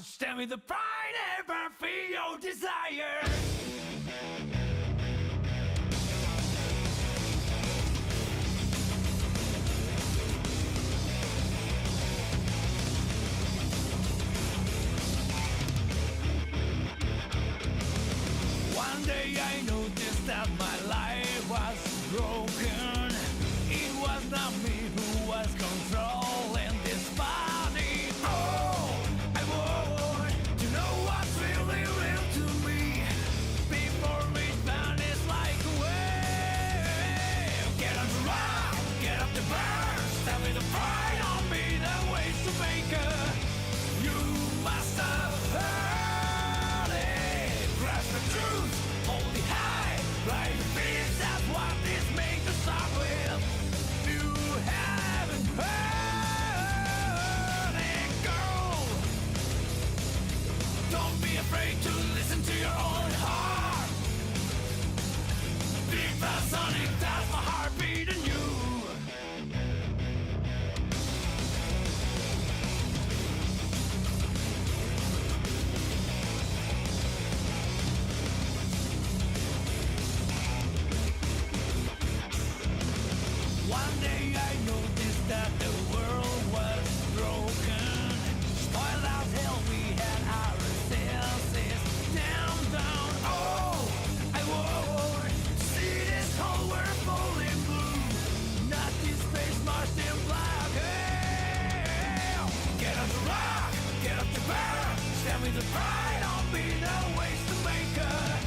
Stand with the pride, ever feel your desire. One day I noticed that my life was broken. It was not me who was controlling this body. Oh, I want to know what's really real to me before it vanishes like a wave. Get on the rock, get up the burst, tell me the pride on me, the ways to make her. You must have heard it. Grasp the truth, hold it high, right your fears, that's what this makes us start with. You haven't heard it, girl. Don't be afraid to listen to your own heart. Big fast sonic, that's my heartbeat in you. One day I noticed that the world was broken. Spoiled as hell, we had our senses down. Oh, I would see this whole world falling blue, not this space marched in black. Hey, get on the rock, get up the bar, stand with the pride on me, the ways to make her.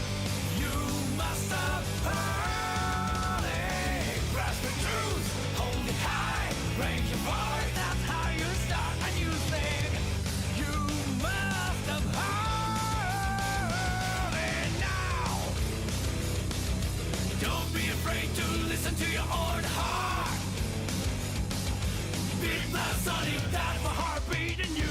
You must have heard it. Grasp the truth, hold it high, raise your voice, that's how you start a new thing. You must have heard it now. Don't be afraid to listen to your own heart. Big blast sonic, that's my heartbeat in you.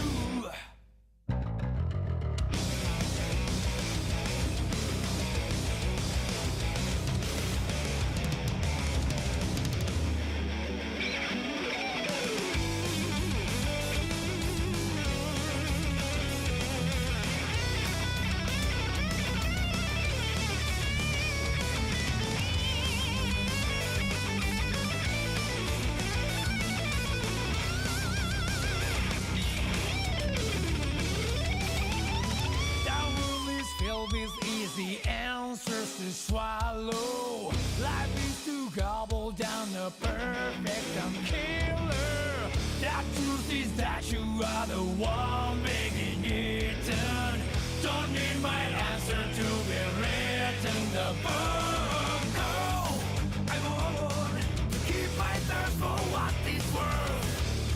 That world is filled with easy answers to swallow. Life is to gobble down a perfect killer. That truth is that you are the one being eaten. Don't need my answer to be written the book. Oh, I want to keep my thirst for what this world.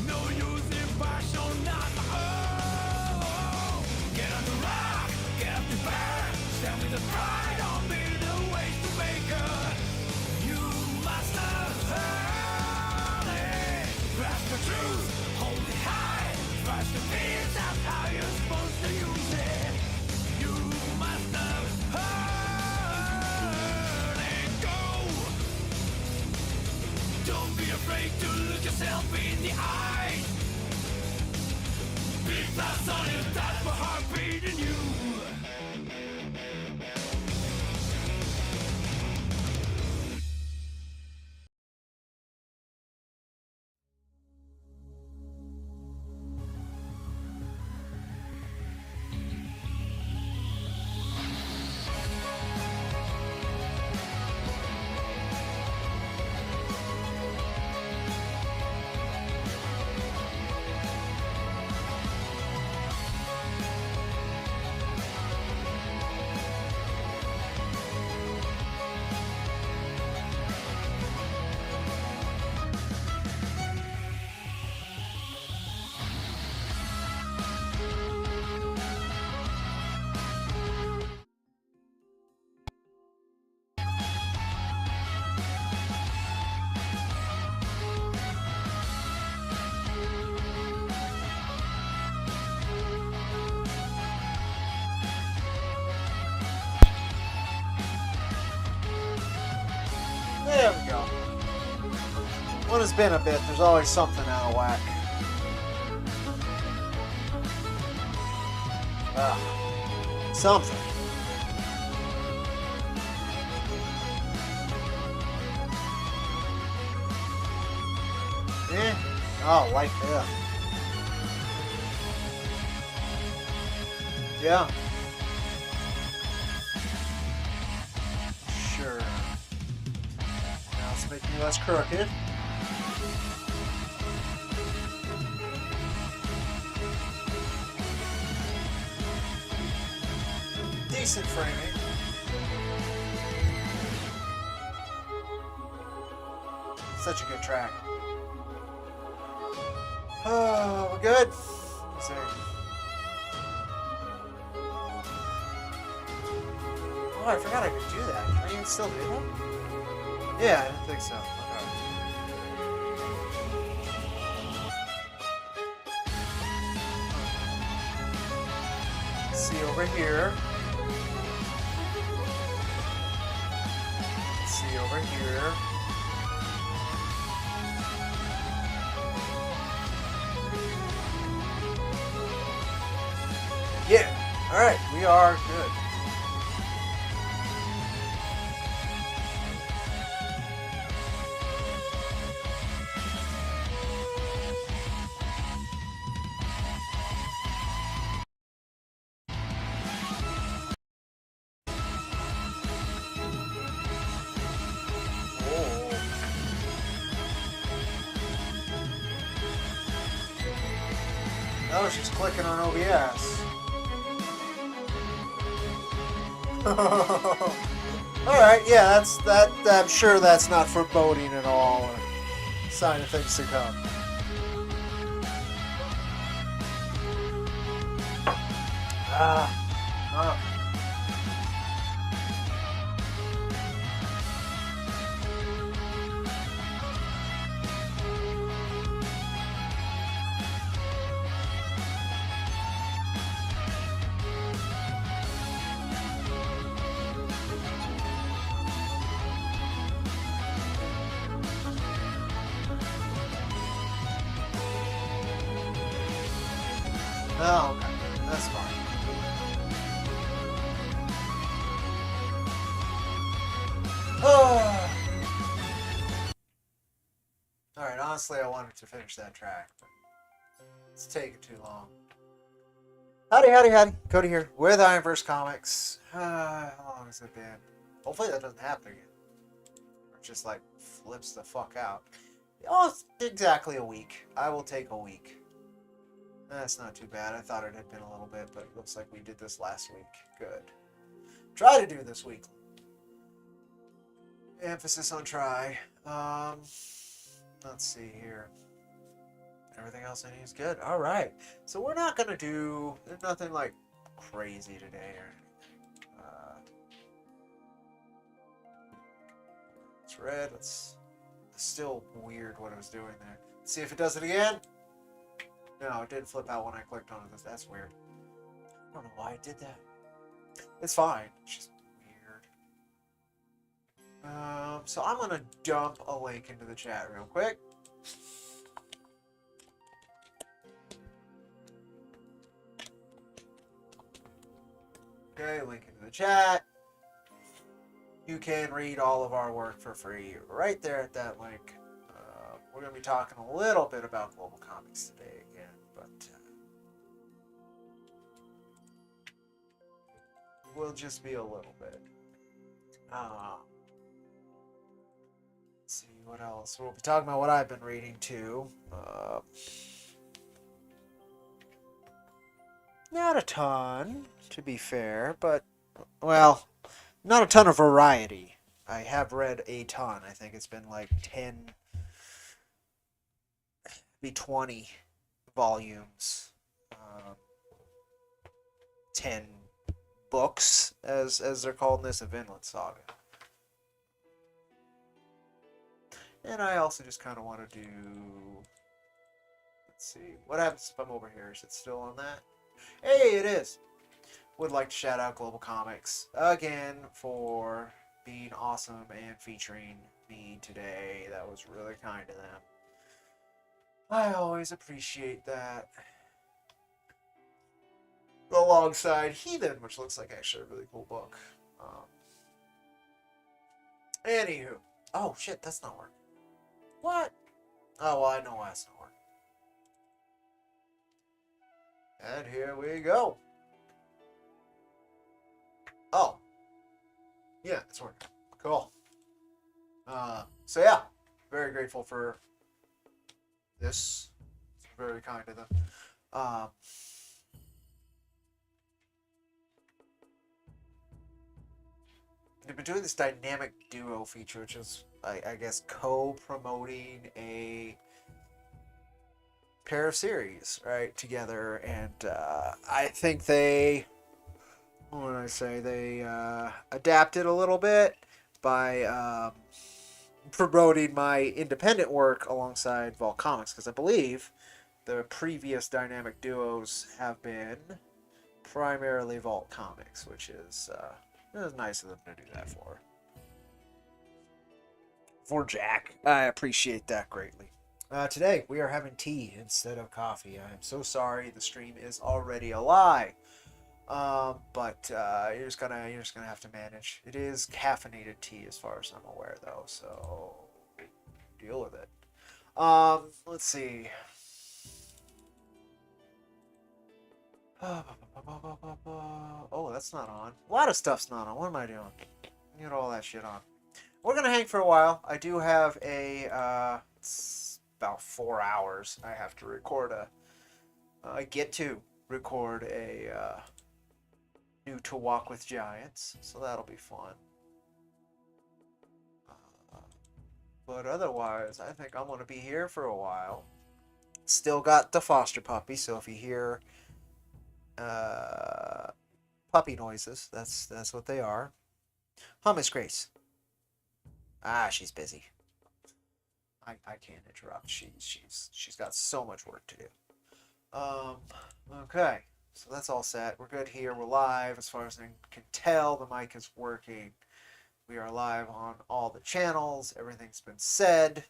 No use in passion, not oh. Get on the rock, get up the bar, stand with the pride on me, the ways to make her. You must have heard it. Grasp the truth, hold it high, crush the fears, that's how you're supposed to use it. You must have heard it. Go. Don't be afraid to look yourself in the eyes. Big blast on it, that's my heartbeat in you. There we go. When it's been a bit, there's always something out of whack. Something. Oh, like that. Yeah. Sure. Now let's make me less crooked. Decent framing. Such a good track. Oh, we're good. Let's see. Oh, I forgot I could do that. Can I even still do that? Yeah, I didn't think so. Okay. See over here. See over here. Yeah. All right, we are good. Oh, she's clicking on OBS. Alright, yeah, that. I'm sure that's not foreboding at all, or sign of things to come. Oh, okay. That's fine. Oh. Alright, honestly, I wanted to finish that track, but it's taking too long. Howdy, howdy, howdy. Cody here with IronVerse Comics. How long has it been? Hopefully that doesn't happen again. Or just, like, flips the fuck out. Oh, it's exactly a week. I will take a week. That's not too bad. I thought it had been a little bit, but it looks like we did this last week. Good. Try to do this weekly. Emphasis on try. Let's see here. Everything else I need is good. All right. So we're not going to do... There's nothing, like, crazy today or anything. It's red. It's still weird what it was doing there. Let's see if it does it again. No, it didn't flip out when I clicked on it. That's weird. I don't know why it did that. It's fine. It's just weird. So I'm going to dump a link into the chat real quick. Okay, link into the chat. You can read all of our work for free right there at that link. We're going to be talking a little bit about GlobalComix today again, but we'll just be a little bit. Let's see what else. We'll be talking about what I've been reading too. Not a ton, to be fair, but, well, not a ton of variety. I have read a ton. I think it's been like 10, maybe 20 volumes. 10 books, as they're called in this, a Vinland Saga. And I also just kind of want to do... Let's see. What happens if I'm over here? Is it still on that? Hey, it is! Would like to shout out GlobalComix again for being awesome and featuring me today. That was really kind of them. I always appreciate that. alongside Heathen, which looks like actually a really cool book. Anywho. Oh, shit, that's not working. What? Oh, well, I know why it's not working. And here we go. Oh. Yeah, it's working. Cool. So yeah, very grateful for this. It's very kind of them. They've been doing this dynamic duo feature, which is, I guess, co-promoting a pair of series, right, together. And I think they, what would I say, they adapted a little bit by promoting my independent work alongside GlobalComix, because I believe the previous dynamic duos have been primarily GlobalComix, which is it was nice of them to do that for Jack. I appreciate that greatly. Today we are having tea instead of coffee. I am so sorry. The stream is already a lie, but you're just gonna have to manage. It is caffeinated tea, as far as I'm aware, though. So deal with it. Let's see. Oh, that's not on. A lot of stuff's not on. What am I doing? Get all that shit on. We're gonna hang for a while. I do have a it's about 4 hours. I have to record I get to record a new To Walk with Giants, so that'll be fun. But otherwise, I think I'm gonna be here for a while. Still got the foster puppy, so if you hear puppy noises, that's what they are. Huh, Miss Grace? Ah, she's busy. I can't interrupt. She's got so much work to do. Okay, so that's all set. We're good here. We're live. As far as I can tell, the mic is working. We are live on all the channels. Everything's been said.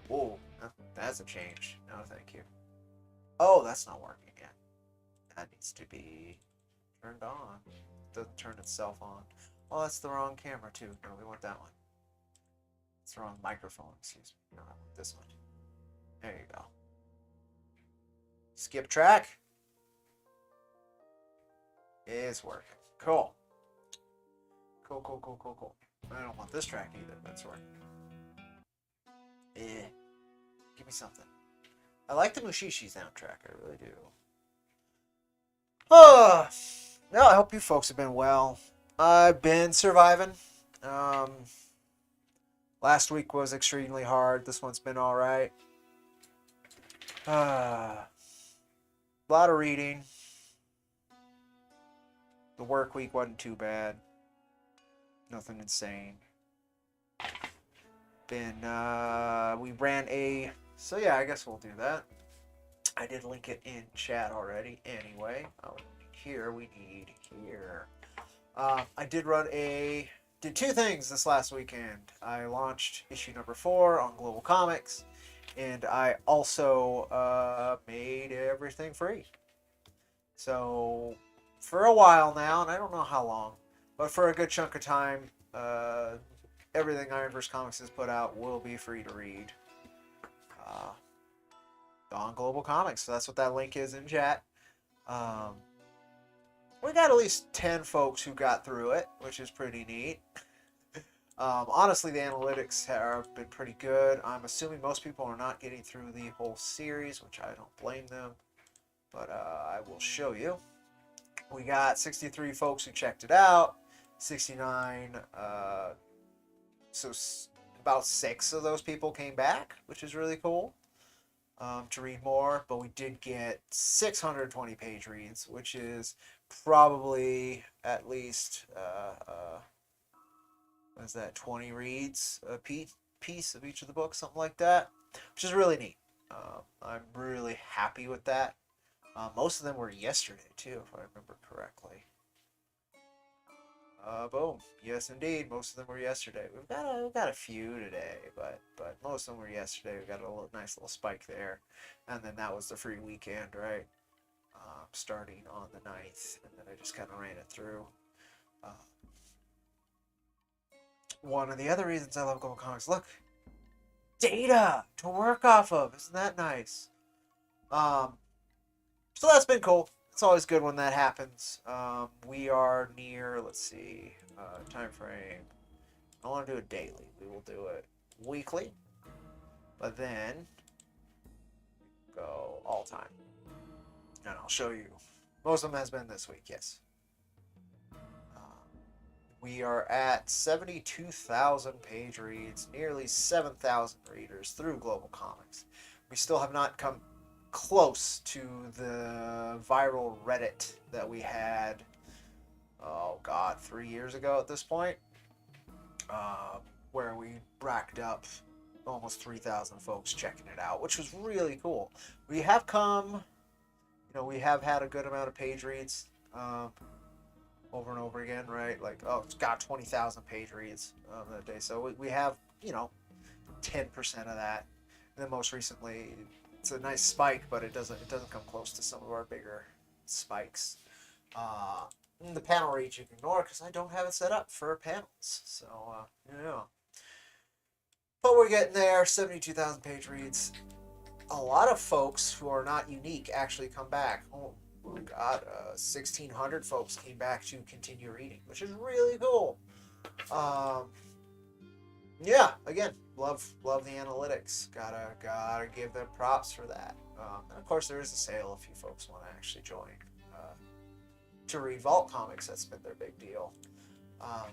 Whoa, that's a change. No, thank you. Oh, that's not working yet. That needs to be turned on. It doesn't turn itself on. Oh, that's the wrong camera too. No, we want that one. It's the wrong microphone, excuse me. No, I want this one. There you go. Skip track. It's working. Cool. Cool. I don't want this track either. That's working. Give me something. I like the Mushishi soundtrack. I really do. Oh, well, I hope you folks have been well. I've been surviving. Last week was extremely hard. This one's been alright. A lot of reading. The work week wasn't too bad. Nothing insane. We ran a... So yeah, I guess we'll do that. I did link it in chat already anyway. Oh, we need here. I did did two things this last weekend. I launched issue number 4 on GlobalComix, and I also made everything free. So for a while now, and I don't know how long, but for a good chunk of time, everything IronVerse Comics has put out will be free to read on GlobalComix. So that's what that link is in chat. We got at least 10 folks who got through it, which is pretty neat. Honestly, the analytics have been pretty good. I'm assuming most people are not getting through the whole series, which I don't blame them. But I will show you. We got 63 folks who checked it out. 69. So about 6 of those people came back, which is really cool. To read more, but we did get 620 page reads, which is probably at least what is that, 20 reads a piece of each of the books, something like that, which is really neat. I'm really happy with that. Most of them were yesterday too, if I remember correctly. Boom. Yes, indeed. Most of them were yesterday. We've got a few today, but most of them were yesterday. We got a nice little spike there, and then that was the free weekend, right? Starting on the 9th, and then I just kind of ran it through. Uh, One of the other reasons I love GlobalComix, look, data to work off of. Isn't that nice? So that's been cool. It's always good when that happens. We are near, let's see, time frame. I don't want to do it daily. We will do it weekly, but then go all time. And I'll show you. Most of them has been this week, yes. We are at 72,000 page reads, nearly 7,000 readers through GlobalComix. We still have not come close to the viral Reddit that we had, oh god, 3 years ago at this point, where we racked up almost 3,000 folks checking it out, which was really cool. We have come, we have had a good amount of page reads over and over again, right? Like, oh, it's got 20,000 page reads that day. So we have, 10% of that. And then most recently, it's a nice spike, but it doesn't come close to some of our bigger spikes. The panel reach you can ignore because I don't have it set up for panels. So, But we're getting there. 72,000 page reads. A lot of folks who are not unique actually come back. Oh God, 1,600 folks came back to continue reading, which is really cool. Yeah, again, love the analytics. Gotta give them props for that. And of course, there is a sale if you folks want to actually join to read Vault Comics. That's been their big deal. I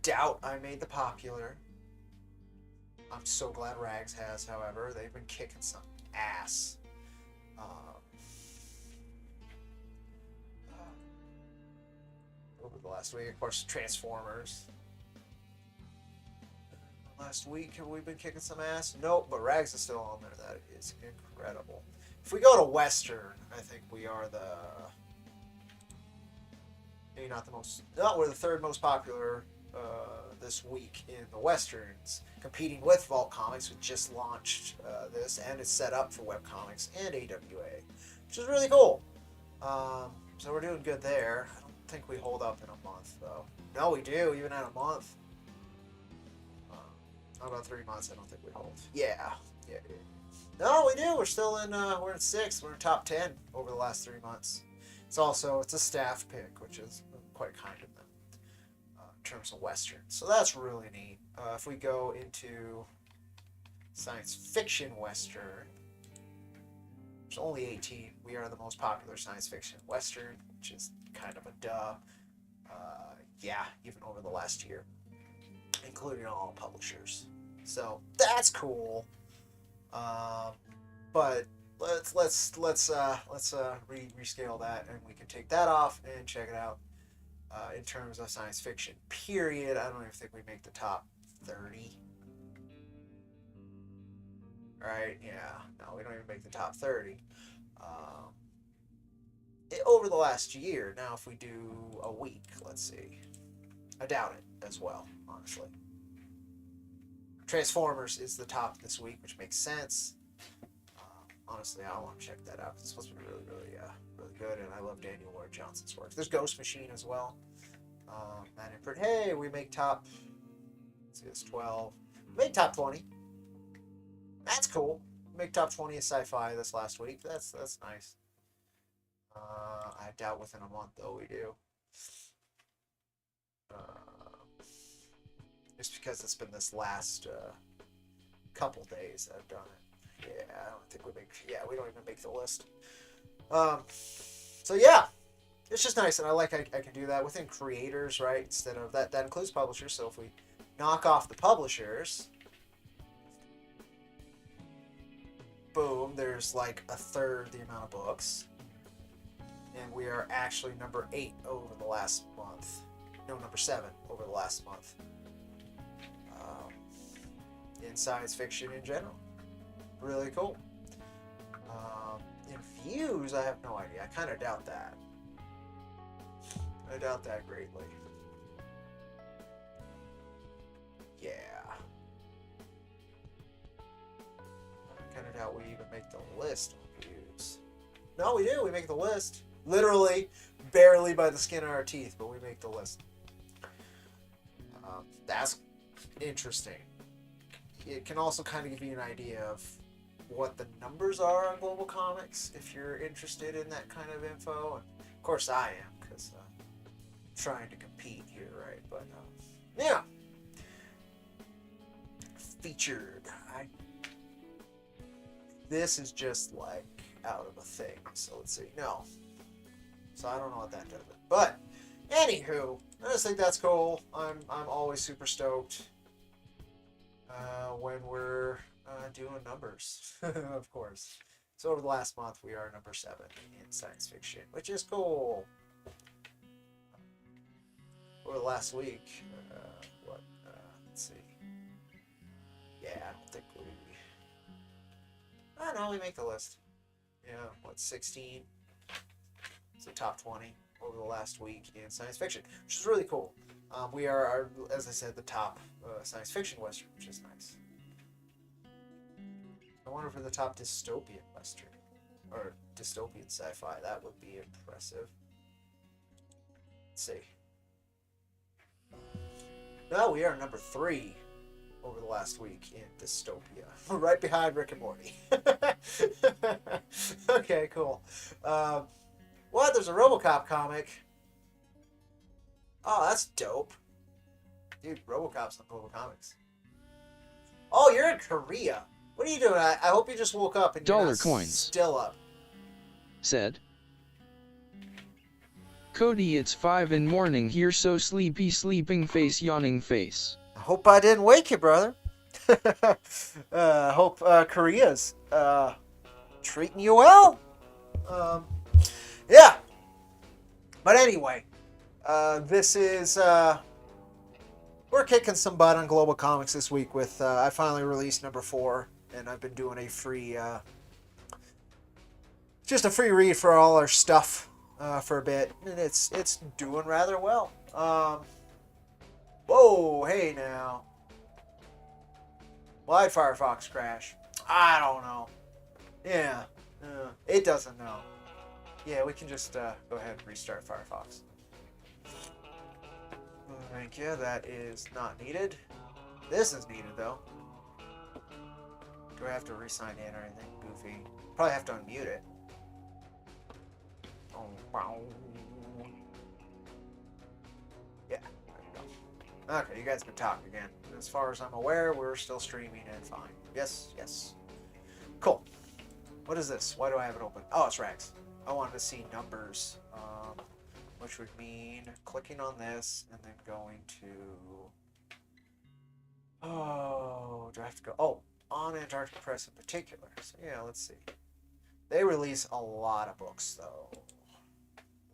doubt I made the popular. I'm so glad Rags has, however. They've been kicking some ass. Over the last week, of course, Transformers. Last week, have we been kicking some ass? Nope, but Rags is still on there. That is incredible. If we go to Western, I think we are maybe not the most, no, we're the third most popular this week in the Westerns, competing with Vault Comics, which just launched this, and it's set up for webcomics and AWA, which is really cool. So we're doing good there. I don't think we hold up in a month, though. No, we do, even at a month. How about 3 months? I don't think we hold. Yeah. No, we do. We're still in. We're in 6th. We're in top 10 over the last 3 months. It's a staff pick, which is quite kind of them in terms of Western. So that's really neat. If we go into science fiction Western, there's only 18. We are the most popular science fiction Western, which is kind of a duh. Yeah, even over the last year, including all publishers. So that's cool. But let's rescale that, and we can take that off and check it out. In terms of science fiction, period, I don't even think we make the top 30. Right? Yeah. No, we don't even make the top 30. Over the last year, now if we do a week, let's see. I doubt it as well, honestly. Transformers is the top this week, which makes sense. Honestly, I want to check that out. It's supposed to be really, really, really good, and I love Daniel Lloyd Johnson's work. There's Ghost Machine as well. Hey, we make top. Let's see, it's 12. We made top 20. That's cool. We make top 20 of sci-fi this last week. That's nice. I doubt within a month though we do. Just because it's been this last couple days that I've done it. Yeah, I don't think we make. Yeah, we don't even make the list. So yeah, it's just nice, and I can do that within creators, right? Instead of that includes publishers. So if we knock off the publishers, boom, there's like a third the amount of books, and we are actually number 8 over the last month. No, number 7 over the last month. In science fiction in general. Really cool. In views, I have no idea. I kind of doubt that. I doubt that greatly. Yeah. I kind of doubt we even make the list on views. No, we do. We make the list. Literally, barely by the skin of our teeth, but we make the list. That's interesting. It can also kind of give you an idea of what the numbers are on GlobalComix if you're interested in that kind of info. And of course I am, because I'm trying to compete here, right? But yeah. Featured. This is just like out of a thing. So let's see. No. So I don't know what that does. But anywho, I just think that's cool. I'm always super stoked when we're doing numbers, of course. So over the last month, we are number 7 in science fiction, which is cool. Over the last week, let's see. Yeah, I don't think I don't know, we make the list. Yeah, 16? It's the top 20 over the last week in science fiction, which is really cool. We are, as I said, the top science fiction western, which is nice. I wonder if we're the top dystopian western, or dystopian sci-fi. That would be impressive. Let's see. No, we are number 3 over the last week in dystopia. We're right behind Rick and Morty. Okay, cool. What? There's a RoboCop comic. Oh, that's dope. Dude, RoboCop's on GlobalComix. Oh, you're in Korea. What are you doing? I hope you just woke up and you're not $coins. Still up. Said. Cody, it's 5 in morning here, so sleepy, sleeping face, yawning face. I hope I didn't wake you, brother. Hope Korea's treating you well. Yeah. But anyway, this is we're kicking some butt on GlobalComix this week with I finally released number 4, and I've been doing a free just a free read for all our stuff for a bit, and it's doing rather well. Whoa, hey now. Why'd Firefox crash? I don't know. Yeah, it doesn't know. Yeah, we can just go ahead and restart Firefox. Thank you. That is not needed. This is needed, though. Do I have to re-sign in or anything? Goofy. Probably have to unmute it. Oh, wow. Yeah, there we go. Okay, you guys can talk again. As far as I'm aware, we're still streaming and fine. Yes, yes. Cool. What is this? Why do I have it open? Oh, it's Rags. I wanted to see numbers, which would mean clicking on this and then going to... Oh, do I have to go? Oh, on Antarctic Press in particular. So yeah, let's see. They release a lot of books, though.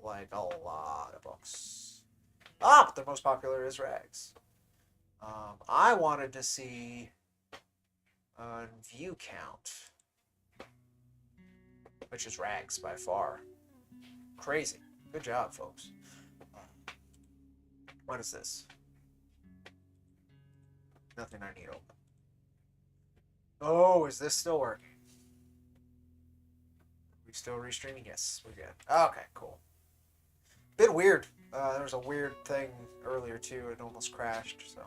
Like, a lot of books. Ah, but the most popular is Rags. I wanted to see view count, which is Rags by far. Crazy. Good job, folks. What is this? Nothing I need open. Oh, is this still working? We still restreaming? Yes, we're good. Okay, cool. Bit weird. There was a weird thing earlier too. It almost crashed. So,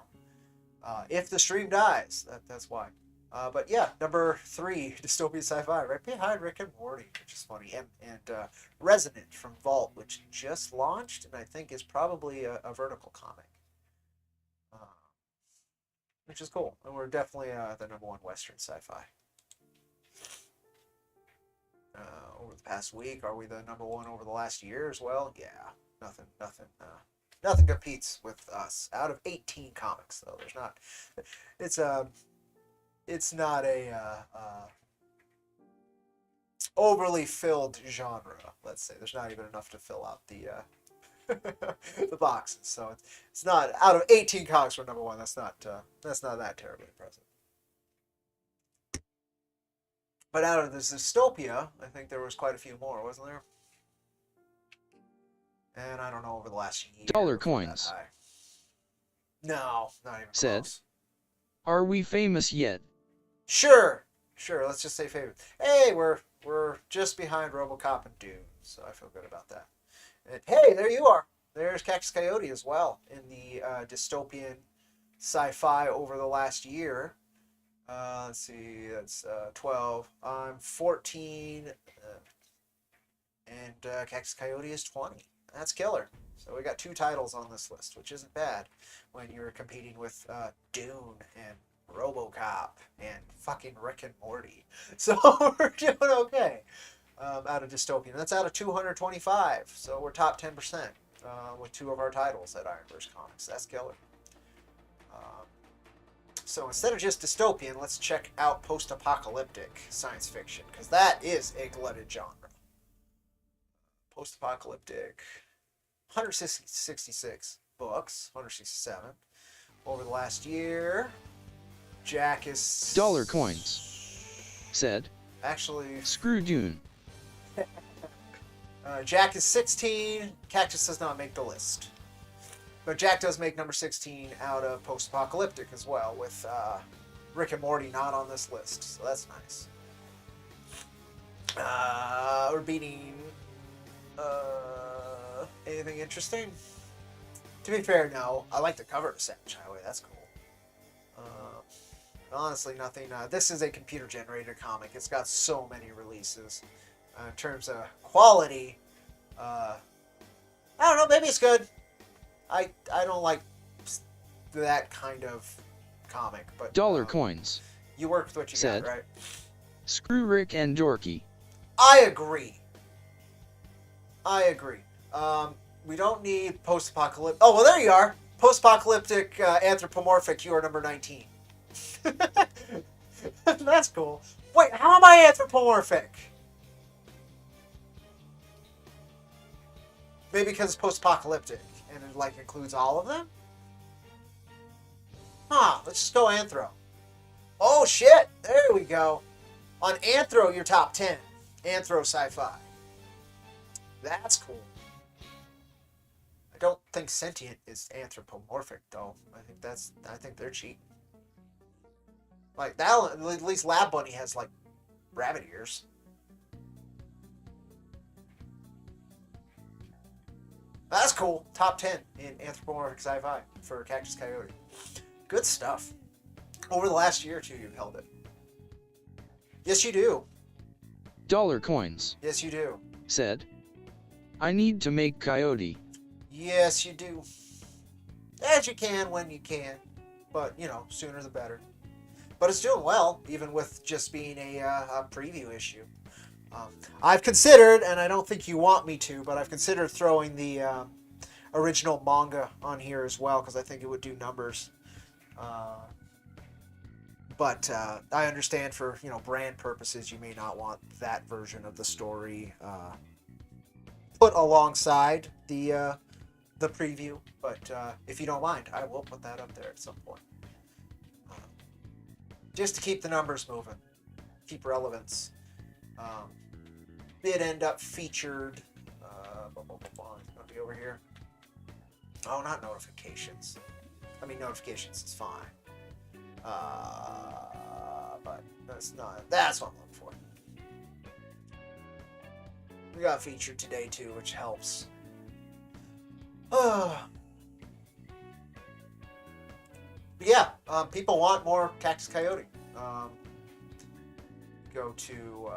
if the stream dies, that's why. But yeah, number 3, dystopian sci-fi, right behind Rick and Morty, which is funny, and Resonant from Vault, which just launched, and I think is probably a vertical comic, which is cool. And we're definitely the number 1 Western sci-fi. Over the past week, are we the number 1 over the last year as well? Yeah, nothing competes with us. Out of 18 comics, though, there's not. It's not a overly filled genre. Let's say there's not even enough to fill out the the boxes. So it's not, out of 18 comics we're number 1. That's not that terribly impressive. But out of this dystopia, I think there was quite a few more, wasn't there? And I don't know over the last year. Dollar if coins. that high. No, not even Said. close. Are we famous yet? Sure. Let's just say favorite. Hey, we're just behind RoboCop and Dune, so I feel good about that. And hey, there you are. There's Cactus Coyote as well in the dystopian sci-fi over the last year. Let's see, that's 12. I'm 14, and Cactus Coyote is 20. That's killer. So we got 2 titles on this list, which isn't bad when you're competing with Dune and RoboCop and fucking Rick and Morty. So we're doing okay out of dystopian. That's out of 225. So we're top 10% with 2 of our titles at IronVerse Comics. That's killer. So instead of just dystopian, let's check out post-apocalyptic science fiction, because that is a glutted genre. Post-apocalyptic, 166 books, 167 over the last year. Jack is... Dollar coins. Said. Actually... Screw Dune. Jack is 16. Cactus does not make the list. But Jack does make number 16 out of post-apocalyptic as well, with Rick and Morty not on this list, so that's nice. We're beating anything interesting? To be fair, no. I like the cover of Savage Highway. That's cool. Honestly, nothing. This is a computer-generated comic. It's got so many releases. In terms of quality, I don't know. Maybe it's good. I don't like that kind of comic, but Dollar coins. You work with what you Said. got, right? Screw Rick and Dorky. I agree. We don't need post-apocalyptic. Oh, well, there you are. Post-apocalyptic anthropomorphic. You are number 19. That's cool. Wait, how am I anthropomorphic? Maybe because it's post-apocalyptic and it like includes all of them? Huh, let's just go anthro. Oh shit, there we go. On anthro, you're top 10. Anthro sci-fi. That's cool. I don't think sentient is anthropomorphic though. I think they're cheap. Like that, at least Lab Bunny has like rabbit ears. That's cool. Top 10 in anthropomorphic sci-fi for Cactus Coyote. Good stuff. Over the last year or two, you've held it. Yes, you do. Dollar coins. Yes, you do. Said. I need to make Coyote. Yes, you do. As you can when you can. But, you know, sooner the better. But it's doing well, even with just being a preview issue. I've considered, and I don't think you want me to, but I've considered throwing the original manga on here as well, because I think it would do numbers. But I understand for, you know, brand purposes, you may not want that version of the story put alongside the preview. But if you don't mind, I will put that up there at some point. Just to keep the numbers moving, keep relevance. Did end up featured. It's going to be over here. Oh, not notifications. I mean, notifications is fine. But that's not. That's what I'm looking for. We got featured today too, which helps. But yeah, people want more Cactus Coyote. Go to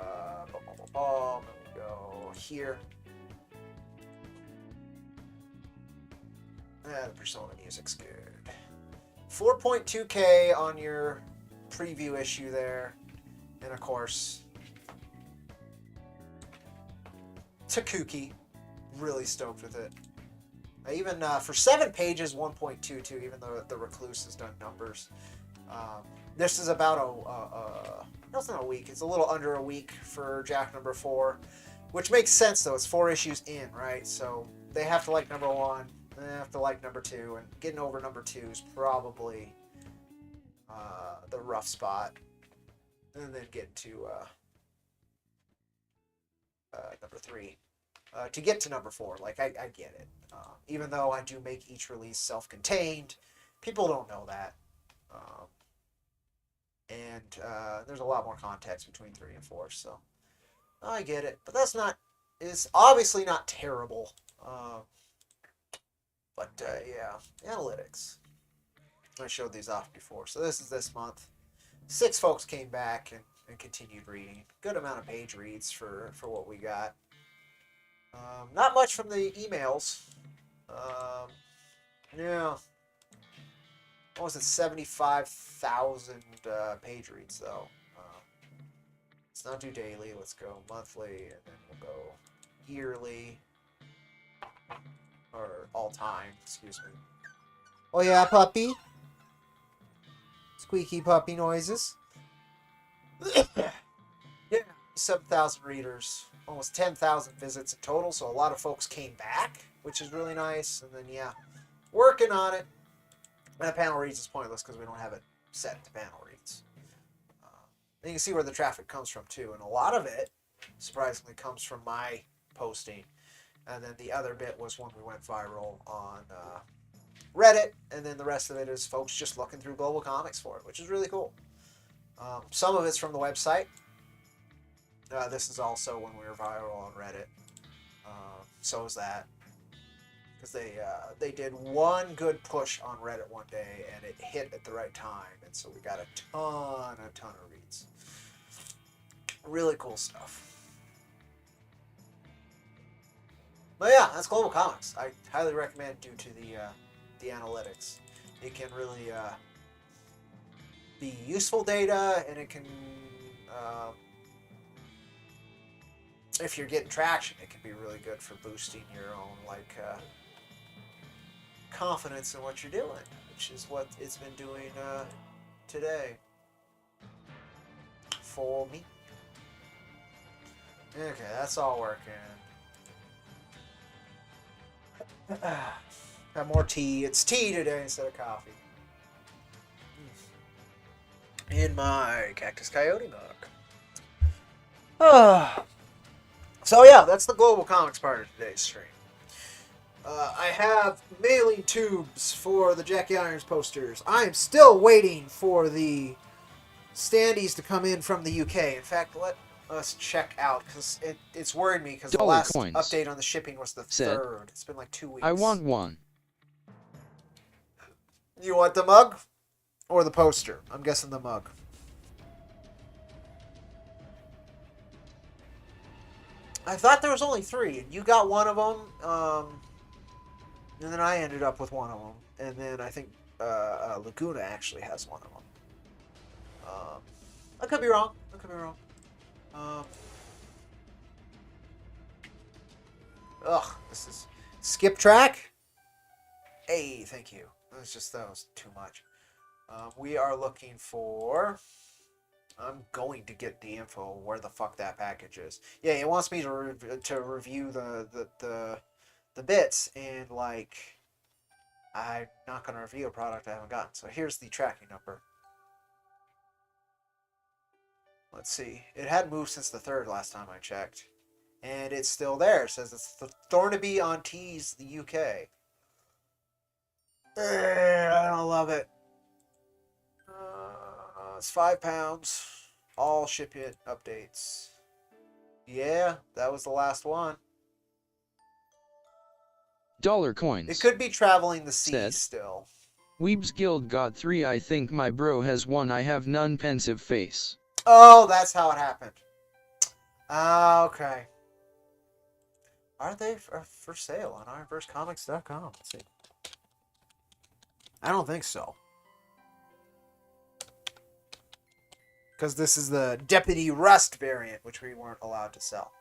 go here. The Persona music's good. 4.2K on your preview issue there, and of course Takuki, really stoked with it. Even for 7 pages, 1.22, even though the Recluse has done numbers. This is about less than a week. It's a little under a week for Jack number 4, which makes sense though. It's 4 issues in, right? So they have to like number 1, they have to like number 2, and getting over number 2 is probably the rough spot. And then get to number 3. to get to number 4. Like, I get it. Even though I do make each release self-contained, people don't know that. And there's a lot more context between 3 and 4, so I get it. But it's obviously not terrible. But yeah, analytics. I showed these off before. So this is this month. 6 folks came back and continued reading. Good amount of page reads for what we got. Not much from the emails. Yeah. What was it? 75,000 page reads, though. Let's not do daily. Let's go monthly, and then we'll go yearly. Or all time, excuse me. Oh yeah, puppy. Squeaky puppy noises. Yeah, 7,000 readers. Almost 10,000 visits in total, so a lot of folks came back, which is really nice. And then, yeah, working on it. And the panel reads is pointless because we don't have it set to panel reads. And you can see where the traffic comes from, too. And a lot of it, surprisingly, comes from my posting. And then the other bit was when we went viral on Reddit. And then the rest of it is folks just looking through GlobalComix for it, which is really cool. Some of it's from the website. This is also when we were viral on Reddit. So is that. Because they did one good push on Reddit one day, and it hit at the right time. And so we got a ton of reads. Really cool stuff. But yeah, that's GlobalComix. I highly recommend due to the analytics. It can really be useful data, and it can, if you're getting traction, it can be really good for boosting your own confidence in what you're doing, which is what it's been doing today for me. Okay, that's all working. Have more tea. It's tea today instead of coffee. In my Cactus Coyote mug. So yeah, that's the GlobalComix part of today's stream. I have mailing tubes for the Jackie Irons posters. I am still waiting for the standees to come in from the UK. In fact, let us check out, because it's worried me, because the last coins. update on the shipping was the 3rd. It's been like 2 weeks. I want one. You want the mug? Or the poster? I'm guessing the mug. I thought there was only 3, and you got one of them, and then I ended up with one of them, and then I think Laguna actually has one of them. I could be wrong. This is skip track. Hey, thank you. That was too much. We are looking for. I'm going to get the info where the fuck that package is. Yeah, it wants me to review the bits, and I'm not going to review a product I haven't gotten. So here's the tracking number. Let's see. It had moved since the 3rd last time I checked. And it's still there. It says it's the Thornaby on Tees, the UK. I don't love it. It's £5. All shipment updates. Yeah, that was the last one. Dollar coins. It could be traveling the seas still. Weebs Guild got 3. I think my bro has 1. I have none. Pensive face. Oh, that's how it happened. Okay. Are they for sale on IronVerseComics.com? Let's see. I don't think so. Because this is the Deputy Rust variant, which we weren't allowed to sell.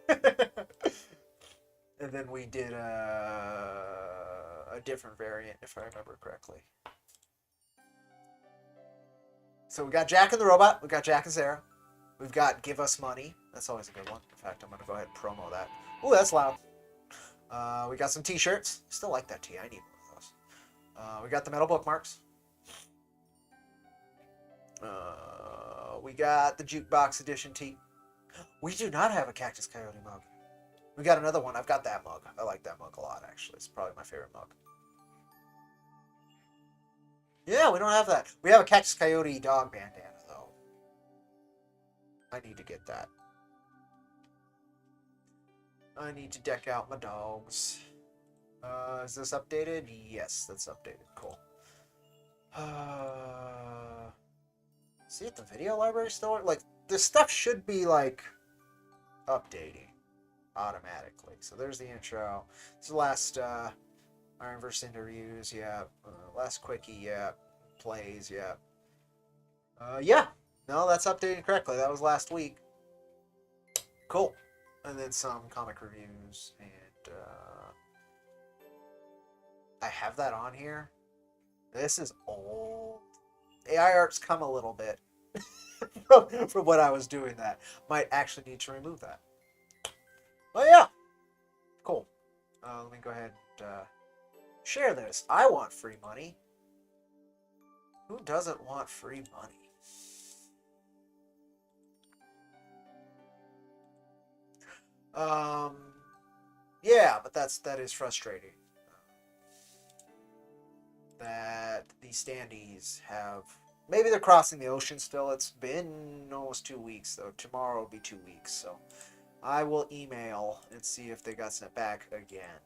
And then we did a different variant, if I remember correctly. So we got Jack and the Robot. We got Jack and Sarah. We've got Give Us Money. That's always a good one. In fact, I'm going to go ahead and promo that. Ooh, that's loud. We got some t-shirts. Still like that tee. I need one of those. We got the metal bookmarks. We got the Jukebox Edition tee. We do not have a Cactus Coyote mug. We got another one. I've got that mug. I like that mug a lot, actually. It's probably my favorite mug. Yeah, we don't have that. We have a Cactus Coyote dog bandana, though. I need to get that. I need to deck out my dogs. Is this updated? Yes, that's updated. Cool. See if the video library still... Like, this stuff should be, like, updating automatically. So there's the intro. This is the last IronVerse interviews, yeah. Last quickie, yeah. Plays, yeah. Yeah. No, that's updating correctly. That was last week. Cool. And then some comic reviews, and I have that on here. This is old. AI art's come a little bit from when I was doing that. Might actually need to remove that. But yeah. Cool. Let me go ahead and share this. I want free money. Who doesn't want free money? Yeah, but that is frustrating. That these standees have... Maybe they're crossing the ocean still. It's been almost 2 weeks, though. Tomorrow will be 2 weeks, so... I will email and see if they got sent back again.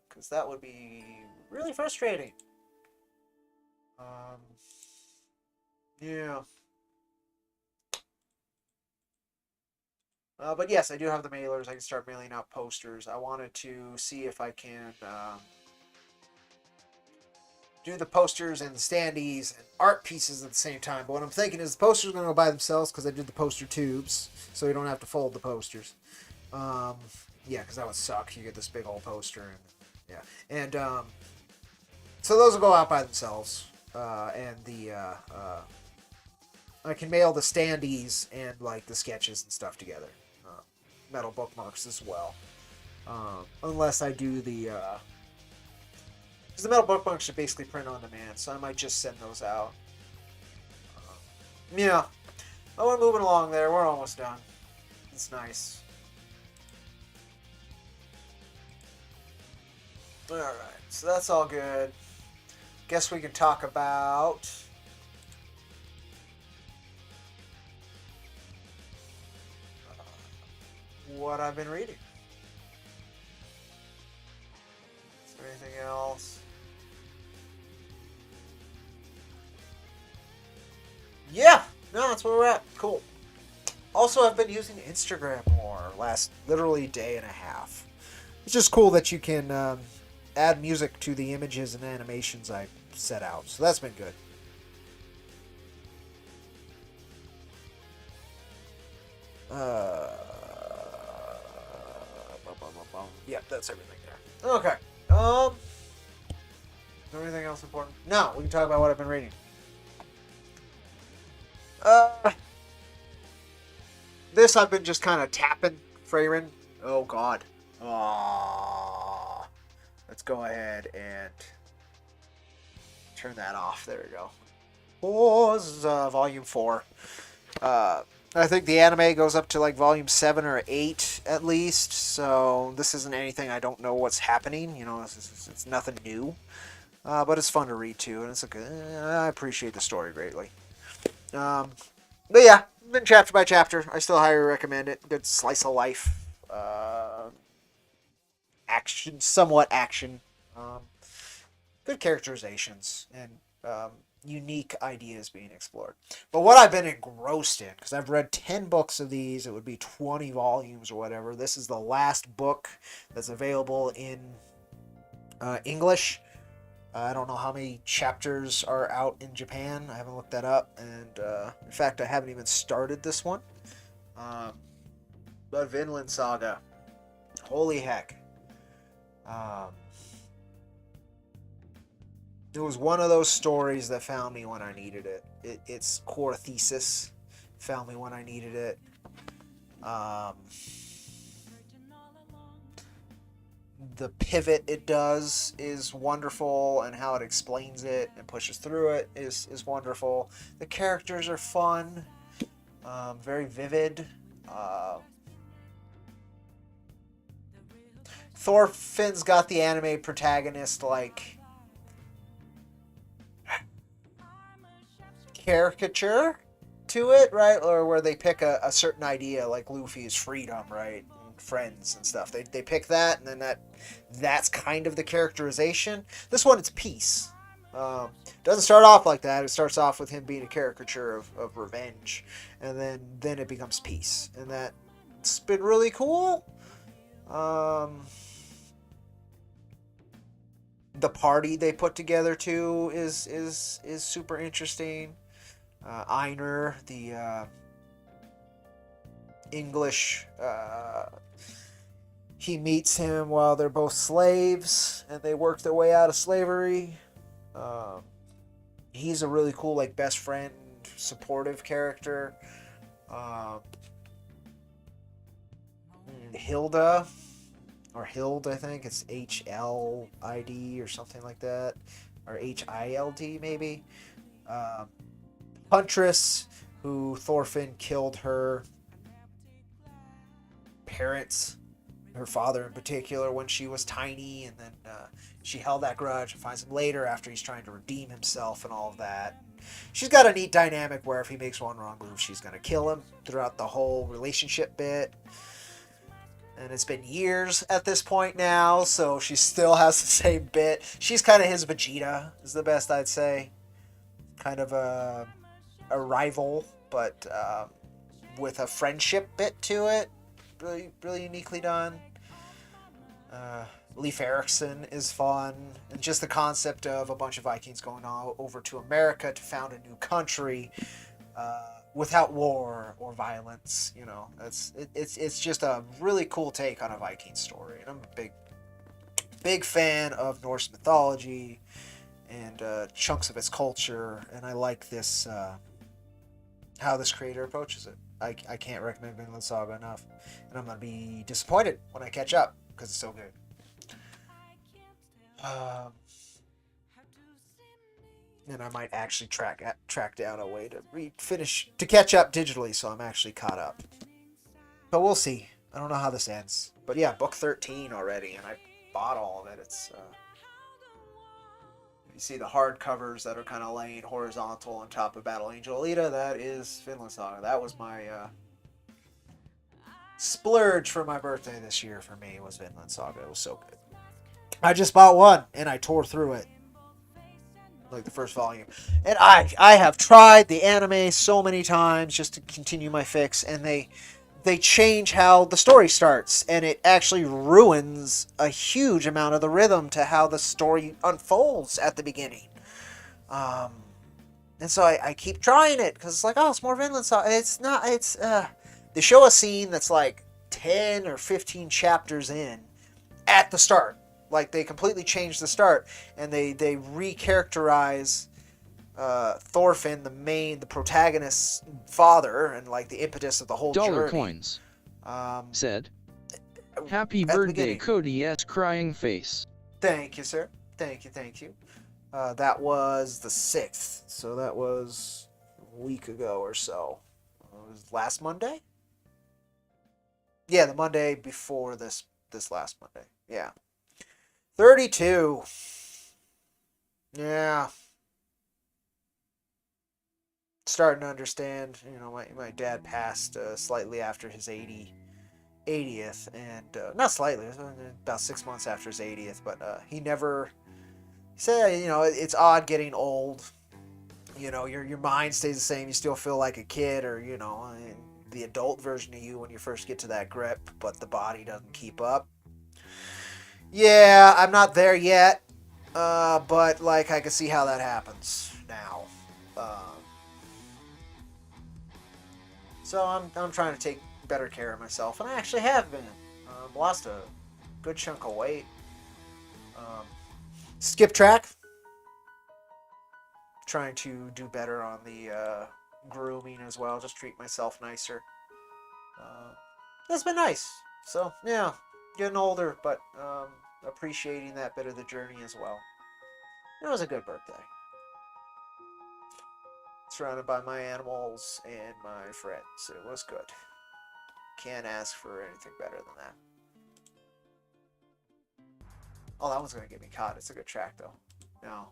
Because that would be really frustrating. Yeah. But yes, I do have the mailers. I can start mailing out posters. I wanted to see if I can do the posters and the standees and art pieces at the same time. But what I'm thinking is the posters are going to go by themselves because I did the poster tubes, so you don't have to fold the posters. Yeah, because that would suck. You get this big old poster, and yeah, and so those will go out by themselves. And the I can mail the standees and like the sketches and stuff together. Metal bookmarks as well. Unless I do the because the metal bookmarks should basically print on demand, so I might just send those out. Yeah. Oh, we're moving along there. We're almost done. It's nice. Alright, so that's all good. Guess we can talk about... what I've been reading. Is there anything else? Yeah! No, that's where we're at. Cool. Also, I've been using Instagram more last literally day and a half. It's just cool that you can add music to the images and animations I set out. So that's been good. Yep, that's everything there. Okay. Is there anything else important? No, we can talk about what I've been reading. This I've been just kind of tapping, Freyrin. Oh God. Let's go ahead and turn that off. There we go. Oh, this is volume 4. I think the anime goes up to like volume 7 or 8 at least. So this isn't anything I don't know what's happening. You know, it's nothing new. But it's fun to read too, and it's a good. I appreciate the story greatly. But yeah, been chapter by chapter. I still highly recommend it. Good slice of life. Action, somewhat action. Good characterizations and unique ideas being explored. But what I've been engrossed in, because I've read 10 books of these, it would be 20 volumes or whatever. This is the last book that's available in English. I don't know how many chapters are out in Japan. I haven't looked that up. And in fact, I haven't even started this one. But Vinland Saga. Holy heck. It was one of those stories that found me when I needed it. Its core thesis found me when I needed it. The pivot it does is wonderful, and how it explains it and pushes through it is wonderful. The characters are fun, very vivid. Thorfinn's got the anime protagonist, like, caricature to it, right? Or where they pick a certain idea, like Luffy is freedom, right? And friends and stuff. They pick that, and then that's kind of the characterization. This one, it's peace. Doesn't start off like that. It starts off with him being a caricature of revenge, and then it becomes peace, and that's been really cool. The party they put together too is super interesting. Einar, the English, he meets him while they're both slaves, and they work their way out of slavery. He's a really cool, like, best friend, supportive character. Hilda, or Hild, I think. It's HLID or something like that. Or HILD, maybe. Huntress, who Thorfinn killed her parents, her father in particular, when she was tiny, and then she held that grudge and finds him later after he's trying to redeem himself and all of that. She's got a neat dynamic where if he makes one wrong move, she's going to kill him throughout the whole relationship bit. And it's been years at this point now, so she still has the same bit. She's kind of his Vegeta, is the best I'd say. Kind of a rival, but with a friendship bit to it. Really, really uniquely done. Leif Erikson is fun, and just the concept of a bunch of Vikings going over to America to found a new country without war or violence. You know, it's just a really cool take on a Viking story, and I'm a big fan of Norse mythology and chunks of its culture, and I like this how this creator approaches it. I can't recommend Vinland Saga enough, and I'm gonna be disappointed when I catch up because it's so good. And I might actually track down a way to catch up digitally, so I'm actually caught up. But we'll see. I don't know how this ends. But yeah, book 13 already, and I bought all of it. It's you see the hardcovers that are kind of laying horizontal on top of Battle Angel Alita. That is Vinland Saga. That was my splurge for my birthday this year. For me, was Vinland Saga. It was so good. I just bought one and I tore through it, like the first volume. And I have tried the anime so many times just to continue my fix, and they change how the story starts, and it actually ruins a huge amount of the rhythm to how the story unfolds at the beginning. And so I keep trying it because it's like, oh, it's more Vinland Saga. It's not. They show a scene that's like 10 or 15 chapters in at the start. Like, they completely change the start, and they recharacterize Thorfinn, the protagonist's father, and like the impetus of the whole Dollar journey. coins. Said. Happy at the birthday, beginning. Cody's crying face. Thank you, sir. Thank you. That was the 6th, so that was a week ago or so. It was last Monday? Yeah, the Monday before this last Monday. Yeah. 32. Yeah. Starting to understand. You know, my dad passed slightly after his 80th, and not slightly, about 6 months after his 80th, but he said, you know, it's odd getting old. You know, your mind stays the same. You still feel like a kid, or, you know, the adult version of you when you first get to that grip, but the body doesn't keep up. Yeah, I'm not there yet, but like I can see how that happens now. So I'm trying to take better care of myself, and I actually have been. Lost a good chunk of weight. Skip track. Trying to do better on the grooming as well. Just treat myself nicer. That's been nice. So yeah. Getting older, but appreciating that bit of the journey as well. It was a good birthday. Surrounded by my animals and my friends. It was good. Can't ask for anything better than that. Oh, that one's gonna get me caught. It's a good track though. No.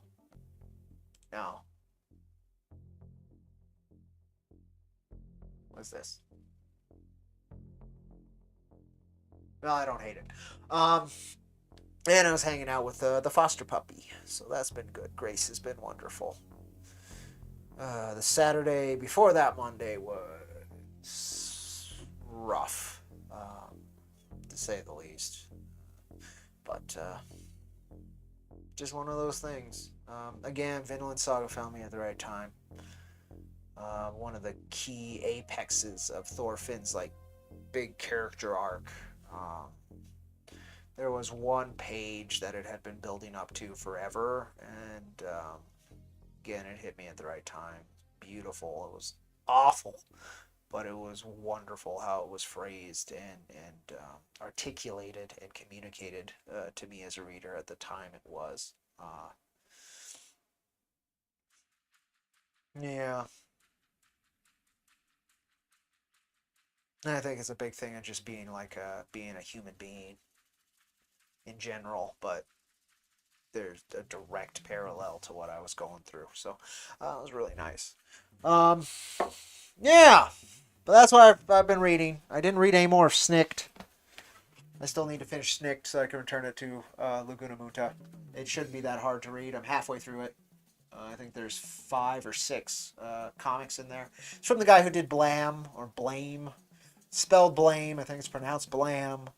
No. What's this? No, I don't hate it. And I was hanging out with the foster puppy, so that's been good. Grace has been wonderful. The Saturday before that Monday was rough, to say the least. But just one of those things. Again, Vinland Saga found me at the right time. One of the key apexes of Thorfinn's like big character arc. There was one page that it had been building up to forever, and again, it hit me at the right time. Beautiful. It was awful, but it was wonderful how it was phrased and articulated and communicated to me as a reader at the time it was. Yeah. And I think it's a big thing of just being like being a human being in general, but there's a direct parallel to what I was going through. So it was really nice. Yeah, but that's what I've been reading. I didn't read any more of Snicked. I still need to finish Snicked so I can return it to Laguna Muta. It shouldn't be that hard to read. I'm halfway through it. I think there's 5 or 6 comics in there. It's from the guy who did Blam or Blame. Spelled Blame. I think it's pronounced Blam.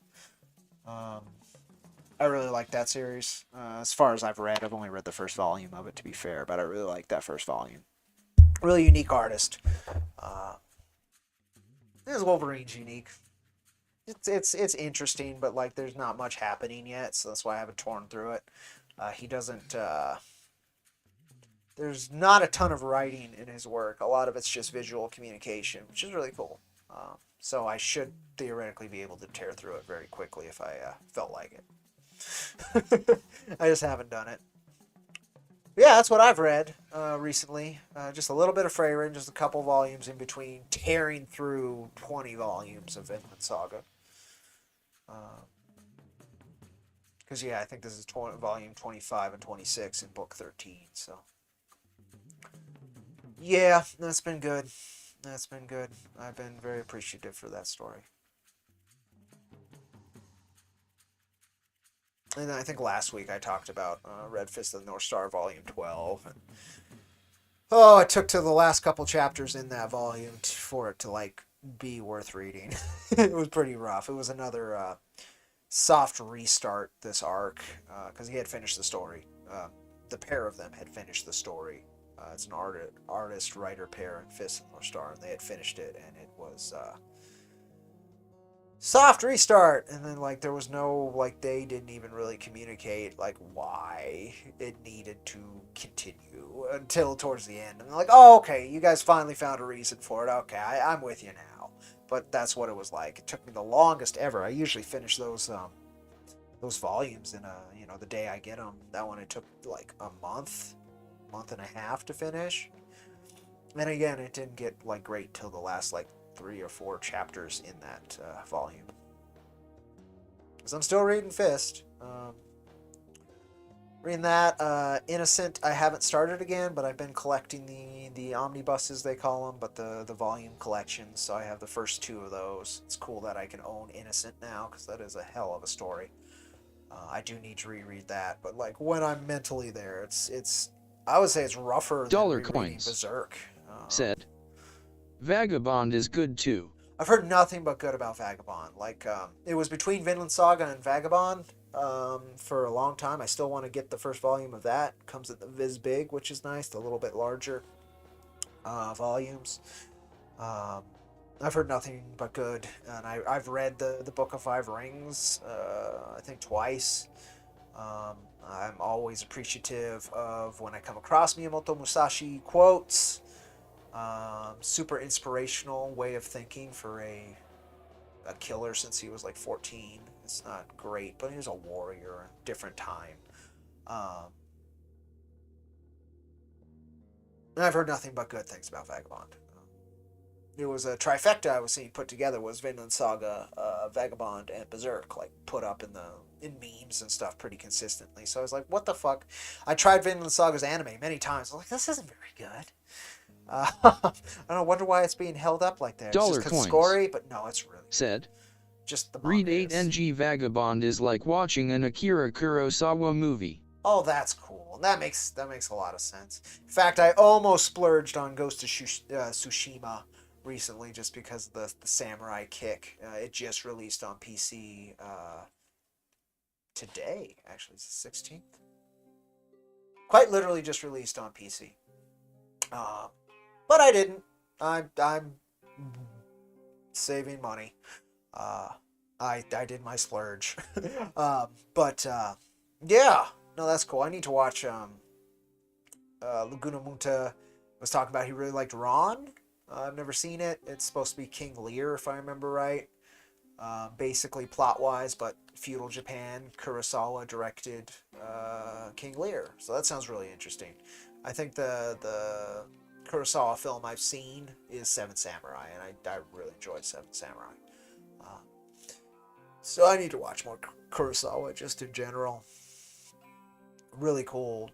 I really like that series. As far as I've read, I've only read the first volume of it, to be fair, but I really like that first volume. Really unique artist. This Wolverine's unique. It's interesting, but like there's not much happening yet, so that's why I haven't torn through it. He doesn't. There's not a ton of writing in his work. A lot of it's just visual communication, which is really cool. So I should theoretically be able to tear through it very quickly if I felt like it. I just haven't done it. Yeah, that's what I've read recently. Just a little bit of Freyrin, just a couple volumes in between tearing through 20 volumes of Vinland Saga. Because, yeah, I think this is volume 25 and 26 in book 13, so. Yeah, that's been good. That's been good. I've been very appreciative for that story. And I think last week I talked about Red Fist of the North Star, Volume 12. And, oh, it took to the last couple chapters in that volume for it to, like, be worth reading. It was pretty rough. It was another soft restart, this arc, because he had finished the story. The pair of them had finished the story. It's an artist-writer pair in Fist of the North Star, and they had finished it, and it was... soft restart, and then like there was no, like they didn't even really communicate like why it needed to continue until towards the end. And they're like, oh, okay, you guys finally found a reason for it. Okay, I'm with you now. But that's what it was like. It took me the longest ever. I usually finish those volumes in the day I get them. That one it took like a month and a half to finish. And again, it didn't get like great till the last like 3 or 4 chapters in that volume. Because I'm still reading Fist. Reading that. Innocent, I haven't started again, but I've been collecting the omnibuses, they call them, but the volume collections. So I have the first 2 of those. It's cool that I can own Innocent now, because that is a hell of a story. I do need to reread that, but like when I'm mentally there, it's I would say it's rougher than rereading Coins Berserk. said, Vagabond is good too. I've heard nothing but good about Vagabond. Like, it was between Vinland Saga and Vagabond for a long time. I still want to get the first volume of that. Comes at the Viz Big, which is nice. The little bit larger volumes. I've heard nothing but good. And I've read the Book of Five Rings, I think twice. I'm always appreciative of when I come across Miyamoto Musashi quotes. Super inspirational way of thinking for a killer since he was like 14. It's not great, but he was a warrior, different time. And I've heard nothing but good things about Vagabond. It was a trifecta I was seeing put together was Vinland Saga, Vagabond, and Berserk, like put up in the in memes and stuff pretty consistently. So I was like, what the fuck? I tried Vinland Saga's anime many times. I was like, this isn't very good. I don't wonder why it's being held up like that. It's just Dollar because it's coins. gory, but no, it's really Said. just the Read manga 8NG Vagabond is like watching an Akira Kurosawa movie. Oh, that's cool. That makes a lot of sense. In fact, I almost splurged on Ghost of Tsushima recently just because of the samurai kick. It just released on PC today. Actually, it's the 16th. Quite literally just released on PC. But I didn't. I'm saving money. I did my splurge. Yeah. No, that's cool. I need to watch Laguna Munta was talking about he really liked Ron. I've never seen it. It's supposed to be King Lear, if I remember right. Basically plot-wise, but feudal Japan, Kurosawa directed King Lear. So that sounds really interesting. I think the Kurosawa film I've seen is Seven Samurai, and I really enjoyed Seven Samurai. So I need to watch more Kurosawa just in general. Really cool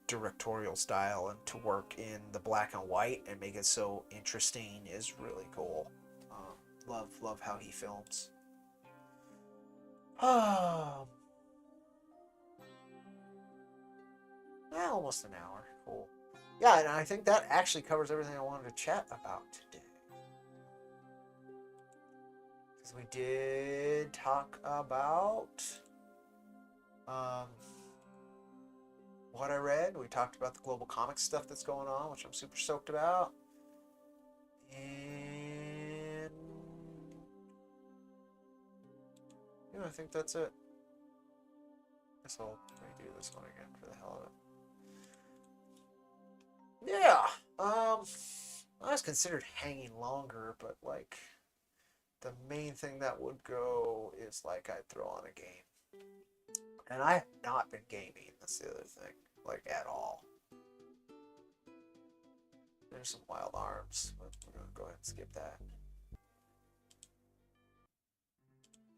directorial style, and to work in the black and white and make it so interesting is really cool. Love how he films. Almost an hour. Cool. Yeah, and I think that actually covers everything I wanted to chat about today. Because we did talk about what I read. We talked about the GlobalComix stuff that's going on, which I'm super stoked about. And yeah, I think that's it. Guess I'll redo this one again for the hell of it. Yeah. I was considered hanging longer, but like the main thing that would go is like I'd throw on a game. And I have not been gaming, that's the other thing, like at all. There's some wild arms, but we're gonna go ahead and skip that.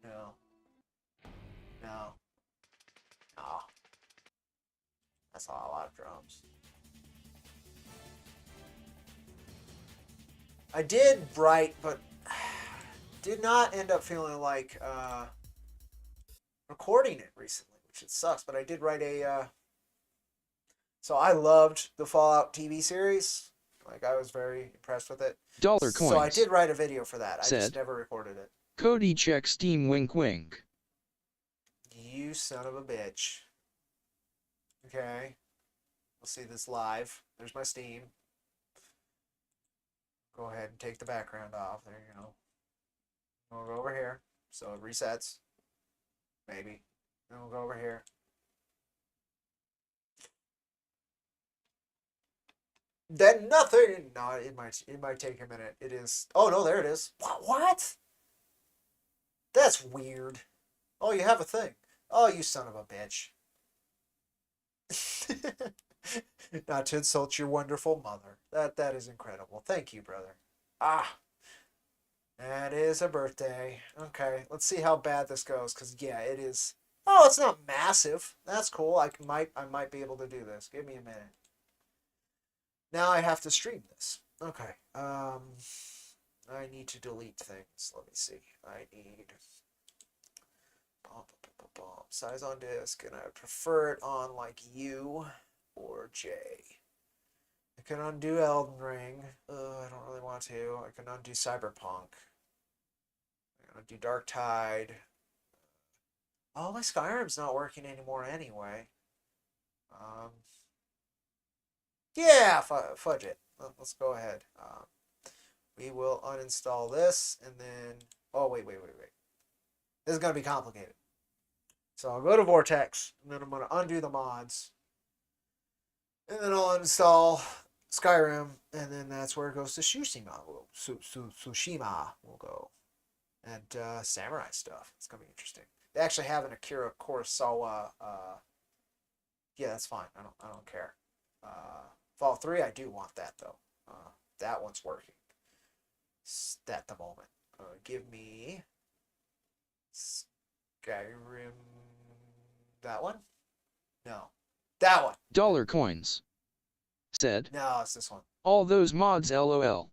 No. No. No. That's a lot of drums. I did write, but did not end up feeling like recording it recently, which it sucks. But I did write a. So I loved the Fallout TV series. Like I was very impressed with it. Dollar coins. So I did write a video for that. I Said. just never recorded it. Cody check Steam wink wink. You son of a bitch. Okay. We'll see this live. There's my Steam. Go ahead and take the background off. There you go. We'll go over here. So it resets. Maybe. Then we'll go over here. Then nothing. No, it might take a minute. It is. Oh no, there it is. What? That's weird. Oh, you have a thing. Oh, you son of a bitch. Not to insult your wonderful mother. That is incredible. Thank you, brother. Ah. That is a birthday. Okay, let's see how bad this goes, because yeah, it is. Oh, it's not massive. That's cool. I might be able to do this. Give me a minute. Now I have to stream this. Okay. I need to delete things. Let me see. I need size on disk, and I prefer it on like U or J. I can undo Elden Ring. I don't really want to. I can undo Cyberpunk. I can undo Dark Tide. Oh, my Skyrim's not working anymore anyway. Yeah, fudge it. Let's go ahead. We will uninstall this, and then... Oh, wait. This is going to be complicated. So I'll go to Vortex, and then I'm going to undo the mods. And then I'll install Skyrim, and then that's where it goes to Tsushima. Tsushima will go. And samurai stuff. It's going to be interesting. They actually have an Akira Kurosawa... yeah, that's fine. I don't care. Fallout 3, I do want that, though. That one's working. At the moment. Give me... Skyrim... That one? No. That one. Dollar Coins said, No, it's this one. all those mods lol.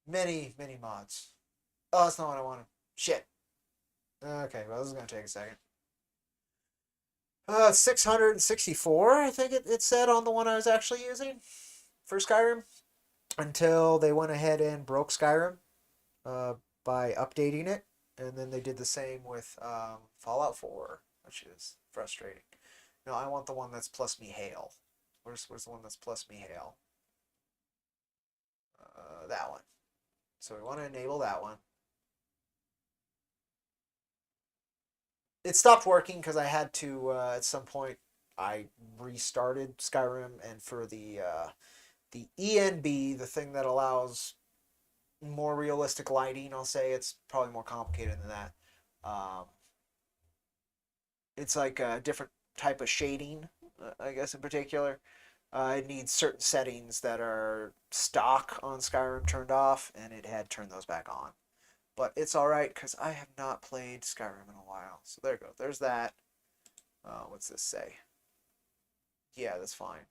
Many mods. Oh, that's not what I wanted. Shit. Okay, well, this is going to take a second. 664, I think it said on the one I was actually using for Skyrim. Until they went ahead and broke Skyrim by updating it. And then they did the same with Fallout 4, which is frustrating. No, I want the one that's plus me hail. Where's the one that's plus me hail? That one. So we want to enable that one. It stopped working because I had to, at some point, I restarted Skyrim, and for the ENB, the thing that allows more realistic lighting, I'll say, it's probably more complicated than that. It's like a different type of shading, I guess in particular. It needs certain settings that are stock on Skyrim turned off, and it had turned those back on. But it's alright, because I have not played Skyrim in a while. So there you go. There's that. What's this say? Yeah, that's fine.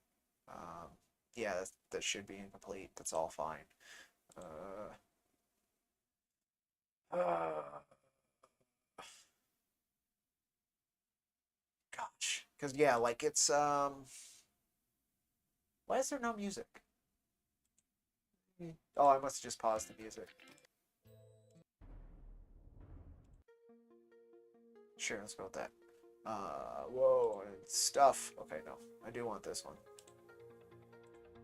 Yeah, that should be incomplete. That's all fine. Gosh. Because, yeah, like it's... Why is there no music? Oh, I must have just paused the music. Sure, let's go with that. Whoa, and stuff. Okay, no. I do want this one.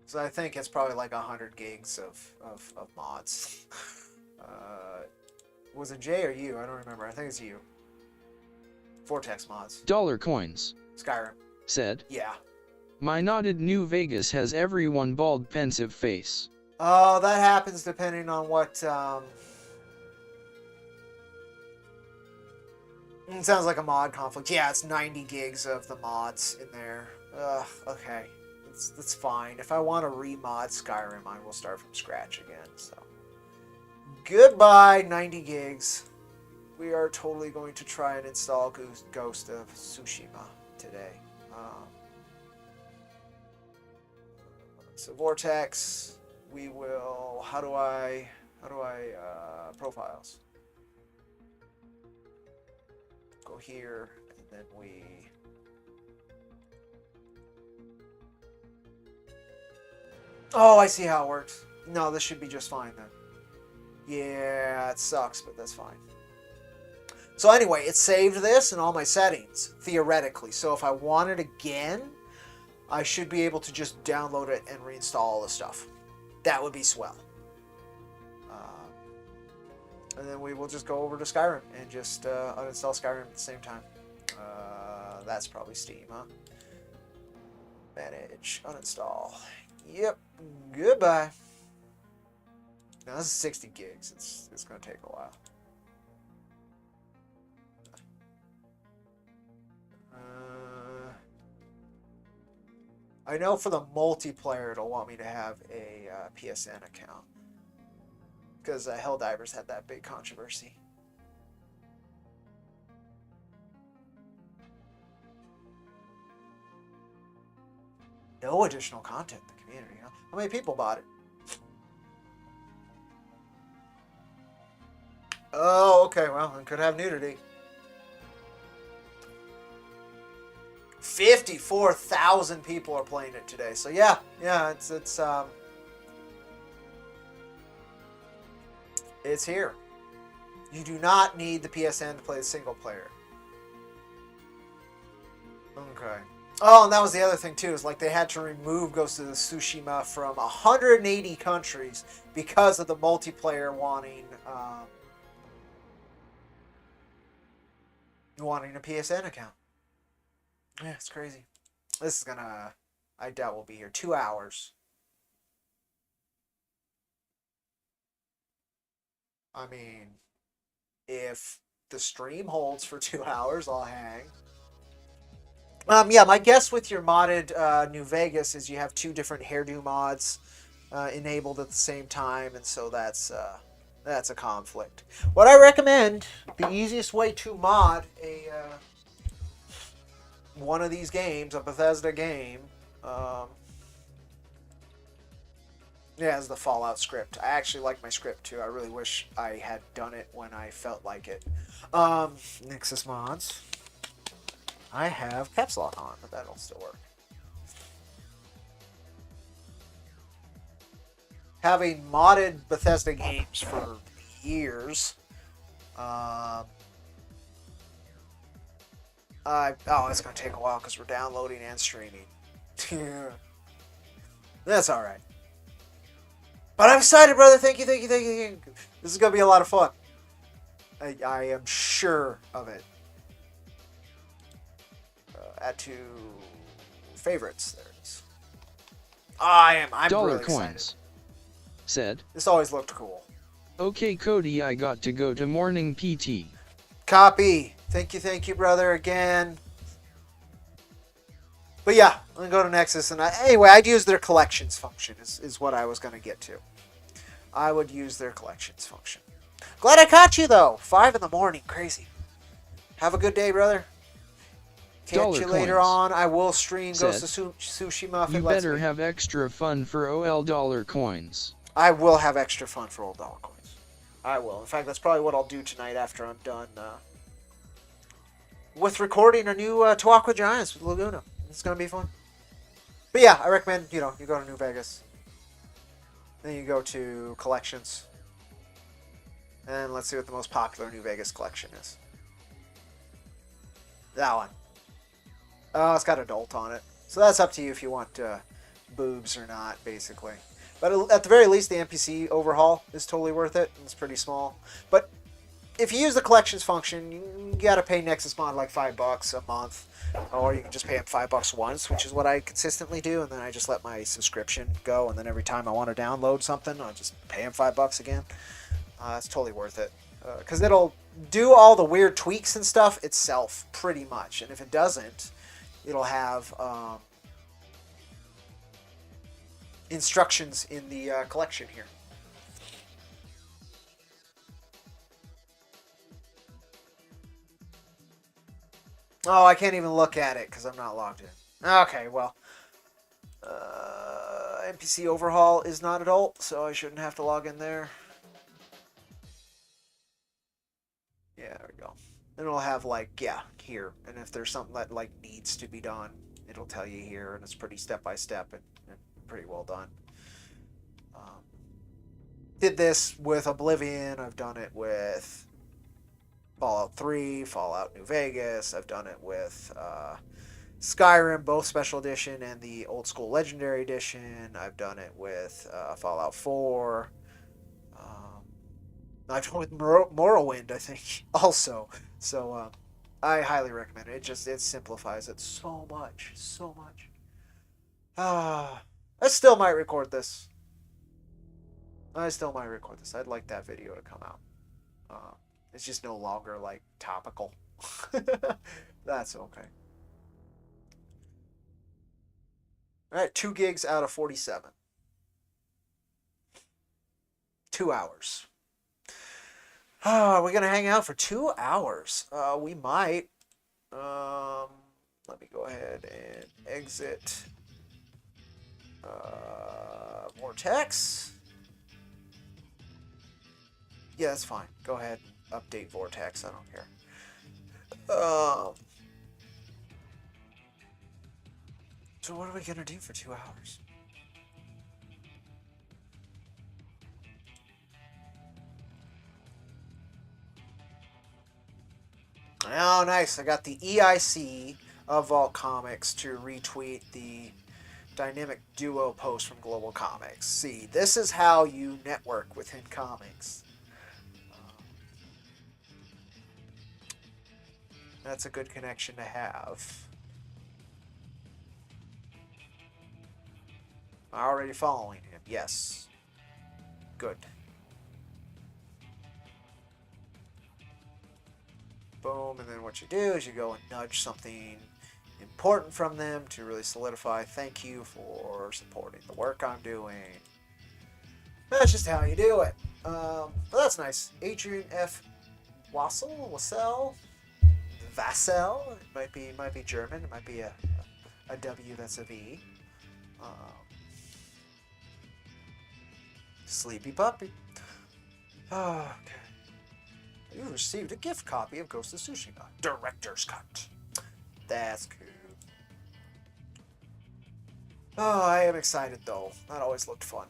So I think it's probably like 100 gigs of mods. Was it J or U? I don't remember. I think it's U. Vortex mods. Dollar Coins Skyrim. said, Yeah. my knotted New Vegas has everyone bald pensive face. Oh, that happens depending on what, It sounds like a mod conflict. Yeah, it's 90 gigs of the mods in there. Ugh, okay. That's fine. If I want to remod Skyrim, I will start from scratch again, so. Goodbye, 90 gigs. We are totally going to try and install Ghost of Tsushima today. So Vortex, we will, how do I, profiles? Go here, and then we, oh, I see how it works. No, this should be just fine then. Yeah, it sucks, but that's fine. So anyway, it saved this in all my settings, theoretically. So if I want it again, I should be able to just download it and reinstall all the stuff. That would be swell. And then we will just go over to Skyrim and just uninstall Skyrim at the same time. That's probably Steam, huh? Manage, uninstall. Yep, goodbye. Now this is 60 gigs. It's going to take a while. I know for the multiplayer it'll want me to have a PSN account. Because Helldivers had that big controversy. No additional content in the community, huh? How many people bought it? Oh, okay, well, it could have nudity. 54,000 people are playing it today. So yeah, it's here. You do not need the PSN to play the single player. Okay. Oh, and that was the other thing too, is like they had to remove Ghost of Tsushima from 180 countries because of the multiplayer wanting a PSN account. Yeah, it's crazy. This is gonna, I doubt we'll be here 2 hours. I mean, if the stream holds for 2 hours, I'll hang. Yeah, my guess with your modded New Vegas is you have 2 different hairdo mods enabled at the same time, and so that's a conflict. What I recommend, the easiest way to mod a one of these games, a Bethesda game, as the Fallout script. I actually like my script too. I really wish I had done it when I felt like it. Nexus mods. I have caps lock on, but that'll still work. Having modded Bethesda games for years, it's going to take a while because we're downloading and streaming. That's all right. But I'm excited, brother. Thank you. This is going to be a lot of fun. I am sure of it. Add to favorites. There it is. I'm Dollar really coins. excited. Said. This always looked cool. Okay, Cody, I got to go to morning PT. Copy. Thank you, brother, again. But yeah, I'm going to go to Nexus. And anyway, I'd use their collections function is what I was going to get to. I would use their collections function. Glad I caught you, though. 5 in the morning. Crazy. Have a good day, brother. Catch you later on. I will stream Ghost of Tsushima. You better have extra fun for OL dollar coins. I will have extra fun for old dollar coins. I will. In fact, that's probably what I'll do tonight after I'm done with recording a new Tuakwa Giants with Laguna. It's going to be fun. But yeah, I recommend, you go to New Vegas. Then you go to collections. And let's see what the most popular New Vegas collection is. That one. Oh, it's got adult on it. So that's up to you if you want boobs or not, basically. But at the very least, the NPC overhaul is totally worth it. It's pretty small. But if you use the collections function, you got to pay Nexus Mod like $5 a month. Or you can just pay them $5 once, which is what I consistently do. And then I just let my subscription go. And then every time I want to download something, I'll just pay them $5 again. It's totally worth it. Because it'll do all the weird tweaks and stuff itself, pretty much. And if it doesn't, it'll have instructions in the collection here. Oh, I can't even look at it because I'm not logged in. Okay, well. NPC overhaul is not adult, so I shouldn't have to log in there. Yeah, there we go. And it'll have here. And if there's something that needs to be done, it'll tell you here, and it's pretty step by step and pretty well done. Did this with Oblivion. I've done it with Fallout 3, Fallout New Vegas. I've done it with Skyrim, both Special Edition and the Old School Legendary Edition. I've done it with Fallout 4. I've done it with Morrowind, I think, also. So I highly recommend it. It simplifies it so much. I still might record this. I'd like that video to come out. It's just no longer topical. That's okay. All right, 2 gigs out of 47. 2 hours. We're going to hang out for 2 hours. We might. Let me go ahead and exit Vortex. Yeah, that's fine. Go ahead and update Vortex. I don't care. So what are we going to do for 2 hours? Oh, nice. I got the EIC of GlobalComix to retweet the dynamic duo post from GlobalComix. See, this is how you network within comics. That's a good connection to have. Already following him. Yes. Good. Boom, and then what you do is you go and nudge something important from them to really solidify thank you for supporting the work I'm doing. That's just how you do it. But that's nice. Adrian F. Wassell? Vassell. It might be German. It might be a W that's a V. Sleepy Puppy. Oh, okay. You received a gift copy of Ghost of Tsushima. Director's Cut. That's cool. Oh, I am excited though. That always looked fun.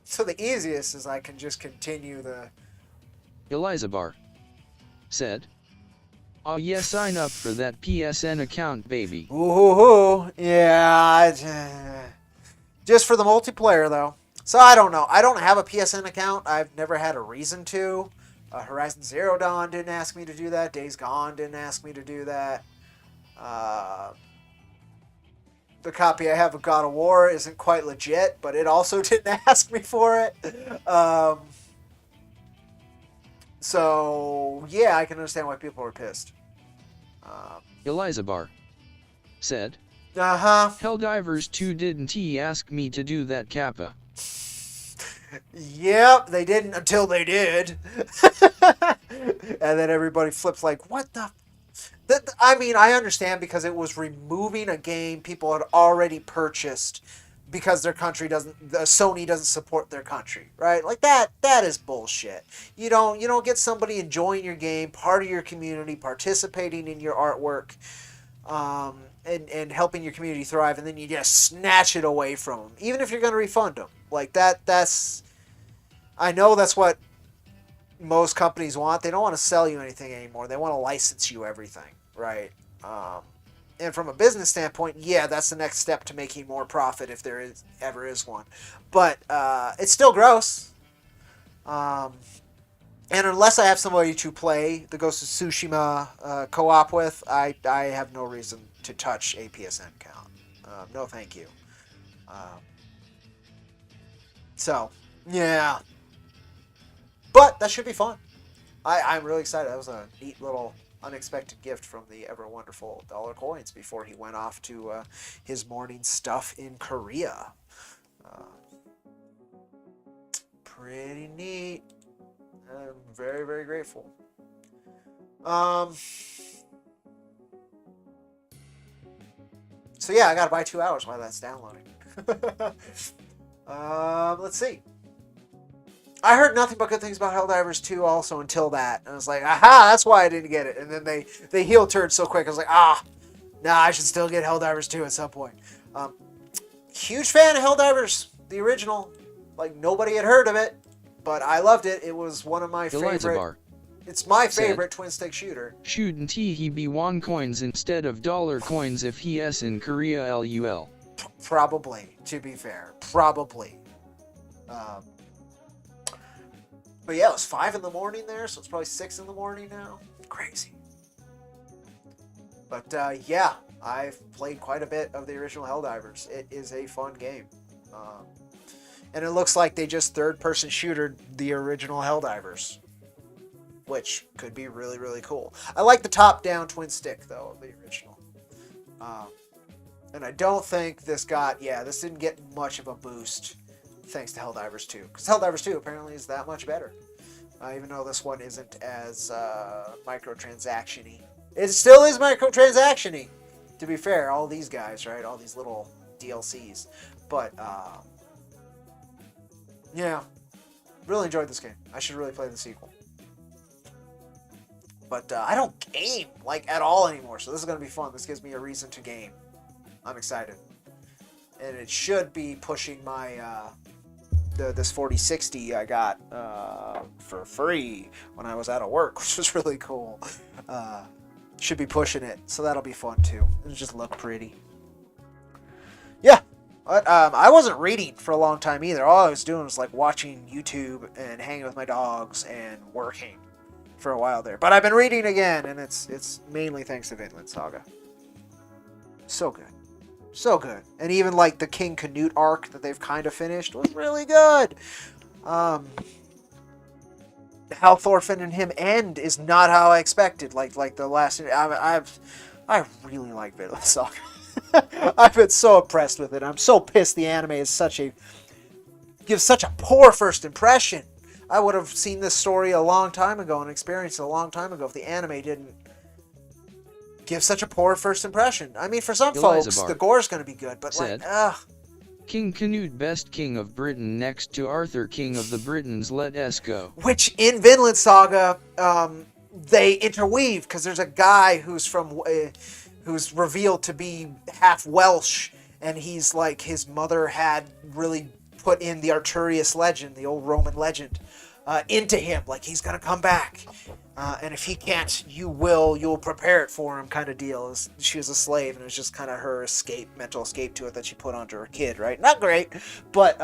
So the easiest is I can just continue the... Elizabar said, "Oh yeah, sign up for that PSN account, baby." Ooh, yeah. Just for the multiplayer, though. So I don't know. I don't have a PSN account. I've never had a reason to. Horizon Zero Dawn didn't ask me to do that. Days Gone didn't ask me to do that. The copy I have of God of War isn't quite legit, but it also didn't ask me for it. So, yeah, I can understand why people are pissed. Elizabar said, Uh-huh. "Helldivers 2 didn't he ask me to do that kappa?" Yep, they didn't until they did. And then everybody flips like, what the... I mean, I understand because it was removing a game people had already purchased because their country doesn't... Sony doesn't support their country, right? Like, that is bullshit. You don't get somebody enjoying your game, part of your community, participating in your artwork, and helping your community thrive, and then you just snatch it away from them, even if you're going to refund them. Like, that's... I know that's what most companies want. They don't want to sell you anything anymore. They want to license you everything, right? And from a business standpoint, yeah, that's the next step to making more profit if there ever is one. But it's still gross. And unless I have somebody to play the Ghost of Tsushima co-op with, I have no reason to touch a PSN account. No, thank you. So, yeah. But that should be fun. I'm really excited. That was a neat little unexpected gift from the ever wonderful Dollar Coins before he went off to his morning stuff in Korea. Pretty neat. I'm very, very grateful. So yeah, I gotta buy 2 hours while that's downloading. Let's see. I heard nothing but good things about Helldivers 2 also until that. And I was like, aha, that's why I didn't get it. And then they heel turned so quick. I was like, nah, I should still get Helldivers 2 at some point. Huge fan of Helldivers, the original. Like, nobody had heard of it, but I loved it. It was one of my favorite. It's my favorite twin-stick shooter. "Shouldn't he be won coins instead of dollar coins if he is in Korea LUL?" Probably, to be fair. Probably. But yeah, it was 5 in the morning there, so it's probably 6 in the morning now. Crazy. But yeah, I've played quite a bit of the original Helldivers. It is a fun game. And it looks like they just third-person shootered the original Helldivers, which could be really, really cool. I like the top-down twin stick, though, of the original. And I don't think this didn't get much of a boost thanks to Helldivers 2. Because Helldivers 2 apparently is that much better. Even though this one isn't as microtransaction-y. It still is microtransaction-y, to be fair. All these guys, right? All these little DLCs. But, yeah. Really enjoyed this game. I should really play the sequel. But I don't game, like, at all anymore. So this is going to be fun. This gives me a reason to game. I'm excited. And it should be pushing my... this 4060 I got for free when I was out of work, which was really cool. Should be pushing it, so that'll be fun too. It'll just look pretty. Yeah, but I wasn't reading for a long time either. All I was doing was like watching YouTube and hanging with my dogs and working for a while there. But I've been reading again, and it's mainly thanks to Vinland Saga. So good. So good. And even like the King Canute arc that they've kind of finished was really good. How Thorfinn and him end is not how I expected. Like the last... I really like Vinland Saga. I've been so impressed with it. I'm so pissed the anime is such a gives such a poor first impression. I would have seen this story a long time ago and experienced it a long time ago if the anime didn't give such a poor first impression. I mean, for some folks, the gore's going to be good, but said, like, ugh. King Canute best king of Britain next to Arthur king of the Britons, let us go. Which in Vinland Saga, they interweave, because there's a guy who's revealed to be half Welsh, and he's like, his mother had really put in the Arturius legend, the old Roman legend, into him, like he's gonna come back, and if he can't, you'll prepare it for him, kind of deal. She was a slave, and it was just kind of her mental escape to it that she put onto her kid, right? Not great, but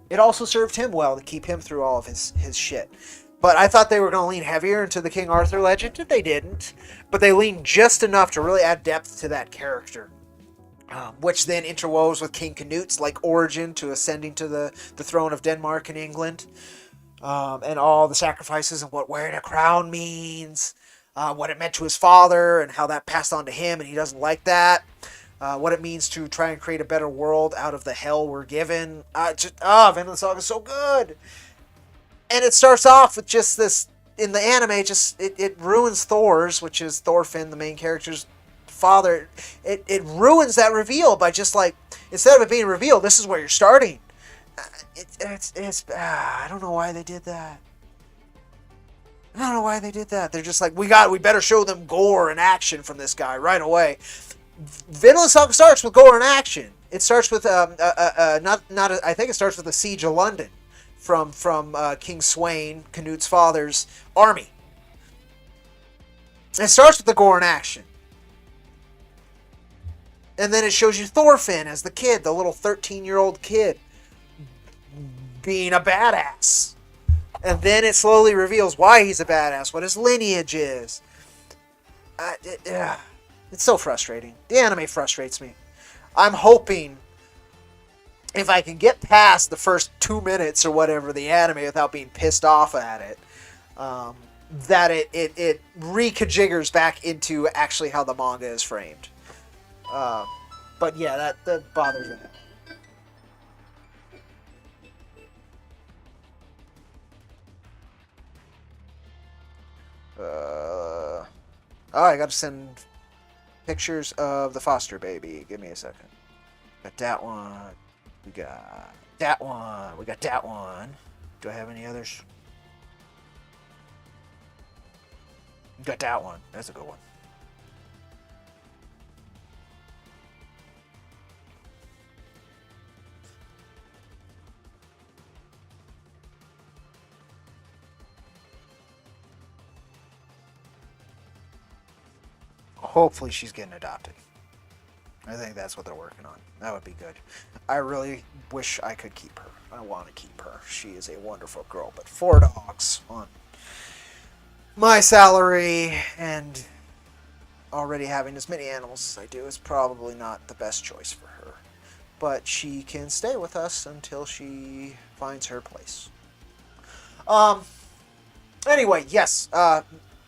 it also served him well to keep him through all of his shit. But I thought they were going to lean heavier into the King Arthur legend, and they didn't. But they leaned just enough to really add depth to that character. Which then interwoves with King Canute's like origin to ascending to the throne of Denmark and England. And all the sacrifices and what wearing a crown means. What it meant to his father and how that passed on to him and he doesn't like that. What it means to try and create a better world out of the hell we're given. Vinland Saga is so good. And it starts off with just this, in the anime, it ruins Thor's, which is Thorfinn, the main character's father. It ruins that reveal by just like, instead of it being revealed, this is where you're starting. I don't know why they did that. I don't know why they did that. They're just like, we better show them gore and action from this guy right away. Vinland Saga starts with gore and action. It starts with I think it starts with the siege of London from King Sweyn, Canute's father's army. It starts with the gore and action. And then it shows you Thorfinn as the kid, the little 13-year-old kid, being a badass. And then it slowly reveals why he's a badass, what his lineage is. It's so frustrating. The anime frustrates me. I'm hoping if I can get past the first 2 minutes or whatever the anime without being pissed off at it, that it reconfigures back into actually how the manga is framed. But yeah, that bothers me. I gotta send pictures of the foster baby. Give me a second. Got that one. We got that one. We got that one. Do I have any others? Got that one. That's a good one. Hopefully she's getting adopted. I think that's what they're working on. That would be good. I really wish I could keep her. I want to keep her. She is a wonderful girl. But 4 dogs on my salary and already having as many animals as I do is probably not the best choice for her. But she can stay with us until she finds her place. Anyway, yes.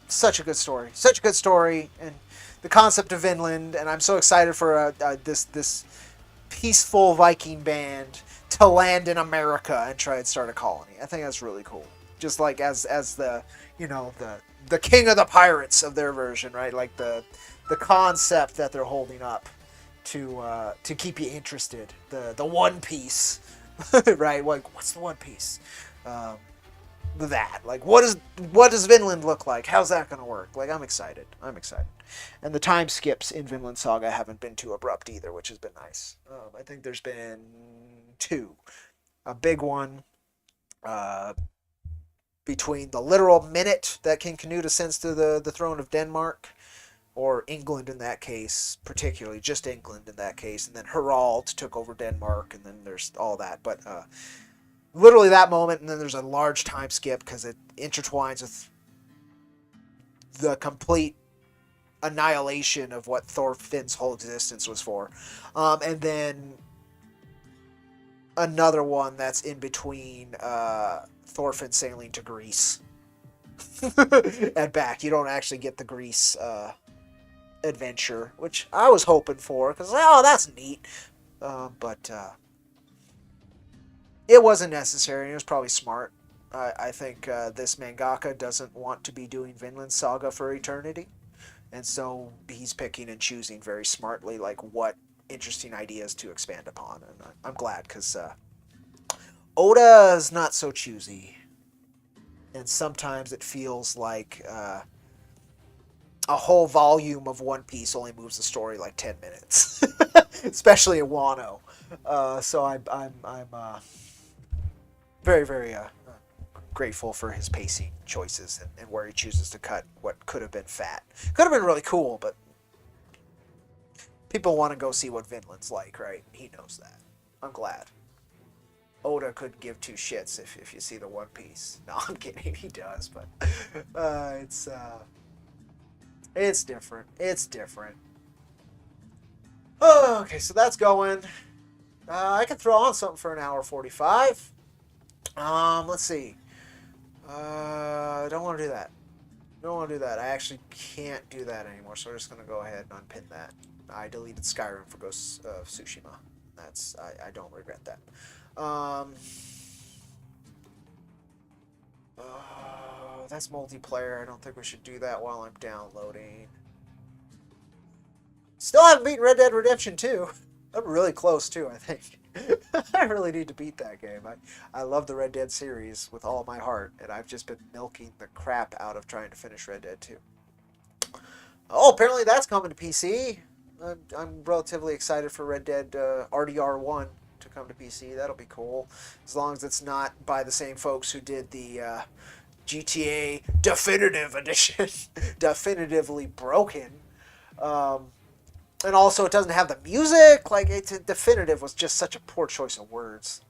Such a good story. Such a good story. And the concept of Vinland, and I'm so excited for this peaceful Viking band to land in America and try and start a colony. I think that's really cool. Just like as the the king of the pirates of their version, right? Like the concept that they're holding up to keep you interested. The One Piece, right? Like what's the One Piece? That like what does Vinland look like? How's that gonna work? Like I'm excited. And the time skips in Vinland Saga haven't been too abrupt either, which has been nice. I think there's been 2. A big one between the literal minute that King Canute ascends to the throne of Denmark, or England in that case, particularly just England in that case, and then Harald took over Denmark, and then there's all that. But literally that moment, and then there's a large time skip because it intertwines with the complete annihilation of what Thorfinn's whole existence was for. And then another one that's in between Thorfinn sailing to Greece and back. You don't actually get the Greece adventure, which I was hoping for, because, that's neat. But It wasn't necessary. It was probably smart. I think this mangaka doesn't want to be doing Vinland Saga for eternity, and so he's picking and choosing very smartly, like what interesting ideas to expand upon. And I'm glad because Oda's not so choosy, and sometimes it feels like a whole volume of One Piece only moves the story like 10 minutes, especially in Wano. So I'm very, very grateful for his pacing choices and where he chooses to cut what could have been fat. Could have been really cool, but people want to go see what Vinland's like, right? He knows that. I'm glad. Oda couldn't give two shits if you see the One Piece. No, I'm kidding. He does, but it's different. It's different. Oh, okay, so that's going. I can throw on something for an hour 45. Let's see. I don't want to do that. Don't want to do that. I actually can't do that anymore, so we're just going to go ahead and unpin that. I deleted Skyrim for Ghost of Tsushima. I don't regret that. That's multiplayer. I don't think we should do that while I'm downloading. Still haven't beaten Red Dead Redemption 2. I'm really close too, I think. I really need to beat that game. I love the Red Dead series with all my heart, and I've just been milking the crap out of trying to finish Red Dead 2. Oh, apparently that's coming to PC. I'm relatively excited for Red Dead RDR1 to come to PC. That'll be cool. As long as it's not by the same folks who did the GTA Definitive Edition. Definitively Broken. And also it doesn't have the music. Like, Definitive was just such a poor choice of words.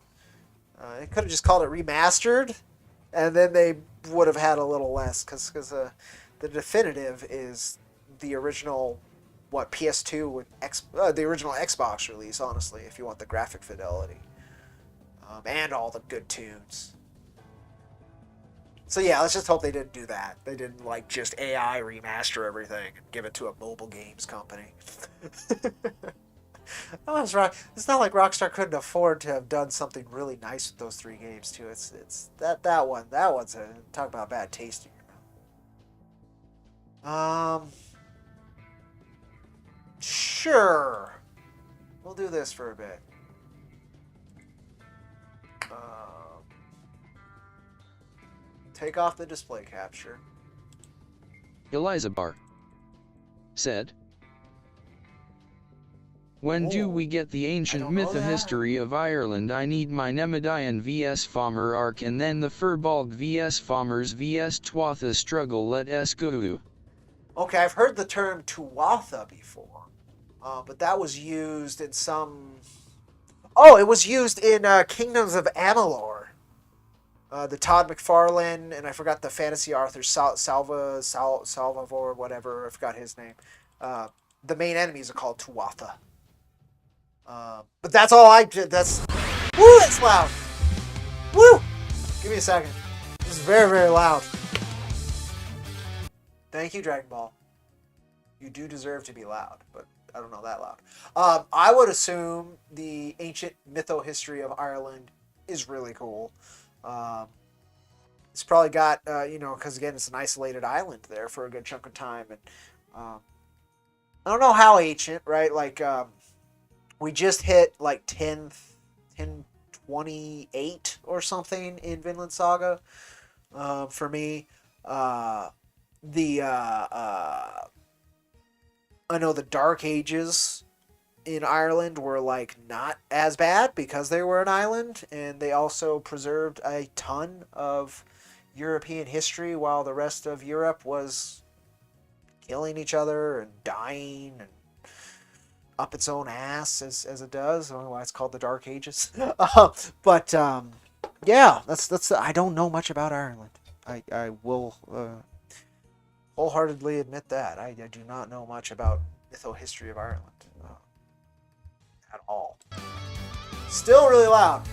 It could have just called it Remastered, and then they would have had a little less, because the Definitive is the original, PS2 with the original Xbox release, honestly, if you want the graphic fidelity. And all the good tunes. So yeah, let's just hope they didn't do that. They didn't just AI remaster everything and give it to a mobile games company. It's not like Rockstar couldn't afford to have done something really nice with those 3 games too. It's that one's talk about bad taste in your mouth. Sure. We'll do this for a bit. Take off the display capture. Elizabar said, when do we get the ancient mytho-history of Ireland? I need my Nemedian vs Farmer arc and then the Firbolg vs Farmers vs Tuatha struggle let us go. Okay, I've heard the term Tuatha before, but that was used in some... Oh, it was used in Kingdoms of Amalur. The Todd McFarlane, and I forgot the fantasy author, Salvador, whatever, I forgot his name. The main enemies are called Tuatha. But that's all I did. Woo, that's loud. Woo! Give me a second. This is very, very loud. Thank you, Dragon Ball. You do deserve to be loud, but I don't know that loud. I would assume the ancient mytho-history of Ireland is really cool. It's probably got, because again, it's an isolated island there for a good chunk of time. And I don't know how ancient, right? We just hit 1028 or something in Vinland Saga. For me, I know the Dark Ages in Ireland were not as bad because they were an island, and they also preserved a ton of European history while the rest of Europe was killing each other and dying and up its own ass as it does. I don't know why it's called the Dark Ages. But yeah, that's I don't know much about Ireland. I will wholeheartedly admit that. I do not know much about mytho-history of Ireland. At all. Still really loud.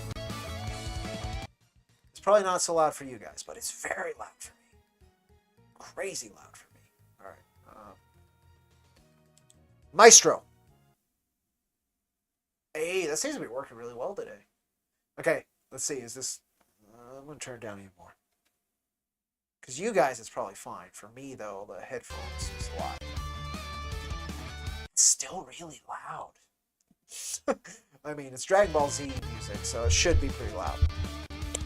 It's probably not so loud for you guys, but it's very loud for me. Crazy loud for me. Alright. Maestro. Hey, that seems to be working really well today. Okay, Let's see, is this... I'm going to turn it down even more. Because you guys, it's probably fine. For me, though, the headphones is a lot. It's still really loud. I mean, it's Dragon Ball Z music, so it should be pretty loud.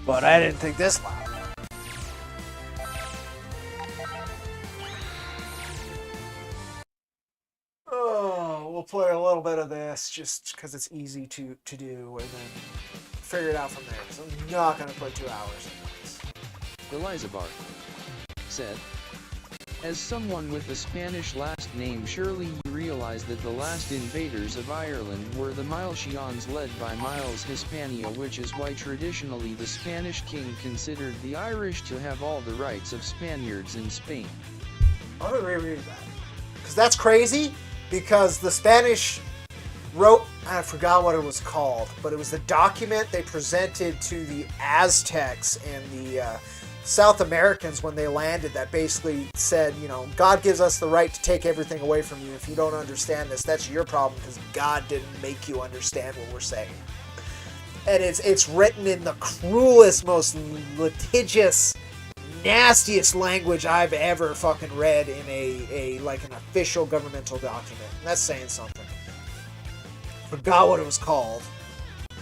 But I didn't think this loud. Oh, we'll play a little bit of this just because it's easy to do, and then figure it out from there. So I'm not going to put 2 hours in this. Elizabar said, as someone with a Spanish last name, surely you realize that the last invaders of Ireland were the Milesians led by Miles Hispania, which is why traditionally the Spanish king considered the Irish to have all the rights of Spaniards in Spain. I'm going to reread that. Because that's crazy, because the Spanish wrote, I forgot what it was called, but it was the document they presented to the Aztecs and the South Americans when they landed that basically said, you know, God gives us the right to take everything away from you. If you don't understand this, that's your problem because God didn't make you understand what we're saying. And it's written in the cruelest, most litigious, nastiest language I've ever fucking read in a like an official governmental document. And that's saying something. Forgot what it was called.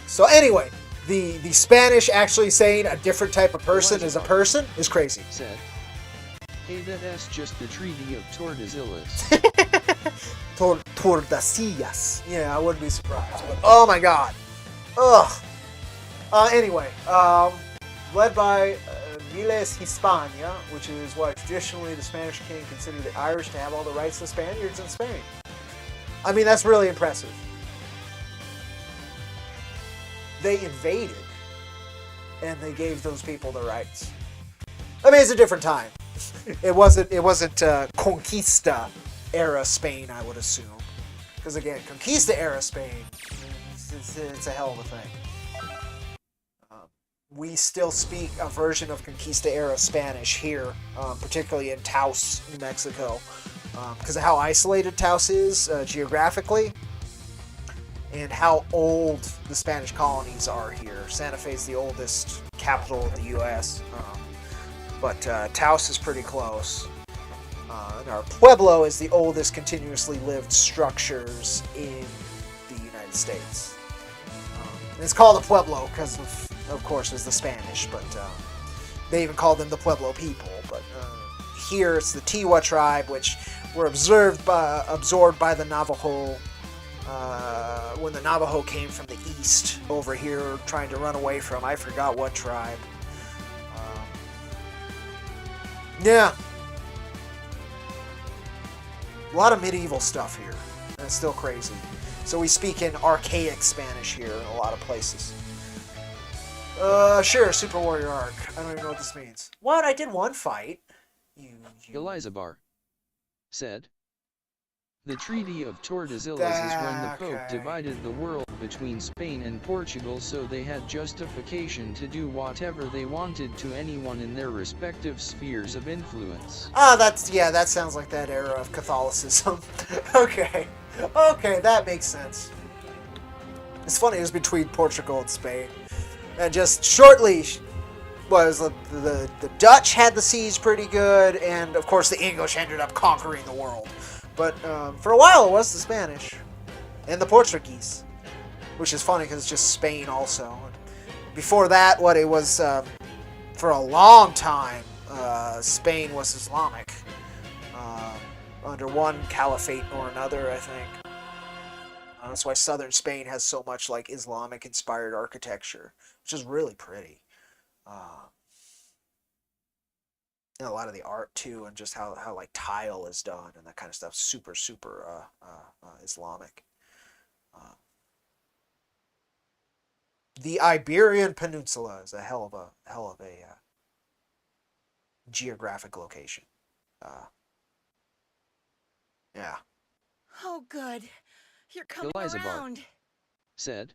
So anyway, the Spanish actually saying a different type of person is a person is crazy. Said, hey, that's just the Treaty of Tordesillas. Tordesillas. Yeah, I wouldn't be surprised. But, oh my god. Ugh. Anyway, led by Miles Hispania, which is what traditionally the Spanish king considered the Irish to have all the rights of Spaniards in Spain. I mean, that's really impressive. They invaded, and they gave those people the rights. I mean, it's a different time. It wasn't Conquista era Spain, I would assume, because again, Conquista era Spain, it's a hell of a thing. We still speak a version of Conquista era Spanish here, particularly in Taos, New Mexico, because of how isolated Taos is geographically. And how old the Spanish colonies are here. Santa Fe is the oldest capital of the U.S., but Taos is pretty close. And our Pueblo is the oldest continuously lived structures in the United States. And it's called a Pueblo because, of course, it's the Spanish, but they even call them the Pueblo people. But here it's the Tiwa tribe, which were absorbed by the Navajo. When the Navajo came from the east over here trying to run away from, I forgot what tribe. Yeah. A lot of medieval stuff here. And it's still crazy. So we speak in archaic Spanish here in a lot of places. Sure, Super Warrior Arc. I don't even know what this means. What? I did one fight. You... Elizabar said, the Treaty of Tordesillas is when the Pope divided the world between Spain and Portugal, so they had justification to do whatever they wanted to anyone in their respective spheres of influence. That sounds like that era of Catholicism. Okay, that makes sense. It's funny, it was between Portugal and Spain. And just shortly was the Dutch had the seas pretty good, and of course the English ended up conquering the world. But for a while it was the Spanish and the Portuguese, which is funny because it's just Spain also. Before that, it was for a long time, Spain was Islamic under one caliphate or another, I think. That's why southern Spain has so much like Islamic-inspired architecture, which is really pretty. And a lot of the art too, and just how like tile is done and that kind of stuff. Super Islamic. The Iberian Peninsula is a hell of a geographic location. Yeah. Oh, good. You're coming Elizabar around. said.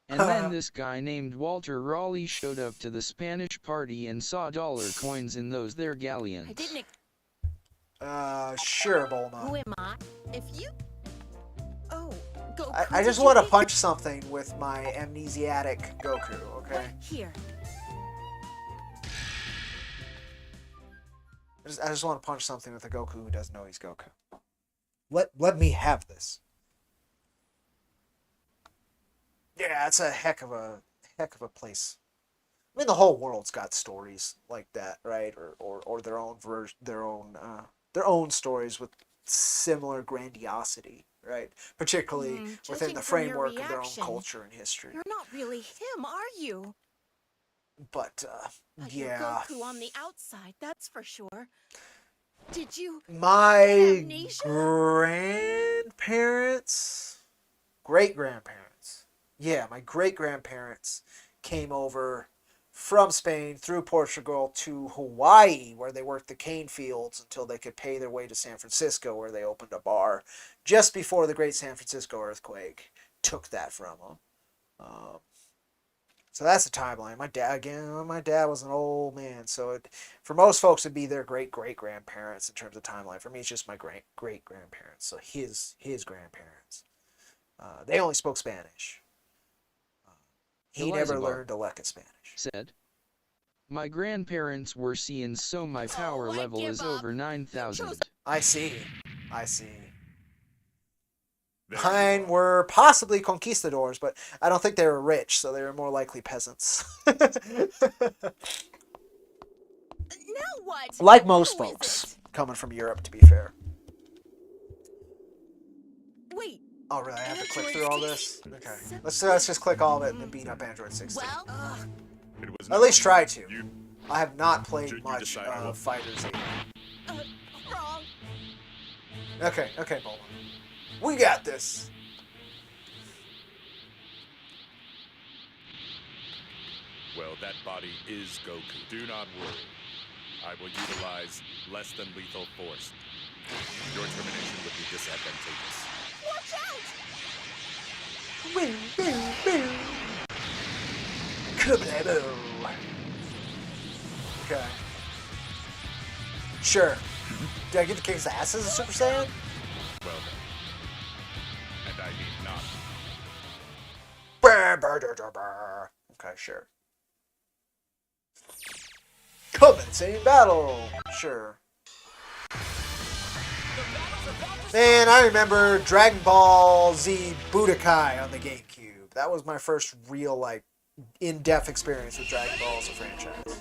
And then this guy named Walter Raleigh showed up to the Spanish party and saw dollar coins in those there galleons. I didn't. Sure, Bulma. Who am I? If you. Oh, Goku, I just did want to you punch something with my amnesiac Goku, okay? Here. I just want to punch something with a Goku who doesn't know he's Goku. Let me have this. Yeah, it's a heck of a place. I mean, the whole world's got stories like that, right? Or their own their own stories with similar grandiosity, right? Particularly within Judging the from your framework of their own reaction, culture and history. You're not really him, are you? But But you're yeah, Goku on the outside, that's for sure. Did you my amnesia? grandparents, great-grandparents, yeah, my great-grandparents came over from Spain through Portugal to Hawaii, where they worked the cane fields until they could pay their way to San Francisco, where they opened a bar just before the Great San Francisco earthquake took that from them. So that's the timeline. My dad was an old man, so for most folks it'd be their great-great-grandparents in terms of timeline. For me, it's just my great-great-grandparents, so his grandparents. They only spoke Spanish. He never learned a lick of Spanish. Said, my grandparents were seeing, so my power level is over 9,000. I see. Mine were possibly conquistadors, but I don't think they were rich, so they were more likely peasants. Now what? Like most Who is folks, coming from Europe, to be fair. it? Wait. Oh, really? I have to click Android through all this? 16. Okay. Let's just click all of it and then beat up Android 16. Well, It was At least try to. You I have not played You much decide I will- Fighters 8. wrong. Okay, Bulma. We got this. Well, that body is Goku. Do not worry. I will utilize less than lethal force. Your termination would be disadvantageous. Watch out! Kablabo. Okay. Sure. Did I get to kick his ass as a Super Saiyan? Well then. And I need not. Okay, sure. Commencing battle. Sure. Man, I remember Dragon Ball Z Budokai on the GameCube. That was my first real, like, in-depth experience with Dragon Ball as a franchise.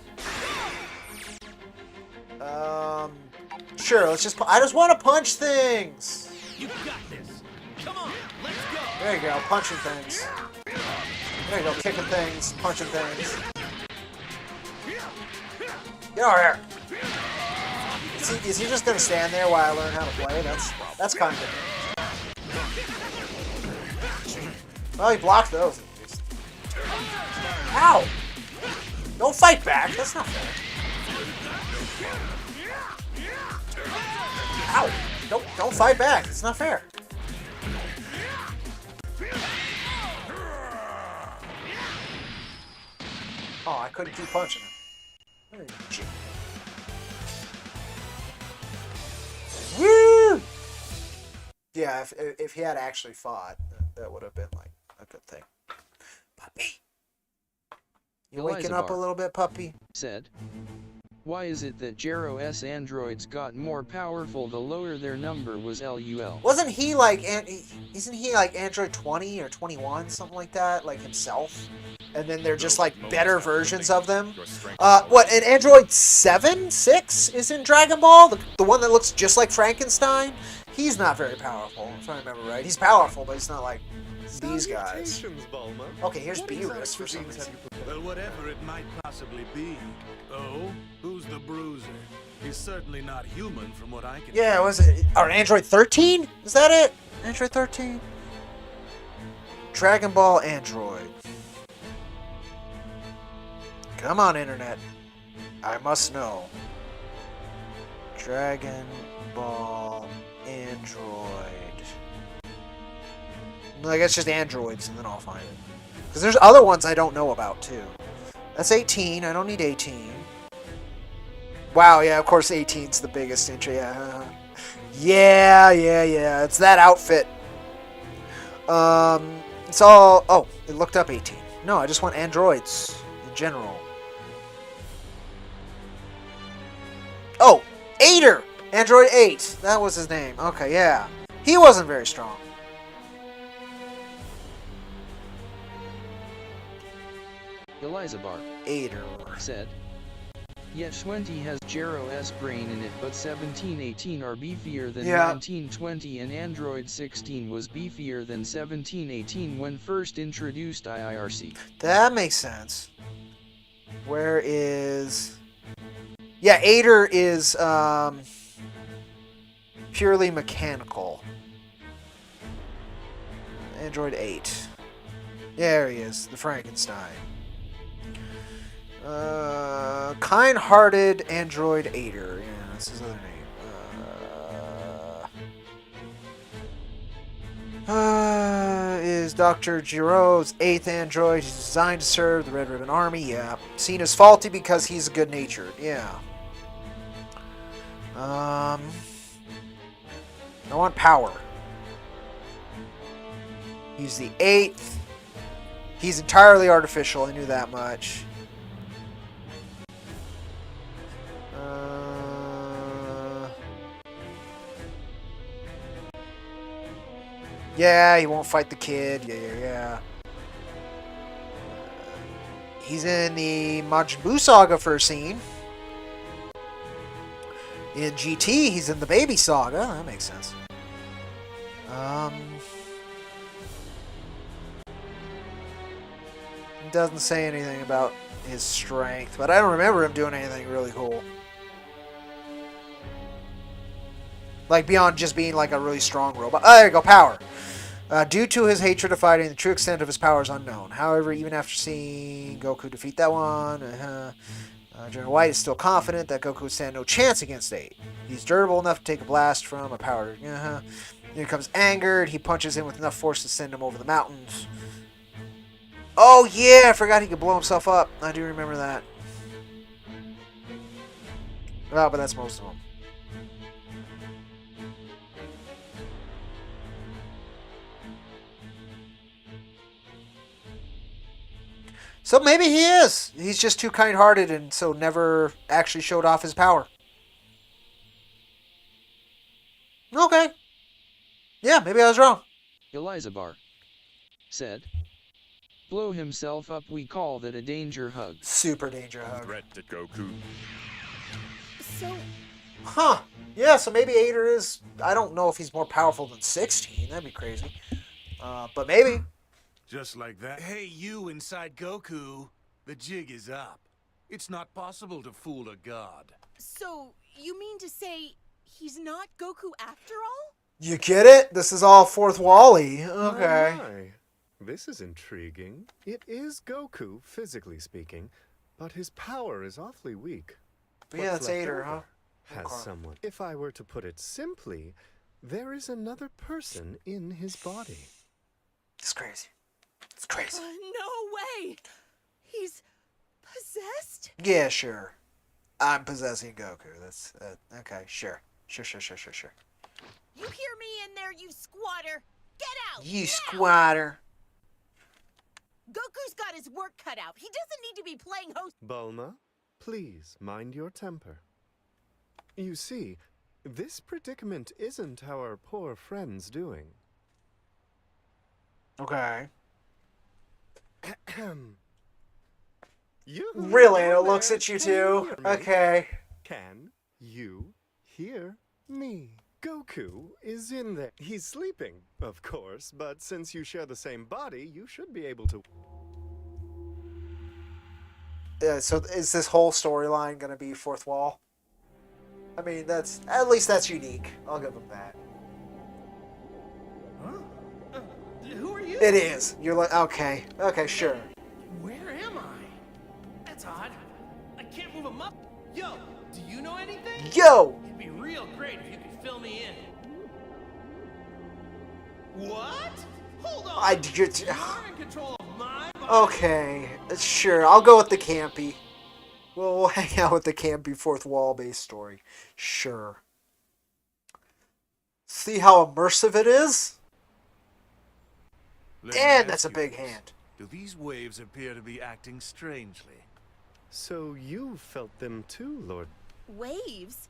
Sure, let's just... I just want to punch things! You got this. Come on, let's go. There you go, punching things. There you go, kicking things, punching things. Get over here! Is he just gonna stand there while I learn how to play? That's kind of... Well, he blocked those at least. Ow! Don't fight back, that's not fair. Ow! Don't fight back, it's not fair. Oh, I couldn't keep punching him. Woo! Yeah, if he had actually fought, that would have been like a good thing. Puppy, you waking up a little bit, puppy? Said, why is it that Jero-S androids got more powerful the lower their number was LUL? Wasn't he like, isn't he like Android 20 or 21, something like that, like himself? And then they're just like better versions of them. What, and Android 7, 6 is in Dragon Ball? The one that looks just like Frankenstein? He's not very powerful, if I remember right. He's powerful, but he's not like these guys. Okay, here's Beerus for some reason. Well, whatever it might possibly be. Oh, who's the bruiser? He's certainly not human from what I can Yeah, was it? Or Android 13? Is that it? Android 13? Dragon Ball Android. Come on, Internet. I must know. Dragon Ball Android. I guess just androids, and then I'll find it. Because there's other ones I don't know about, too. That's 18. I don't need 18. Wow, yeah, of course 18's the biggest entry. Yeah. Yeah. It's that outfit. It's all... Oh, it looked up 18. No, I just want androids in general. Oh, Aider! Android 8. That was his name. Okay, yeah. He wasn't very strong. Elizabar Aider. said, "Yet 20 has Jero-S brain in it, but 1718 are beefier than 1920, and Android 16 was beefier than 1718 when first introduced IIRC." That makes sense. Where is... Yeah, Aider is purely mechanical. Android 8. There he is, the Frankenstein. Kind-hearted Android Aider. Yeah, that's his other name. Is Dr. Giro's 8th android. He's designed to serve the Red Ribbon Army. Yeah. Seen as faulty because he's good-natured. Yeah. I want power. He's the 8th. He's entirely artificial. I knew that much. Yeah, he won't fight the kid. Yeah. He's in the Majin Buu Saga first scene. In GT, he's in the Baby Saga. That makes sense. It doesn't say anything about his strength, but I don't remember him doing anything really cool. Like, beyond just being, like, a really strong robot. Oh, there you go, power. Due to his hatred of fighting, the true extent of his power is unknown. However, even after seeing Goku defeat that one, General White is still confident that Goku would stand no chance against 8. He's durable enough to take a blast from a power. Then he becomes angered. He punches him with enough force to send him over the mountains. Oh, yeah, I forgot he could blow himself up. I do remember that. Well, but that's most of them. So maybe he is. He's just too kind-hearted and so never actually showed off his power. Okay. Yeah, maybe I was wrong. Elizabar said, "Blow himself up, we call that a danger hug." Super danger hug. Threat to Goku. So, Huh. Yeah, so maybe Aider is... I don't know if he's more powerful than 16. That'd be crazy. But maybe. Just like that. Hey, you inside Goku. The jig is up. It's not possible to fool a god. so you mean to say he's not Goku after all? You get it? This is all fourth Wally. Okay. My. This is intriguing. It is Goku, physically speaking, but his power is awfully weak. But yeah, What's that's left Aider, over huh? Has Okay. someone. If I were to put it simply, there is another person in his body. It's crazy. It's crazy. No way! He's possessed? Yeah, sure. I'm possessing Goku. That's... okay, sure. Sure. You hear me in there, you squatter! Get out! You now! squatter. Goku's got his work cut out. He doesn't need to be playing host. Bulma, please mind your temper. You see, this predicament isn't our poor friend's doing. Okay. You Really? there, It looks at you can you too? hear me? Okay. Can you hear me? Goku is in there. He's sleeping, of course, but since you share the same body, you should be able to... So is this whole storyline going to be fourth wall? I mean, that's... At least that's unique. I'll give them that. Huh? Who are you? It is. You're like... Okay. Okay, sure. Where am I? That's odd. I can't move a muscle. Yo, do you know anything? Yo! It'd be real great if you could fill me in. What? Hold on. You're in control of my body. Okay. Sure. I'll go with the campy. We'll hang out with the campy fourth wall-based story. Sure. See how immersive it is? Let me And that's a ask you big this. hand. Do these waves appear to be acting strangely? So you felt them too, Lord. Waves?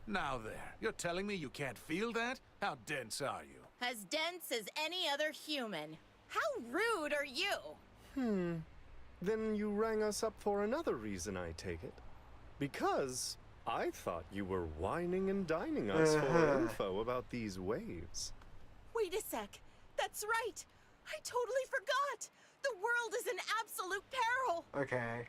Now there, you're telling me you can't feel that? How dense are you? As dense as any other human. How rude are you? Then you rang us up for another reason, I take it. Because I thought you were whining and dining us for info about these waves. Wait a sec. That's right. I totally forgot. The world is in absolute peril. Okay.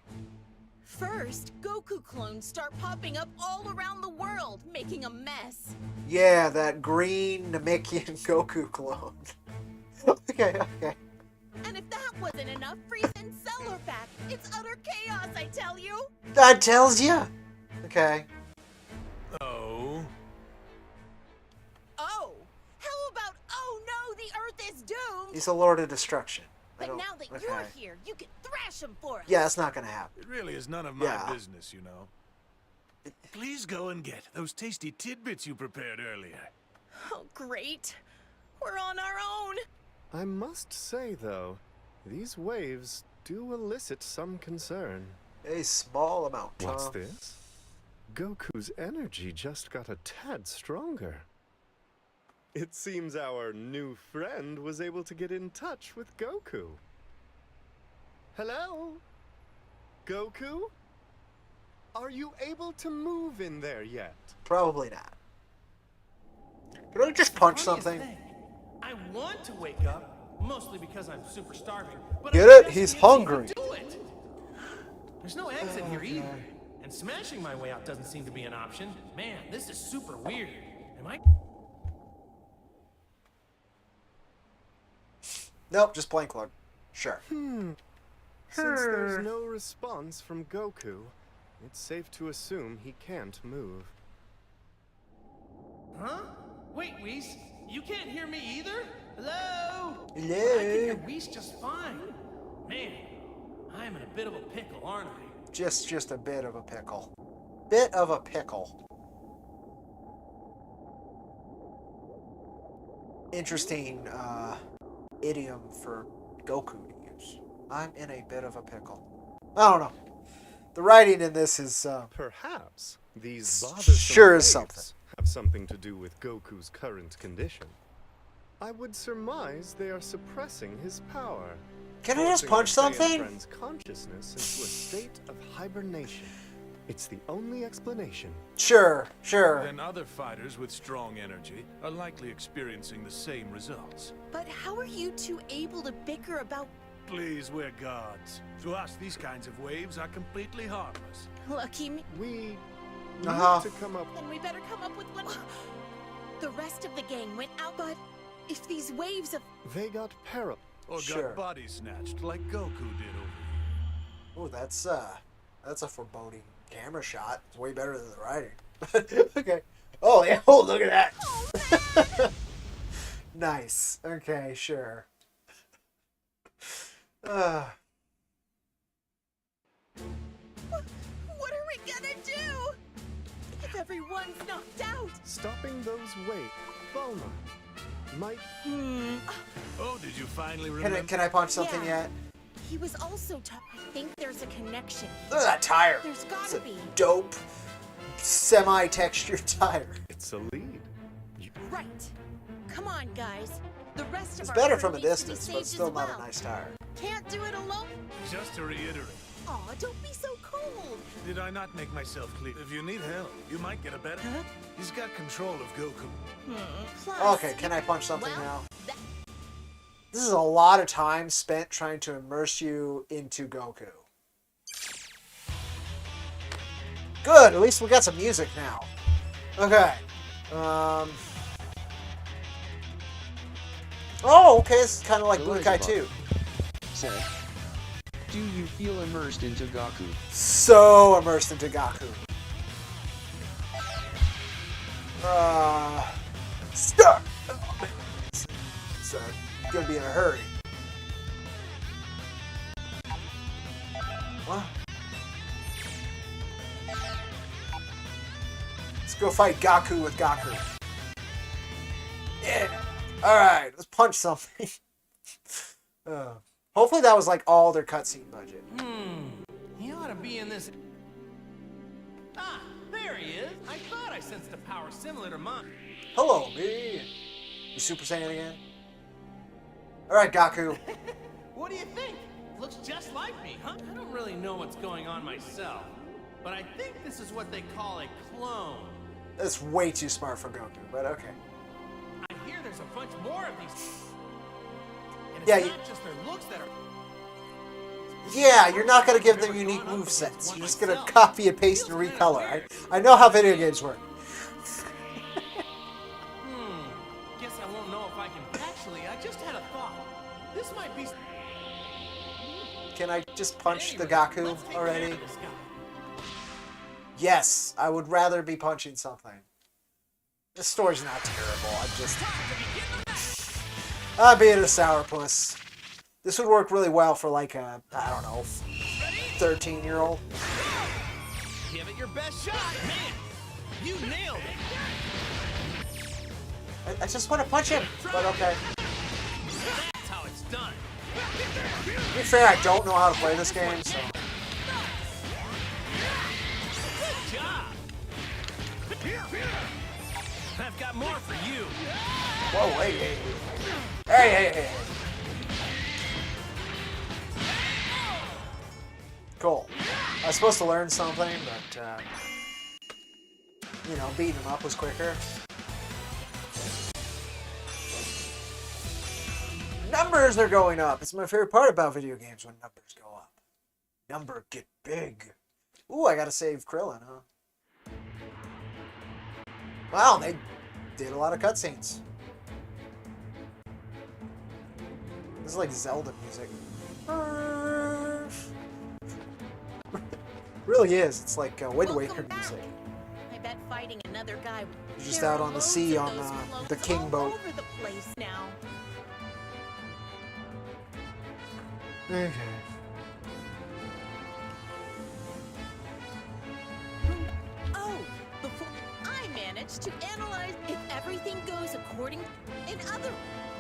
First, Goku clones start popping up all around the world, making a mess. Yeah, that green Namekian Goku clone. Okay. And if that wasn't enough, Frieza Cell are back. It's utter chaos, I tell you. That tells you. Okay. Oh? Oh, how about, oh no, the Earth is doomed? He's a Lord of Destruction. But now that you're here, you can thrash him for us. Yeah, that's not gonna happen. It really is none of my Yeah. business, you know. Please go and get those tasty tidbits you prepared earlier. Oh, great. We're on our own. I must say, though, these waves do elicit some concern. A small amount. What's huh? this? Goku's energy just got a tad stronger. It seems our new friend was able to get in touch with Goku. Hello? Goku? Are you able to move in there yet? Probably not. Can I just punch Funniest something? thing, I want to wake up, mostly because I'm super starving. But Get I'm it? He's guessing it's hungry. easy to do it. There's no exit here either, and smashing my way out doesn't seem to be an option. Man, this is super weird. Am I? Nope, just plain plug. Sure. Since there's no response from Goku, it's safe to assume he can't move. Huh? Wait, Whis, you can't hear me either? Hello? I can Hello. hear Whis just fine. Man, I'm in a bit of a pickle, aren't I? Just a bit of a pickle. Bit of a pickle. Interesting idiom for Goku to use. I'm in a bit of a pickle. I don't know. The writing in this is Perhaps these bothersome Sure is waves something. have something to do with Goku's current condition. I would surmise they are suppressing his power. Can I just forcing punch our Saiyan something? friend's consciousness into a state of hibernation. It's the only explanation. Sure. Then other fighters with strong energy are likely experiencing the same results. But how are you two able to bicker about... Please, we're gods. To us, these kinds of waves are completely harmless. Lucky me? We need Uh-huh. to come up. Then we better come up with one... The rest of the gang went out, but if these waves of... They got peril. Or Sure. got body snatched like Goku did over here. Oh, that's a foreboding camera shot. It's way better than the writing. Okay. Oh yeah. Oh, look at that. Nice. Okay, sure. What are we gonna do? If everyone's knocked out? Stopping those waves, Bulma, might. Oh, did you finally remember? Can I punch something Yeah. yet? He was also I think there's a connection. Look at that tire. There's It's gotta a be. dope, semi-textured tire. It's a lead. Right. Come on, guys. The rest It's of our better crew from a needs to be distance, but saved it's still as not well. a nice tire. Can't do it alone. Just to reiterate, Aw, don't be so cold. did I not make myself clear? If you need help, you might get a better. Huh? He's got control of Goku. Plus, Okay, can I punch something well, now? that- This is a lot of time spent trying to immerse you into Goku. Good, at least we got some music now. Okay. Oh, okay, this is kind of like The Budokai Laser 2. Said, do you feel immersed into Goku? So immersed into Goku. Start! So, gonna be in a hurry. What? Let's go fight Gaku with Gaku. Yeah. Alright, let's punch something. Hopefully that was like all their cutscene budget. He ought to be in this. Ah, there he is. I thought I sensed a power similar to mine. Hello, me. You Super Saiyan again? Alright, Gaku. What do you think? Looks just like me, huh? I don't really know what's going on myself, but I think this is what they call a clone. That's way too smart for Goku, but okay. I hear there's a bunch more of these. And it's Yeah, not just their looks that are. Yeah, you're not going to give them unique movesets. You're just going to copy and paste and recolor. I know how video games work. Guess I won't know if I can. Actually, I just had a thought. This might be. Can I just punch the Anyway, Gaku let's take care already? of this guy. Yes, I would rather be punching something. This story's not terrible. I'm being a sourpuss. This would work really well for like a, I don't know, 13-year-old. Give it your best shot, man. You nailed it. I just want to punch him, but okay. That's how it's done. To be fair, I don't know how to play this game, so. Good job. I've got more for you. Whoa, hey. Hey. Cool. I was supposed to learn something, but, you know, beating him up was quicker. Numbers are going up. It's my favorite part about video games when numbers go up. Number get big. Ooh, I gotta save Krillin, huh? Wow, they did a lot of cutscenes. This is like Zelda music. Really is. It's like Wind Waker music. I bet fighting another guy. Just There out are on the loads sea of on those the floats king all boat. over the place now. Okay. Oh, before I managed to analyze if everything goes according in other.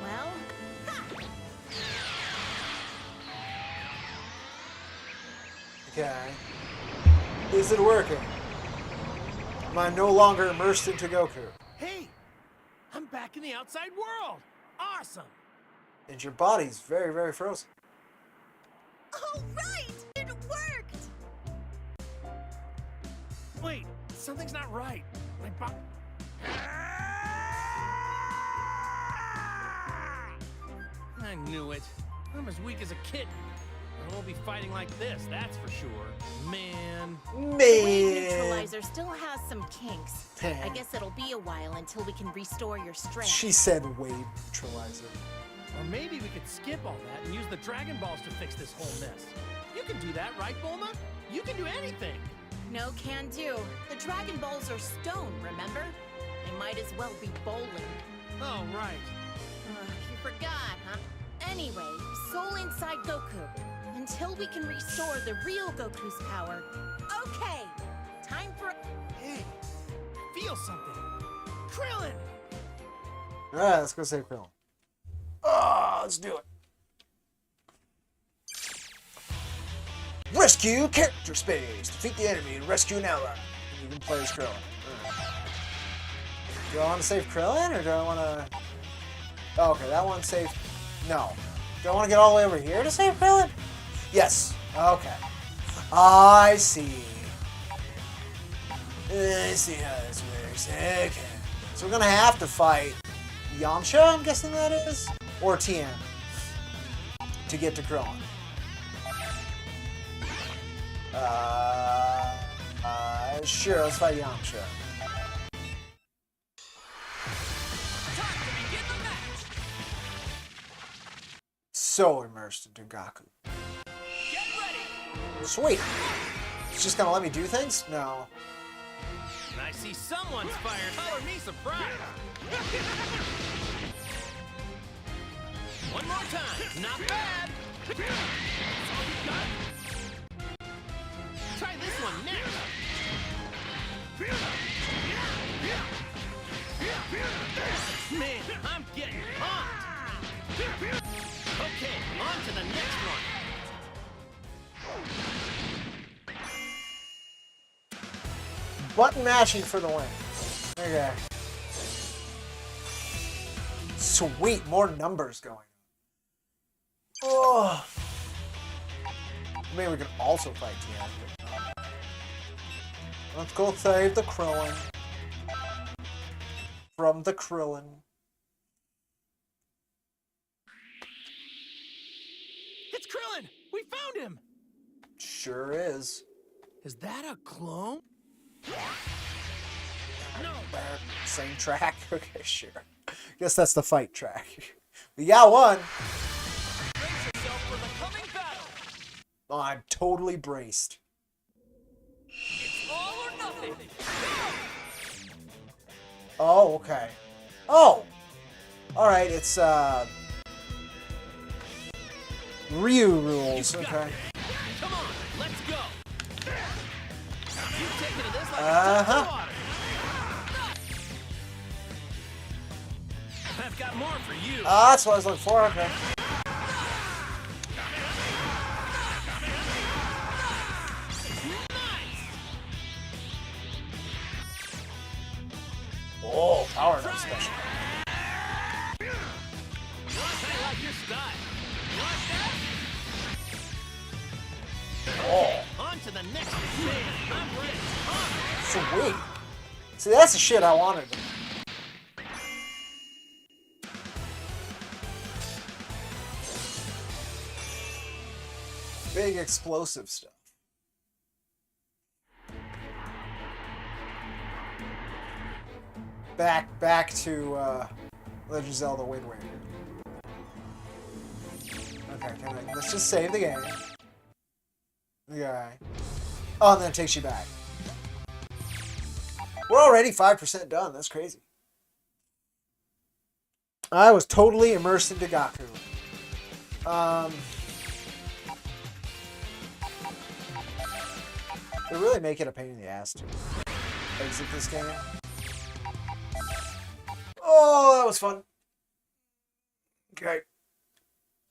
Well, ha! Okay. Is it working? Am I no longer immersed into Goku? Hey, I'm back in the outside world. Awesome. And your body's very, very frozen. All right, it worked. Wait, something's not right. My I knew it. I'm as weak as a kitten. I won't be fighting like this, that's for sure. Man. Wave Man. neutralizer still has some kinks. I guess it'll be a while until we can restore your strength. She said wave neutralizer. Or maybe we could skip all that and use the Dragon Balls to fix this whole mess. You can do that, right, Bulma? You can do anything. No can do. The Dragon Balls are stone, remember? They might as well be bowling. Oh, right. You forgot, huh? Anyway, soul inside Goku. Until we can restore the real Goku's power. Okay, time for... Hey, I feel something. Krillin! Alright, let's go save Krillin. Oh, let's do it. Rescue character space. Defeat the enemy and rescue an ally. And you can play as Krillin. Do I want to save Krillin or do I want to... Oh, okay, that one's safe. No. Do I want to get all the way over here to save Krillin? Yes. Okay. I see. I see how this works. Okay. So we're going to have to fight Yamcha, I'm guessing that is? Or Tien. To get to Krillin. Sure, let's fight Yamcha. So immersed into Gaku. Sweet. It's just gonna let me do things? No. I see someone's fired. Color me surprised. One more time. Not bad. That's all you got. Try this one next. Man, I'm getting pumped. Okay, on Button mashing for the win. Okay. Sweet, more numbers going. Oh. I mean, we can also fight Tien. Let's go save the Krillin. From the Krillin. It's Krillin! We found him! Sure is. Is that a clone? No! Same track? Okay, sure. Guess that's the fight track. We got one! Brace yourself for the coming battle. Oh, I'm totally braced. It's all or nothing. Oh, okay. Oh! Alright, it's, Ryu rules, okay. Come on, let's go! You've taken to this like Uh-huh. a water. I've got more for you. Ah, that's what I was looking for, okay. Oh, power up special. I like your style. You like that? Oh, On to the next stage. I'm ready. sweet. See, that's the shit I wanted. Big explosive stuff. Back to Legend of Zelda Wind Waker. Okay, let's just save the game. Okay. Oh, and then it takes you back. We're already 5% done. That's crazy. I was totally immersed into Gaku. They really make it a pain in the ass to exit this game. Oh, that was fun. Okay.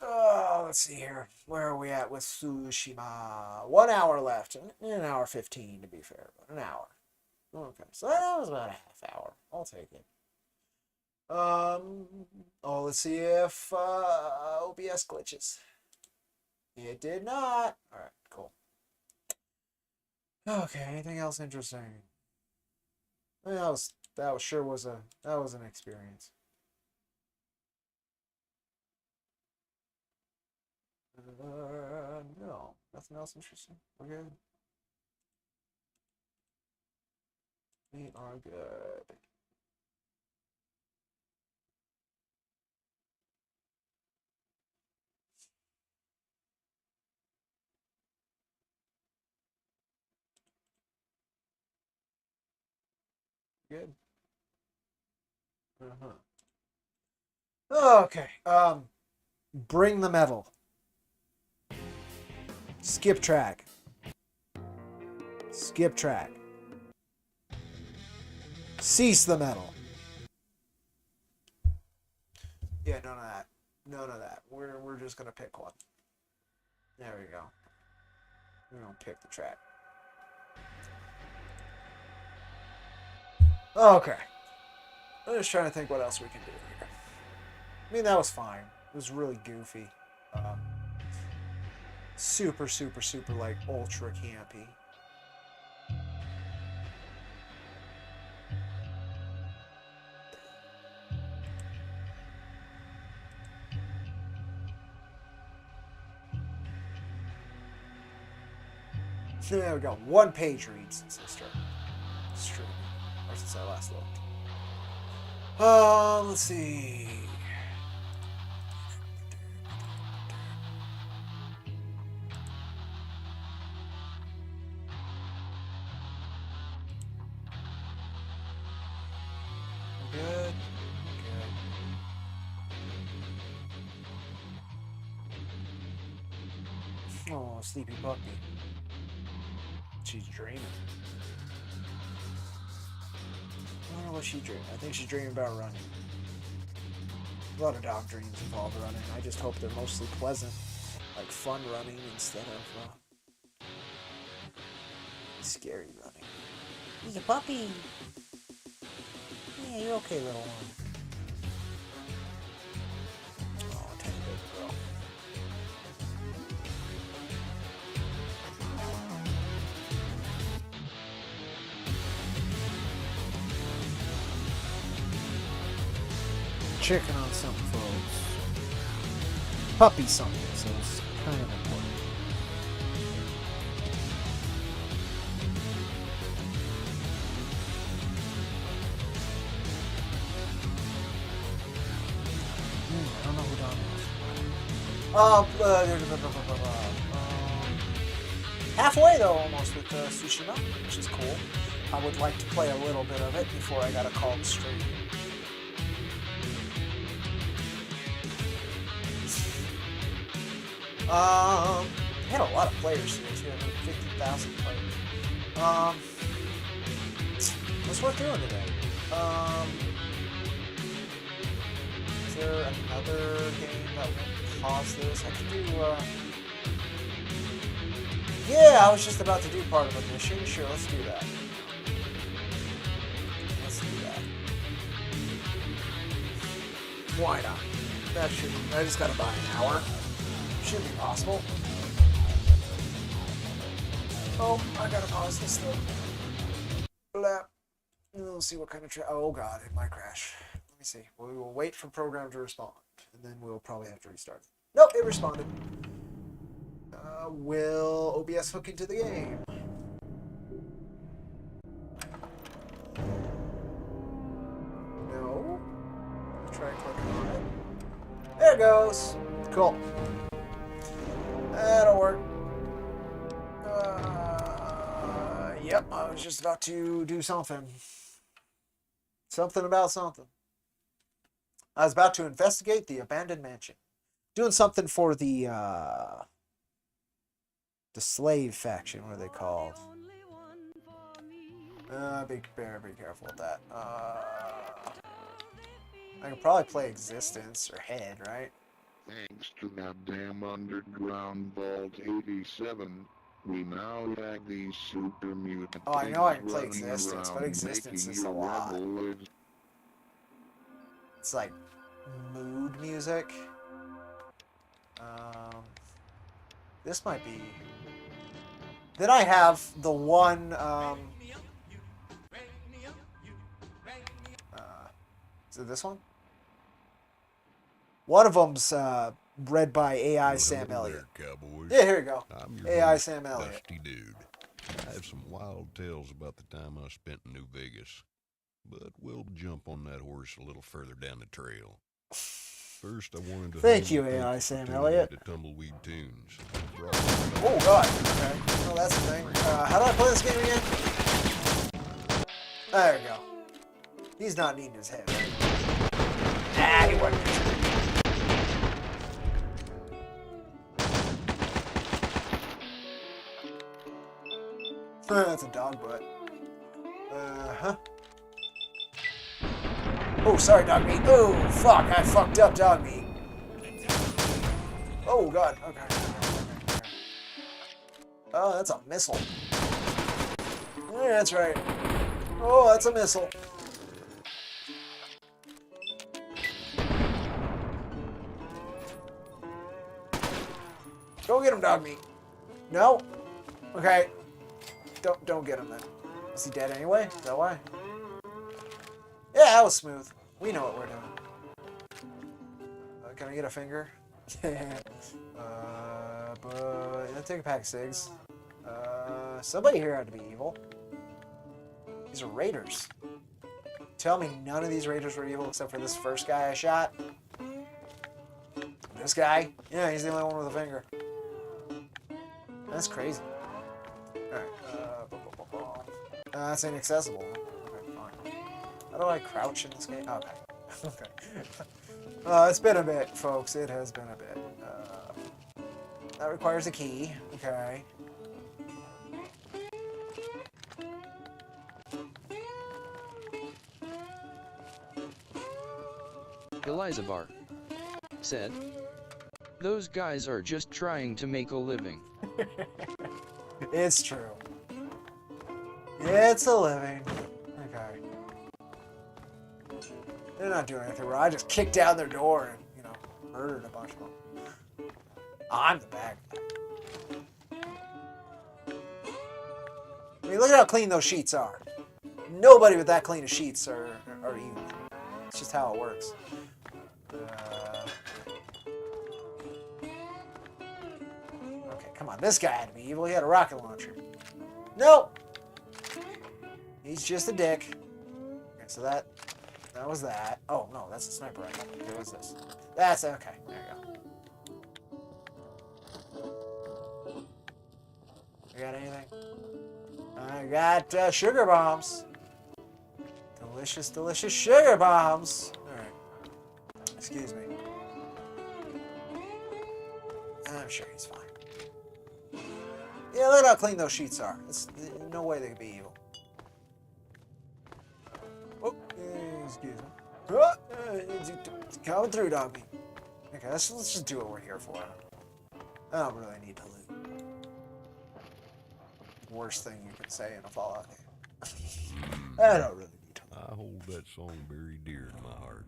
Oh, let's see here. Where are we at with Tsushima? 1 hour left. An hour 15 to be fair, but an hour. Okay, so that was about a half hour. I'll take it. Oh, let's see if OBS glitches. It did not. All right, cool. Okay, anything else interesting? That was an experience. No, nothing else interesting. We're good. We are good. Good. Okay. Bring the metal. Skip track. Skip track. Cease the metal. Yeah, none of that. None of that. We're just gonna pick one. There we go. We're gonna pick the track. Okay. I'm just trying to think what else we can do here. I mean, that was fine. It was really goofy. Super, like, ultra campy. Yeah, we got 1 page read since I started streaming. Or since I last looked. Let's see. Good. Oh, sleepy puppy. She's dreaming. I don't know what she's dreaming. I think she's dreaming about running. A lot of dog dreams involve running. I just hope they're mostly pleasant. Like fun running instead of scary running. He's a puppy. Yeah, you're okay, little one. Oh, tiny baby girl. Chicken on something, folks. Puppy something, so it's kind of important. I don't know who Don is. Halfway though, almost with Tsushima, which is cool. I would like to play a little bit of it before I got a call to stream. They had a lot of players here too. I mean, 50,000 players. What's worth doing today? Is there another game that will pause this? I could do. Yeah, I was just about to do part of a mission. Sure, let's do that. Let's do that. Why not? That should. I just gotta buy an hour. Should be possible. Oh, I gotta pause this though. Blah. We'll see what kind of oh god, it might crash. Let me see. We will wait for program to respond, and then we'll probably have to restart. Nope, it responded. Will OBS hook into the game? No. Try clicking on it. There it goes. Cool. That'll work. Yep, I was just about to do something. Something about something. I was about to investigate the abandoned mansion. Doing something for the slave faction. What are they called? Be careful with that. I could probably play Existence or Head, right? Thanks to that damn underground vault 87, we now have these super mutant. Oh, I know I can play Existence, but Existence is a lot. It's like mood music. This might be. Then I have the one. Is it this one? One of them's read by AI Sam Elliott. Cowboys. Yeah, here we go. I'm your AI host, Sam Elliott. Dusty Dude. I have some wild tales about the time I spent in New Vegas, but we'll jump on that horse a little further down the trail. First, I wanted to thank you, AI Sam Elliott. To Tumbleweed Tunes. Oh God. Okay. Well, that's the thing. How do I play this game again? There we go. He's not needing his head. Right? Nah, he wasn't. That's a dog butt. Uh-huh. Oh, sorry, dog meat. Oh, fuck. I fucked up, dog meat. Oh, God. Okay. Oh, that's a missile. Yeah, that's right. Oh, that's a missile. Go get him, dog meat. No? Okay. Don't get him then. Is he dead anyway? Is that why? Yeah, that was smooth. We know what we're doing. Can I get a finger? But let's take a pack of cigs. Somebody here had to be evil. These are raiders. Tell me none of these raiders were evil except for this first guy I shot. This guy? Yeah, he's the only one with a finger. That's crazy. Alright. That's inaccessible. Okay, fine. How do I crouch in this game? Okay. Okay. It's been a bit, folks. It has been a bit. That requires a key. Okay. Elizabar said, "Those guys are just trying to make a living." It's true. It's a living. Okay. They're not doing anything wrong. I just kicked down their door and, you know, murdered a bunch of them. I'm the bad guy. I mean, look at how clean those sheets are. Nobody with that clean of sheets are evil. It's just how it works. Okay, come on. This guy had to be evil. He had a rocket launcher. Nope. He's just a dick. Okay, so that was that. Oh, no, that's a sniper rifle. Okay, what's this? That's okay. There you go. You got anything? I got sugar bombs. Delicious, delicious sugar bombs. Alright. Excuse me. I'm sure he's fine. Yeah, look at how clean those sheets are. There's no way they could be evil. Oh, excuse me. Coming through, doggy. Okay, let's just do what we're here for. I don't really need to loot. Worst thing you could say in a Fallout game. I don't really need to. I hold that song very dear to my heart.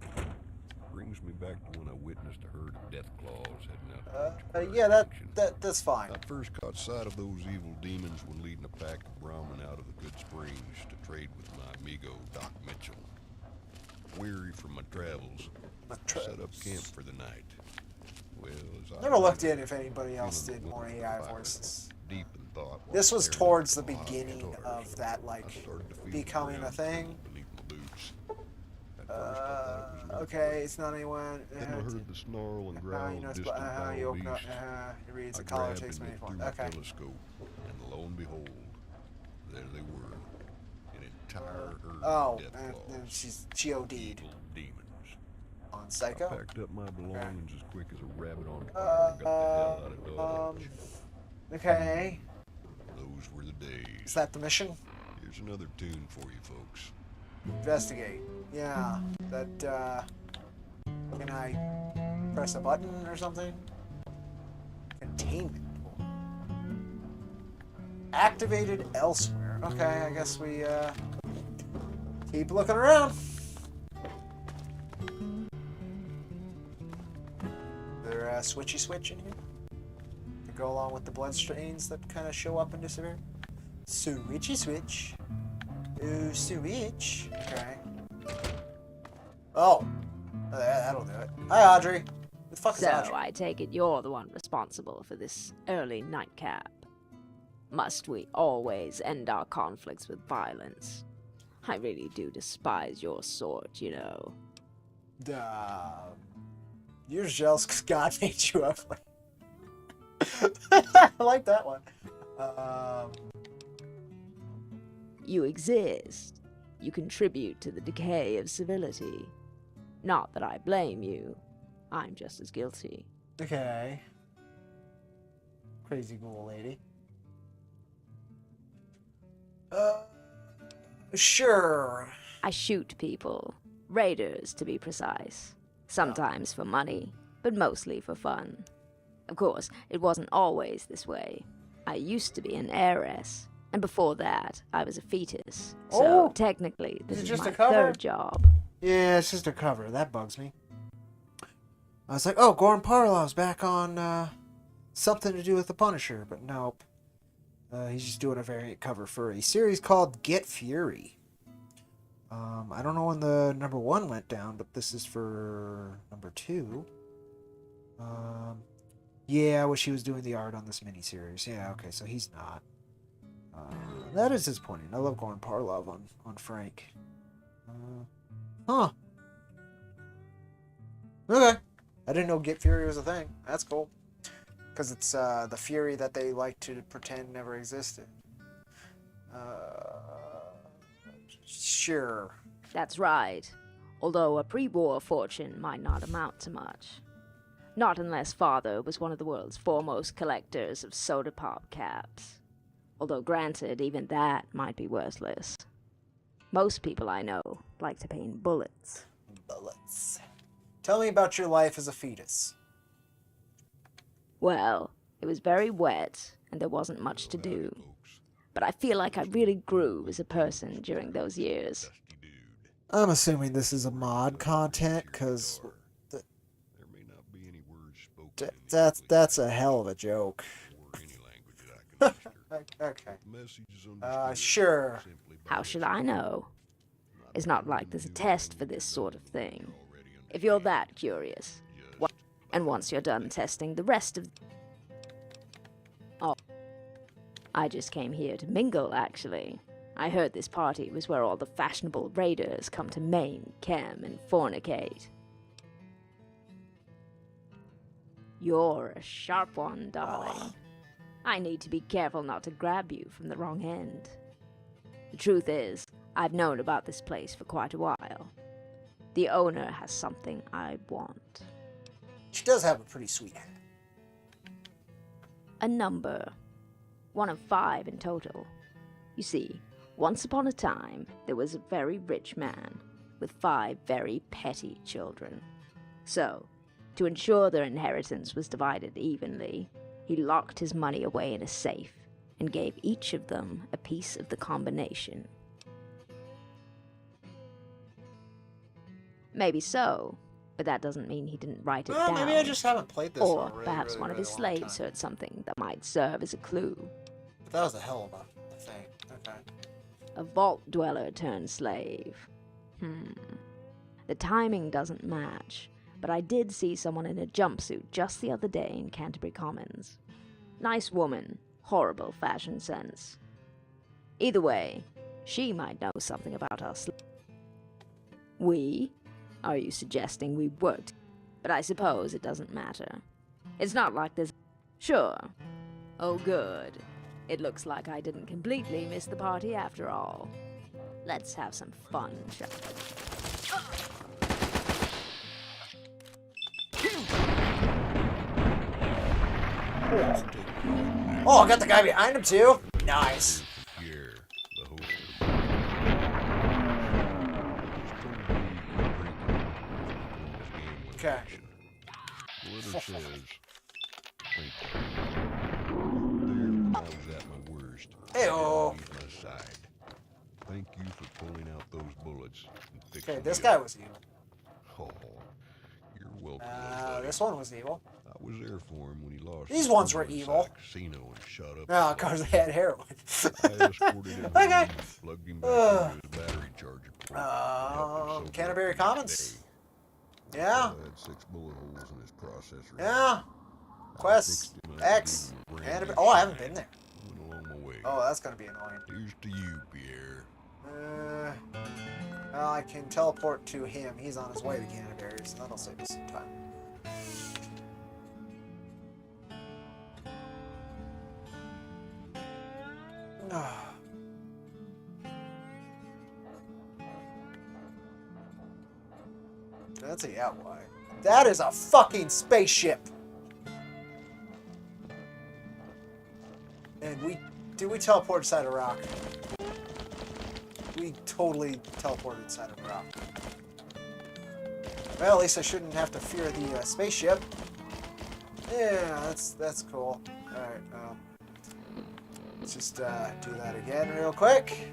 Brings me back to when I witnessed a herd of death claws heading out. Yeah, that's fine. I first caught sight of those evil demons when leading a pack of Brahmin out of the Good Springs to trade with my amigo Doc Mitchell. Weary from my travels, set up camp for the night. Well, as I never looked in if anybody else did more AI voices. Deep in thought. This was towards the beginning of that, like, becoming a thing. Okay, it's not anyone. Then I heard the snarl and growl you know, of distant you open up, beast. it reads I a collar grabbed takes and many looked forms. through my Okay. telescope, and lo and behold, there they were, an entire herd Oh, of death and claws. she OD'd Evil demons. on I Psycho. packed up my belongings as quick as a rabbit on fire and got the hell out of Dodge. Okay. Those were the days. Is that the mission? Here's another tune for you folks. Investigate. Yeah. That, can I press a button or something? Containment. Activated elsewhere. Okay, I guess we, keep looking around. There a switchy switch in here? To go along with the bloodstains that kind of show up and disappear? Switchy switch. Ooh, switch. Okay. Oh. That'll do it. Hi, Audrey. Who the fuck is So, Audrey? I take it you're the one responsible for this early nightcap. Must we always end our conflicts with violence? I really do despise your sort, you know. You're jealous because God made you ugly. I like that one. You exist. You contribute to the decay of civility. Not that I blame you. I'm just as guilty. Okay. Crazy ghoul lady. Sure. I shoot people. Raiders, to be precise. Sometimes for money, but mostly for fun. Of course, it wasn't always this way. I used to be an heiress, and before that, I was a fetus. So, technically, this is just my a cover? third job. Yeah, it's just a cover. That bugs me. I was like, oh, Goran Parlov's back on something to do with the Punisher, but nope. He's just doing a variant cover for a series called Get Fury. I don't know when the number 1 went down, but this is for number 2. Yeah, I wish he was doing the art on this miniseries. Yeah, okay, so he's not. That is disappointing. I love Goran Parlov on Frank. Huh. Okay. I didn't know Get Fury was a thing. That's cool. Because it's the Fury that they like to pretend never existed. Sure. That's right. Although a pre-war fortune might not amount to much. Not unless father was one of the world's foremost collectors of soda pop caps. Although granted, even that might be worthless. Most people I know like to paint bullets. Bullets. Tell me about your life as a fetus. Well, it was very wet, and there wasn't much to do. but I feel like I really grew as a person during those years. I'm assuming this is a mod content, because There may not be any words spoken in the that's a hell of a joke. or any language that I can master. Okay. The message is understood Sure. simply by How should I know? It's not like there's a test for this sort of thing. If you're that curious. And once you're done testing the rest of... Oh. I just came here to mingle, actually. I heard this party was where all the fashionable raiders come to maim, cam, and fornicate. You're a sharp one, darling. I need to be careful not to grab you from the wrong end. The truth is, I've known about this place for quite a while. The owner has something I want. She does have a pretty sweet head. A number. 1 of 5 in total. You see, once upon a time, there was a very rich man with 5 very petty children. So, to ensure their inheritance was divided evenly, he locked his money away in a safe and gave each of them a piece of the combination. Maybe so, but that doesn't mean he didn't write it down. Maybe I just haven't played this Or in a really, perhaps really, one of really his long slaves time. heard something that might serve as a clue. But that was a hell of a thing. Okay. A vault dweller turned slave. The timing doesn't match, but I did see someone in a jumpsuit just the other day in Canterbury Commons. Nice woman, horrible fashion sense. Either way, she might know something about us. We? Are you suggesting we worked? But I suppose it doesn't matter. It's not like there's... Sure. Oh, good. It looks like I didn't completely miss the party after all. Let's have some fun, shall Oh, I got the guy behind him too. Nice. Pierre, the host Okay. The letter says, thank you. There, I was at my worst. Hey-oh. Leave my side. Thank you for pulling out those bullets and fixing Okay, this me guy up. was evil. Oh, you're welcome. buddy. This one was evil. I was there for him when he lost. These his ones cool were inside evil. a casino and shot up. No, because they had heroin. I escorted him home Okay. and plugged him back into his battery charger port. Helped him soak Canterbury up for the Commons. day. Yeah. I had 6 bullet holes in his processor. Yeah. Quest X. Canterbury. Oh, I haven't been there. Went along my way. Oh, that's gonna be annoying. Here's to you, Pierre. Well, I can teleport to him. He's on his way to Canterbury, so that'll save us some time. That's a yeah, why? That is a fucking spaceship. And we teleport inside a rock? We totally teleported inside of a rock. Well, at least I shouldn't have to fear the spaceship. Yeah, that's cool. All right, let's just do that again real quick.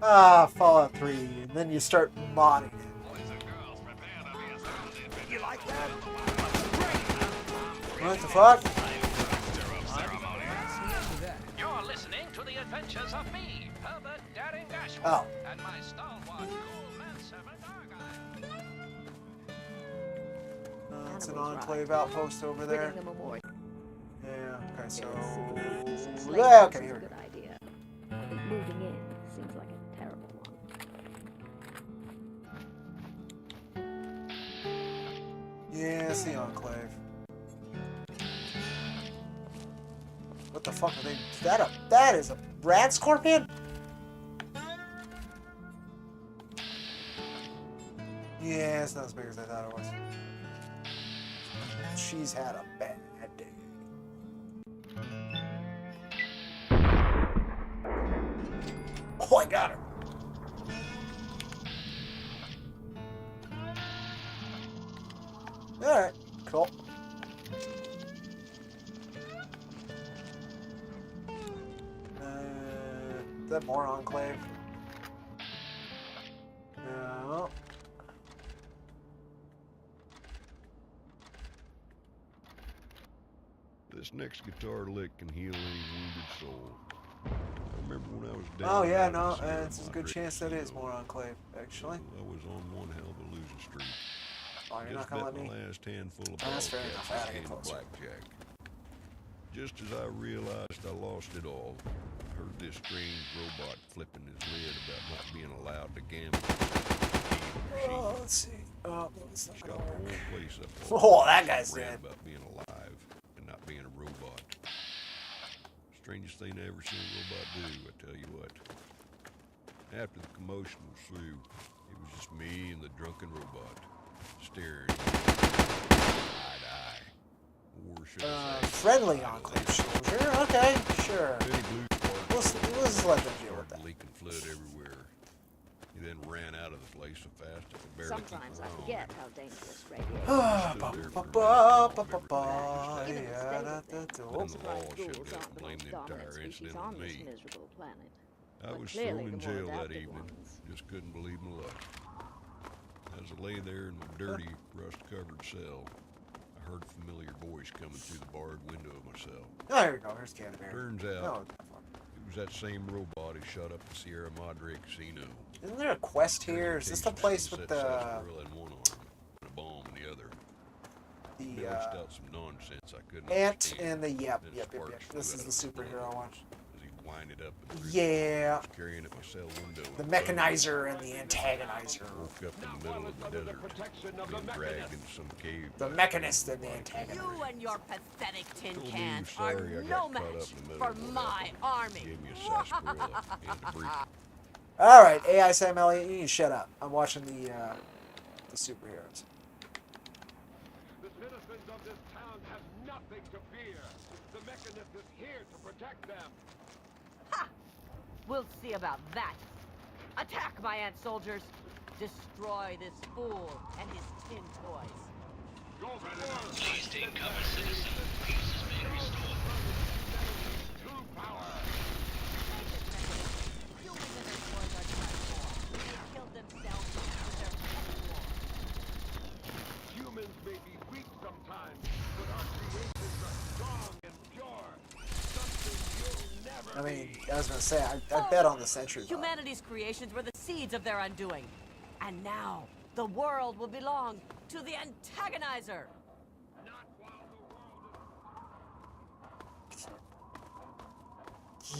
Fallout 3, and then you start modding it. You like that? What the fuck? You're listening to the adventures of me, Herbert Daring Dashwood, Oh. and my stalwart cool manservant Argyle. It's an enclave outpost over there. Ridding the memorial. Yeah, okay, so... Slaves Yeah, is okay, a here we good go. idea. But moving in seems like a terrible one. Yeah, it's the enclave. What the fuck are they? That is a rat scorpion? Yeah, it's not as big as I thought it was. She's had a bad day. Oh, I got her. Alright, cool. Is that more Enclave? No. This next guitar lick can heal any wounded soul. I remember when I was down. Oh yeah, bad no, this year, it's a my good Drake chance that is casino. more Enclave, actually. I was on one hell of a losing streak. Oh, you're Just not gonna bet let my me? last handful of Oh, that's fair ball enough. I caps gotta get came to closer. blackjack. Just as I realized I lost it all, I heard this strange robot flipping his lid about not being allowed to gamble. Oh, let's see. Oh, it's not It's gonna got the work. whole place up. Oh, that guy's ran dead. about being alive and not being a robot. Strangest thing I ever seen a robot do, I tell you what. After the commotion was through, it was just me and the drunken robot staring eye to eye. Or should I say, Friendly eye to Enclave lid. soldier. Okay, sure. Then he blew We'll just let them deal with started that. leaking fluid everywhere. He then ran out of the place so fast I could barely Sometimes keep I around. forget how dangerous radiation Ah, is. ba, Stood there ba, for a ba, minute, ba, ba, remembered Given the yeah, state da, of da, things, da. Then I'm the surprised law showed ghouls up aren't and the blamed most the dominant entire species incident on on this me. miserable planet. I But was clearly thrown in the more jail that adapted evening. ones. Just couldn't believe my luck. As I lay there in my dirty, rust-covered cell, I heard a familiar voice coming through the barred window of my cell. Oh, here we go. Here's Canterbury. Turns No, out, it was that same robot who shot up the Sierra Madre Casino. isn't there a quest Carrying here? Is this the cases place of with set the sarsaparilla in one arm and a bomb in the other? Belched out some nonsense I couldn't ant understand. and the yep. Then This sparks flew is out the of his superhero lung one. as he winded up and threw Yeah. was carrying at my cell window. The and mechanizer and the antagonizer. woke up in the middle of the desert, being dragged into some cave. The mechanist and the You antagonizer. and your pathetic tin Told me he cans was are sorry I no got caught match up in the middle for of what my happened. army. Gave me a sarsaparilla and a brief. All right, AI Sam Elliott, you need to shut up. I'm watching the superheroes. The citizens of this town have nothing to fear. The Mechanist is here to protect them. Ha! We'll see about that. Attack, my ant soldiers. Destroy this fool and his tin toys. Please take cover, citizen. Peace is being restored. True power. You and the toys are transformed. They killed themselves with their pet war. Humans may be weak sometimes, but our creations are strong and pure. Something you'll never I mean, be. I was gonna say, I bet on the Sentry bot. Humanity's creations were the seeds of their undoing. And now, the world will belong to the antagonizer.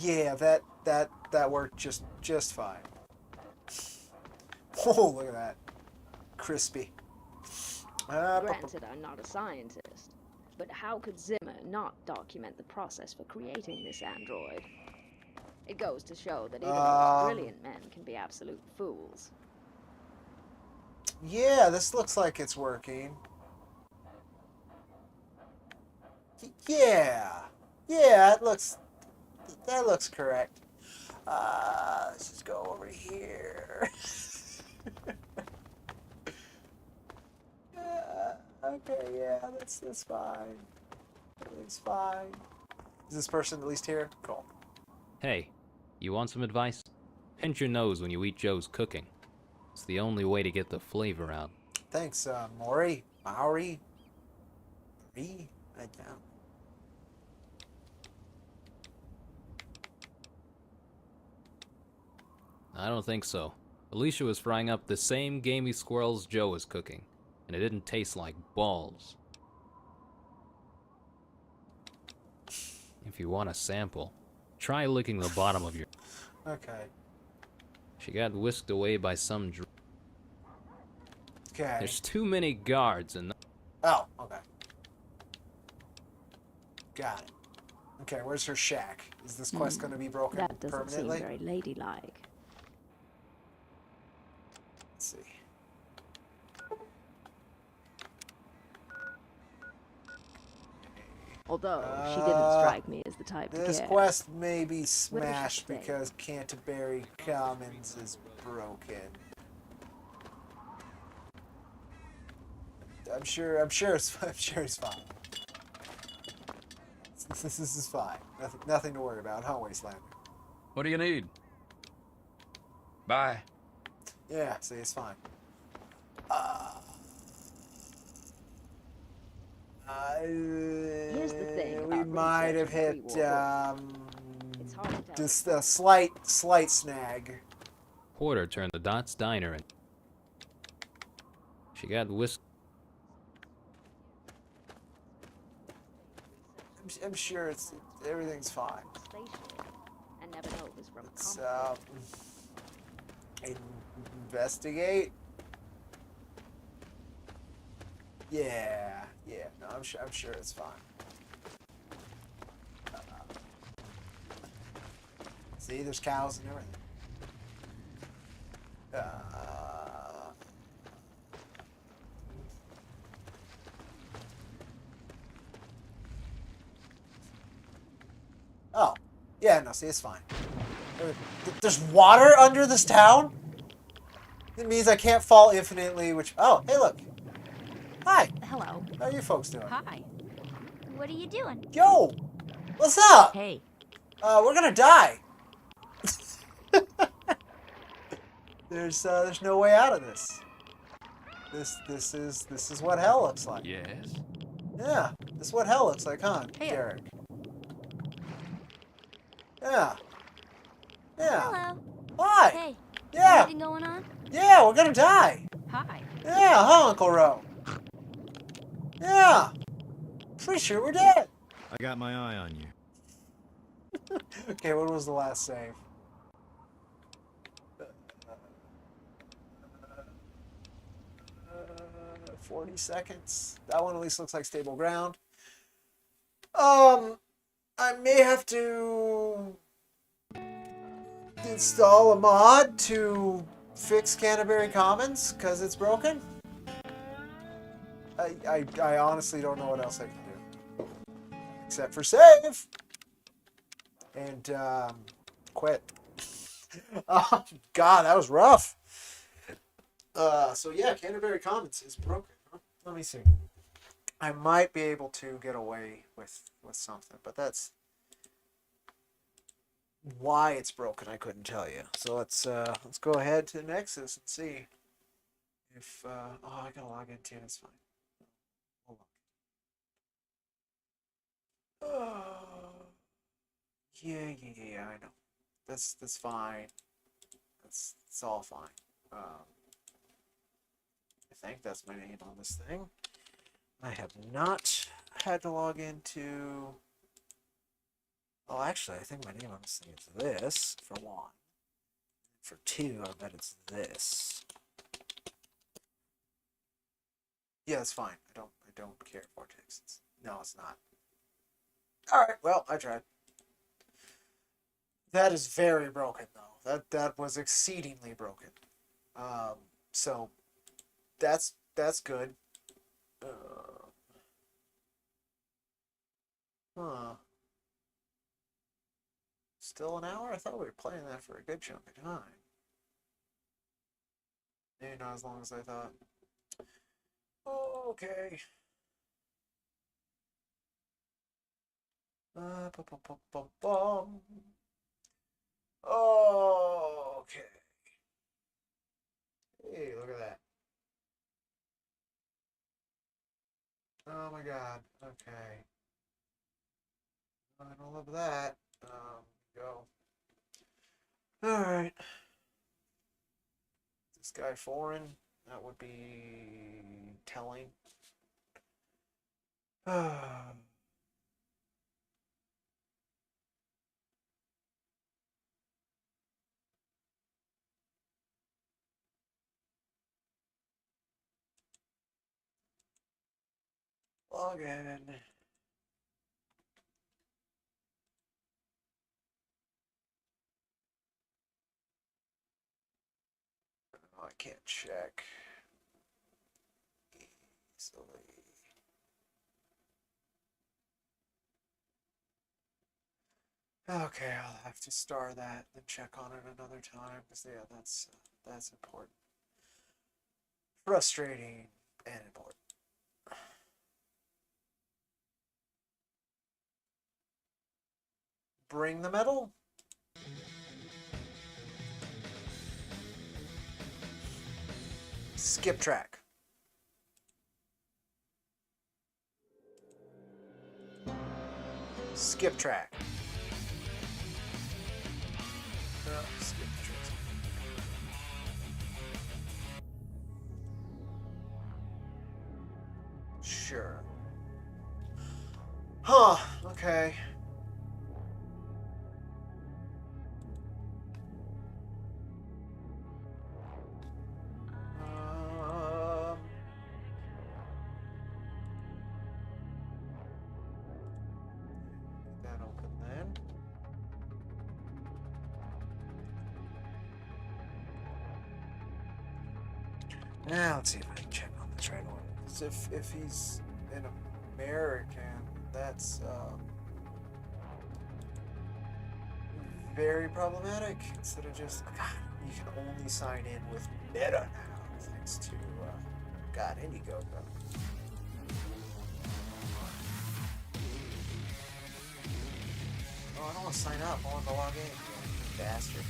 Yeah, that worked just fine. Oh, look at that, crispy. Granted, I'm not a scientist, but how could Zimmer not document the process for creating this android? It goes to show that even the most brilliant men can be absolute fools. Yeah, this looks like it's working. Yeah, that looks correct. Let's just go over here. Okay, yeah, that's fine. Everything's fine. Is this person at least here? Cool. Hey, you want some advice? Pinch your nose when you eat Joe's cooking. It's the only way to get the flavor out. Thanks, Mauri. I doubt. I don't think so. Alicia was frying up the same gamey squirrels Joe was cooking, and it didn't taste like balls. If you want a sample, try licking the bottom of your... Okay. She got whisked away by some Okay. There's too many guards and... Oh, okay. Got it. Okay, where's her shack? Is this quest going to be broken That doesn't permanently? seem very ladylike. Let's see. Although, she didn't strike me as the type to This care. quest may be Where does she smashed stay? because Canterbury Commons is broken. I'm sure it's fine. This is fine. Nothing to worry about, huh, Wasteland? What do you need? Bye. Yeah, see, it's fine. Here's the thing We about might have researching hit pre-war It's hard to tell. just a slight snag. Porter turned the Dot's Diner and she got whiskey. I'm sure everything's fine. And never know it was from Let's investigate. Yeah. No, I'm sure it's fine. See, there's cows and everything. Oh, yeah. No, see, it's fine. There's water under this town. It means I can't fall infinitely. Which? Oh, hey, look. Hi. Hello. How are you folks doing? Hi. What are you doing? Yo, what's up? Hey. We're gonna die. There's no way out of this. This is what hell looks like. Yes. Yeah, this is what hell looks like, huh, Derek? Yeah. Hello. Hi. Hey. Yeah. Anything going on? Yeah, we're gonna die. Hi. Yeah, huh, Uncle Ro? Yeah. Pretty sure we're dead. I got my eye on you. Okay, what was the last save? 40 seconds. That one at least looks like stable ground. I may have to install a mod to fix Canterbury Commons because it's broken. I honestly don't know what else I can do except for save and quit. Oh God, that was rough. So yeah, Canterbury Commons is broken. Huh? Let me see. I might be able to get away with something, but that's why it's broken. I couldn't tell you. So let's go ahead to Nexus and see if oh, I gotta log in too. It's fine. Hold on. Yeah. I know. That's fine. It's all fine. I think that's my name on this thing. I have not had to log into. Oh, actually, I think my name on this thing is this, for one. For two, I bet it's this. Yeah, it's fine. I don't care, Vortex. No, it's not. Alright, well, I tried. That is very broken, though. That was exceedingly broken. So that's good. Still an hour? I thought we were playing that for a good chunk of time. Maybe not as long as I thought. Okay. Okay. Hey, look at that. Oh my God. Okay. I don't love that. Go. Alright. This guy foreign? That would be telling. Log in. Oh, I can't check easily. Okay, I'll have to star that and check on it another time because yeah, that's important. Frustrating and important. Bring the medal. Skip track. Skip track. Skip track. Sure. Huh, okay. That open then. Now let's see if I can check on this right away. 'Cause if he's an American, that's very problematic. Instead of just God, you can only sign in with Meta now, thanks to God Indiegogo. Oh, I don't want to sign up. I want to log in. You bastard.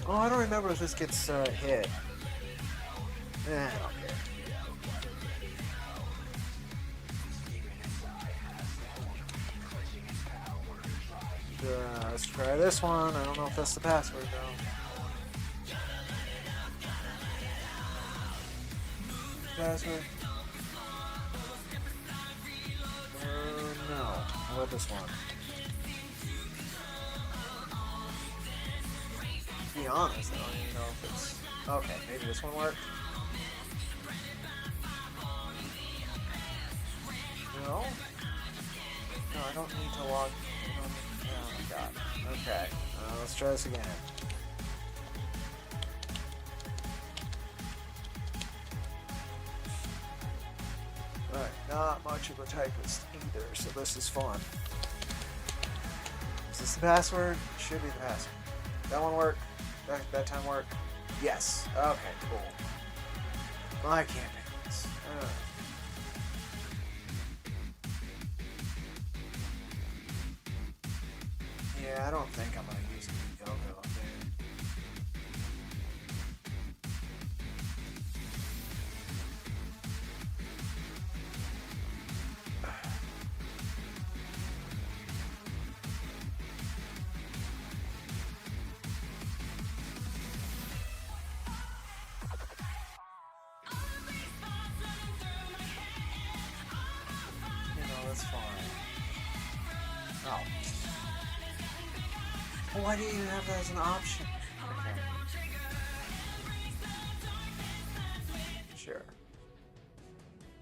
Oh, I don't remember if this gets hit. I don't care. Let's try this one. I don't know if that's the password though. Password. No. How about this one? To be honest, I don't even know if it's... Okay, maybe this one worked? No? No, I don't need to log... Oh my god. Okay, let's try this again. Alright, not much of a typist either, so this is fun. Is this the password? Should be the password. That one work? That time work? Yes. Okay, cool. Well, I can't do this. Yeah, I don't think I'm gonna use Indiegogo up there. That's fine. Oh. Well, why do you even have that as an option? Okay. Sure.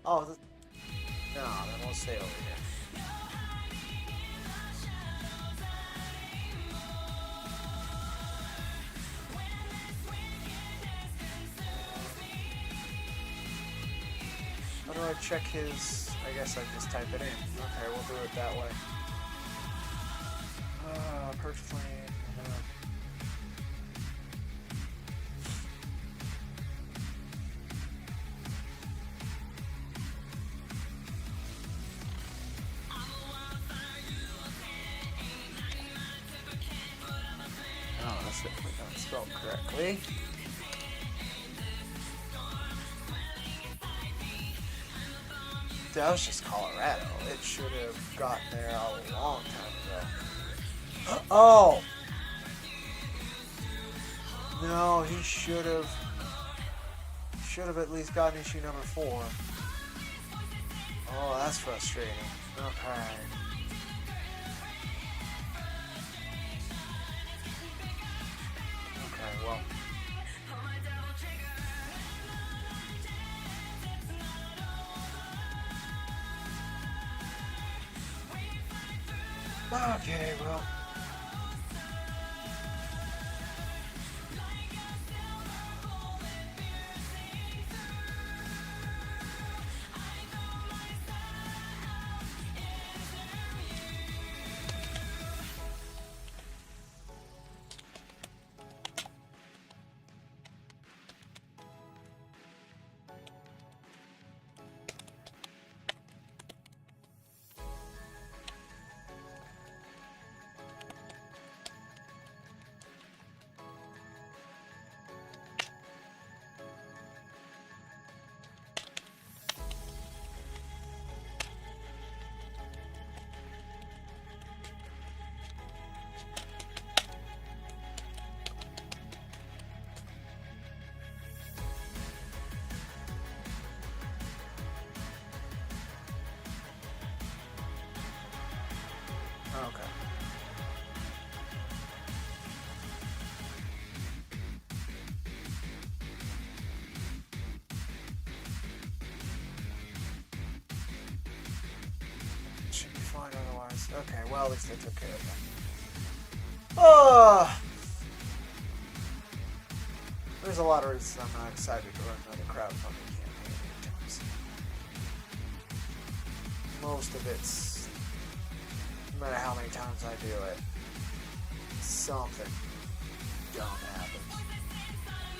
Oh, no, then we'll stay over here. How do I check his... I guess I just type it in. Okay, we'll do it that way. Purchase lane. Oh, that's definitely not spelled correctly. That was just Colorado. It should have gotten there a long time ago. Oh! No, he should have at least gotten issue number 4. Oh, that's frustrating. Okay. Okay, well. Okay, well. Okay. Should be fine otherwise. Okay, well, at least they took care of that. Oh! There's a lot of reasons I'm not excited to run another crowdfunding campaign anytime soon. Most of it's, no matter how many times I do it, something dumb happens.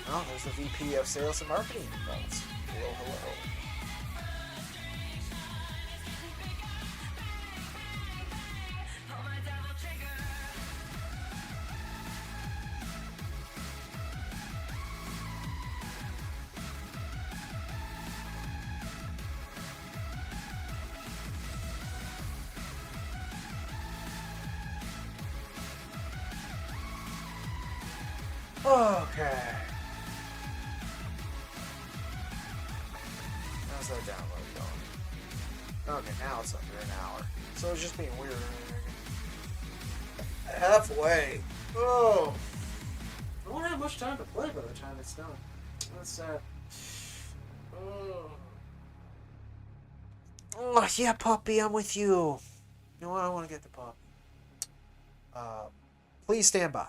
Oh, there's the VP of Sales and Marketing involved. Hello, hello. Okay. How's that download going? Okay, now it's under an hour. So it's just being weird. Halfway. Oh. I won't have much time to play by the time it's done. That's sad. Oh, yeah, Puppy, I'm with you. You know what? I want to get the Puppy. Please stand by.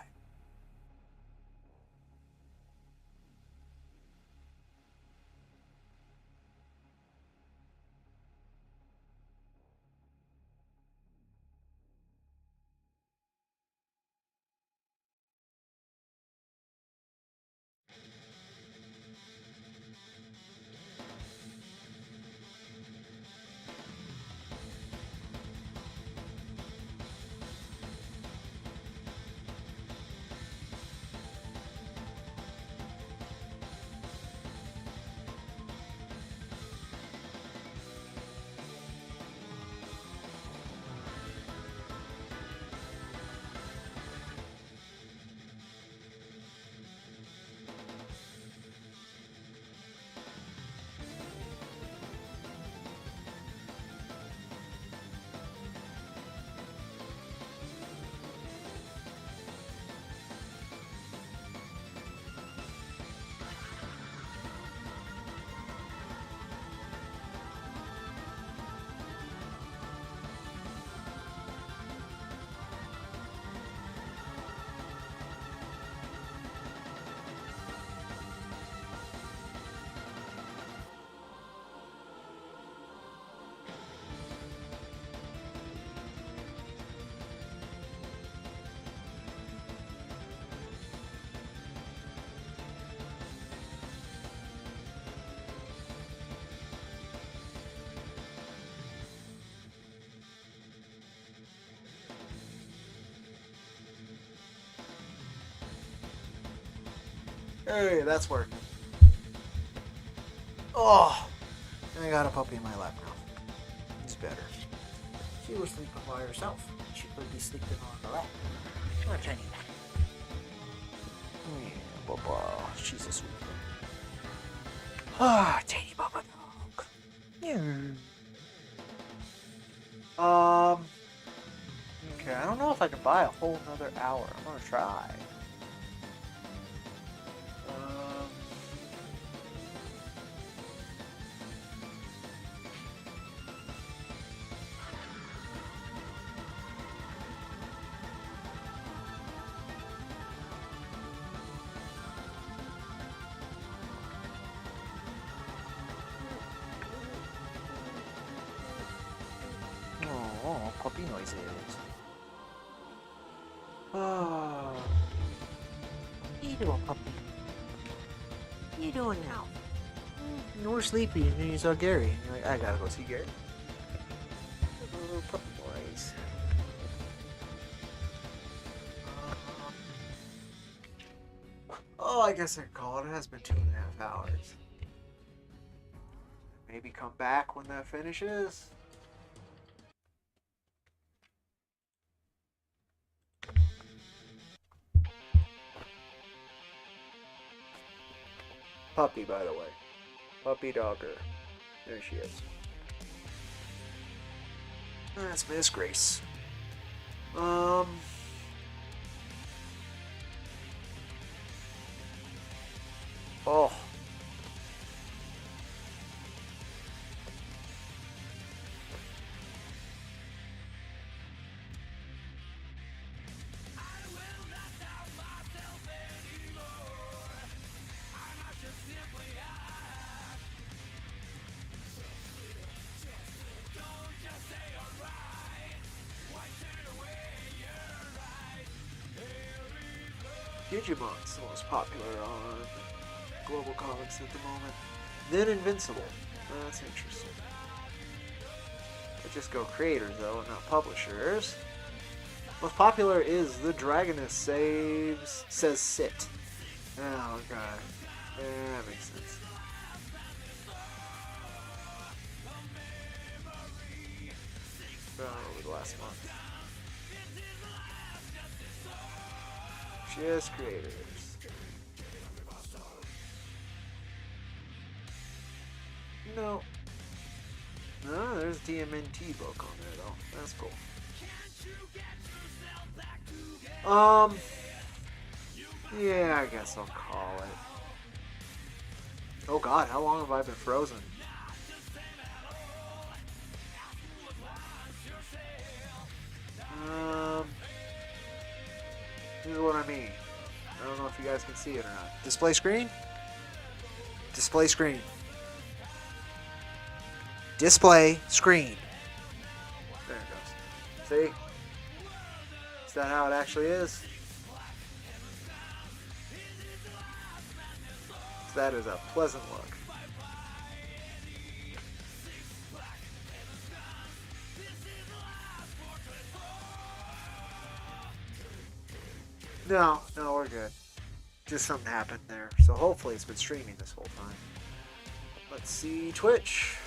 Hey, that's working. Oh, I got a puppy in my lap now. It's better. She was sleeping by herself. She could be sleeping on the lap. Come on, Tiny. Yeah, Baba. She's a sweet girl. Ah, Tiny Baba dog. Yeah. Okay, I don't know if I can buy a whole nother hour. I'm gonna try. Oh, puppy noises. Oh. What are you doing, puppy? What are you doing now? You were sleepy and then you saw Gary. You're like, I gotta go see Gary. Oh, puppy noise. Oh, I guess I can call it. It has been 2.5 hours. Maybe come back when that finishes. Puppy, by the way. Puppy dogger. There she is. That's Miss Grace. Oh. Digimon's the most popular on GlobalComix at the moment. Then Invincible. That's interesting. They just go creators though, and not publishers. Most popular is The Dragoness says sit. Oh god. Yeah, that makes sense. Over the last month. Just creators. No. No, there's DMNT book on there though. That's cool. Yeah, I guess I'll call it. Oh god, how long have I been frozen? This is what I mean. I don't know if you guys can see it or not. Display screen? Display screen. Display screen. There it goes. See? Is that how it actually is? That is a pleasant look. No, we're good. Just something happened there. So hopefully it's been streaming this whole time. Let's see Twitch.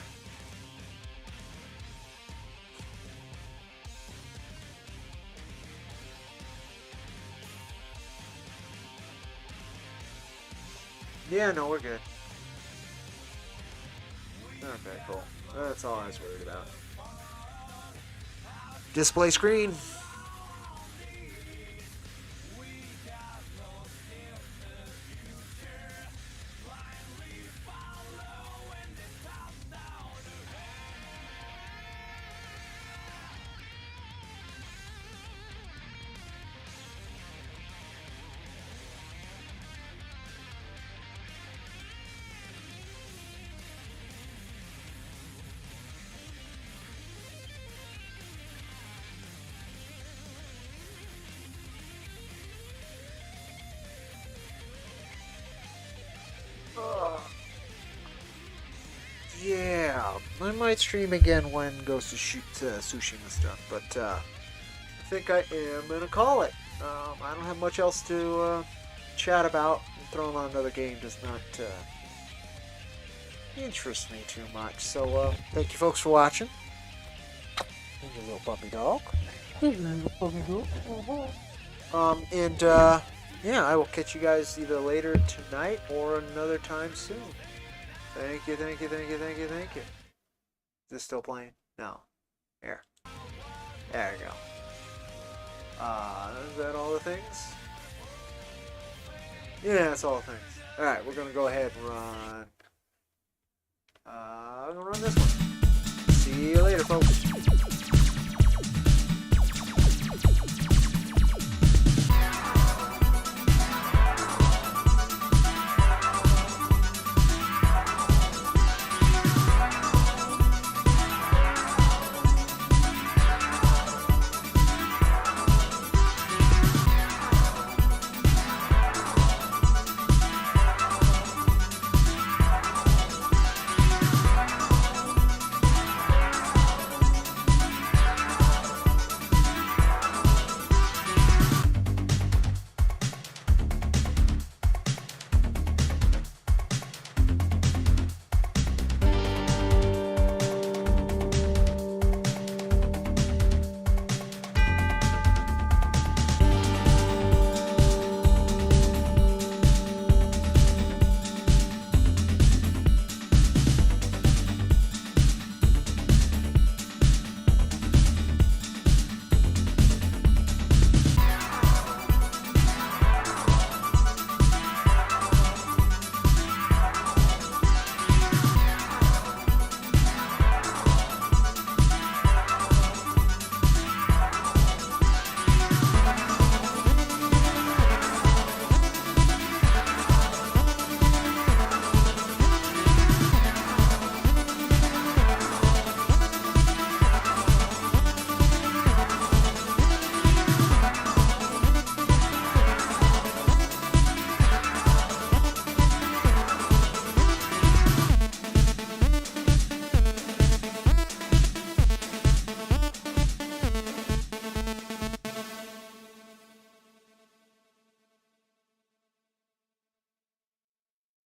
Yeah, no, we're good. Okay, cool. That's all I was worried about. Display screen. Yeah, I might stream again when goes to shoot Tsushima stuff, but I think I am gonna call it. I don't have much else to chat about. Throwing on another game does not interest me too much. So thank you folks for watching. And your little puppy dog. Yeah, I will catch you guys either later tonight or another time soon. Thank you. Is this still playing? No. Here. There you go. Is that all the things? Yeah, that's all the things. Alright, we're gonna go ahead and run. I'm gonna run this one. See you later, folks.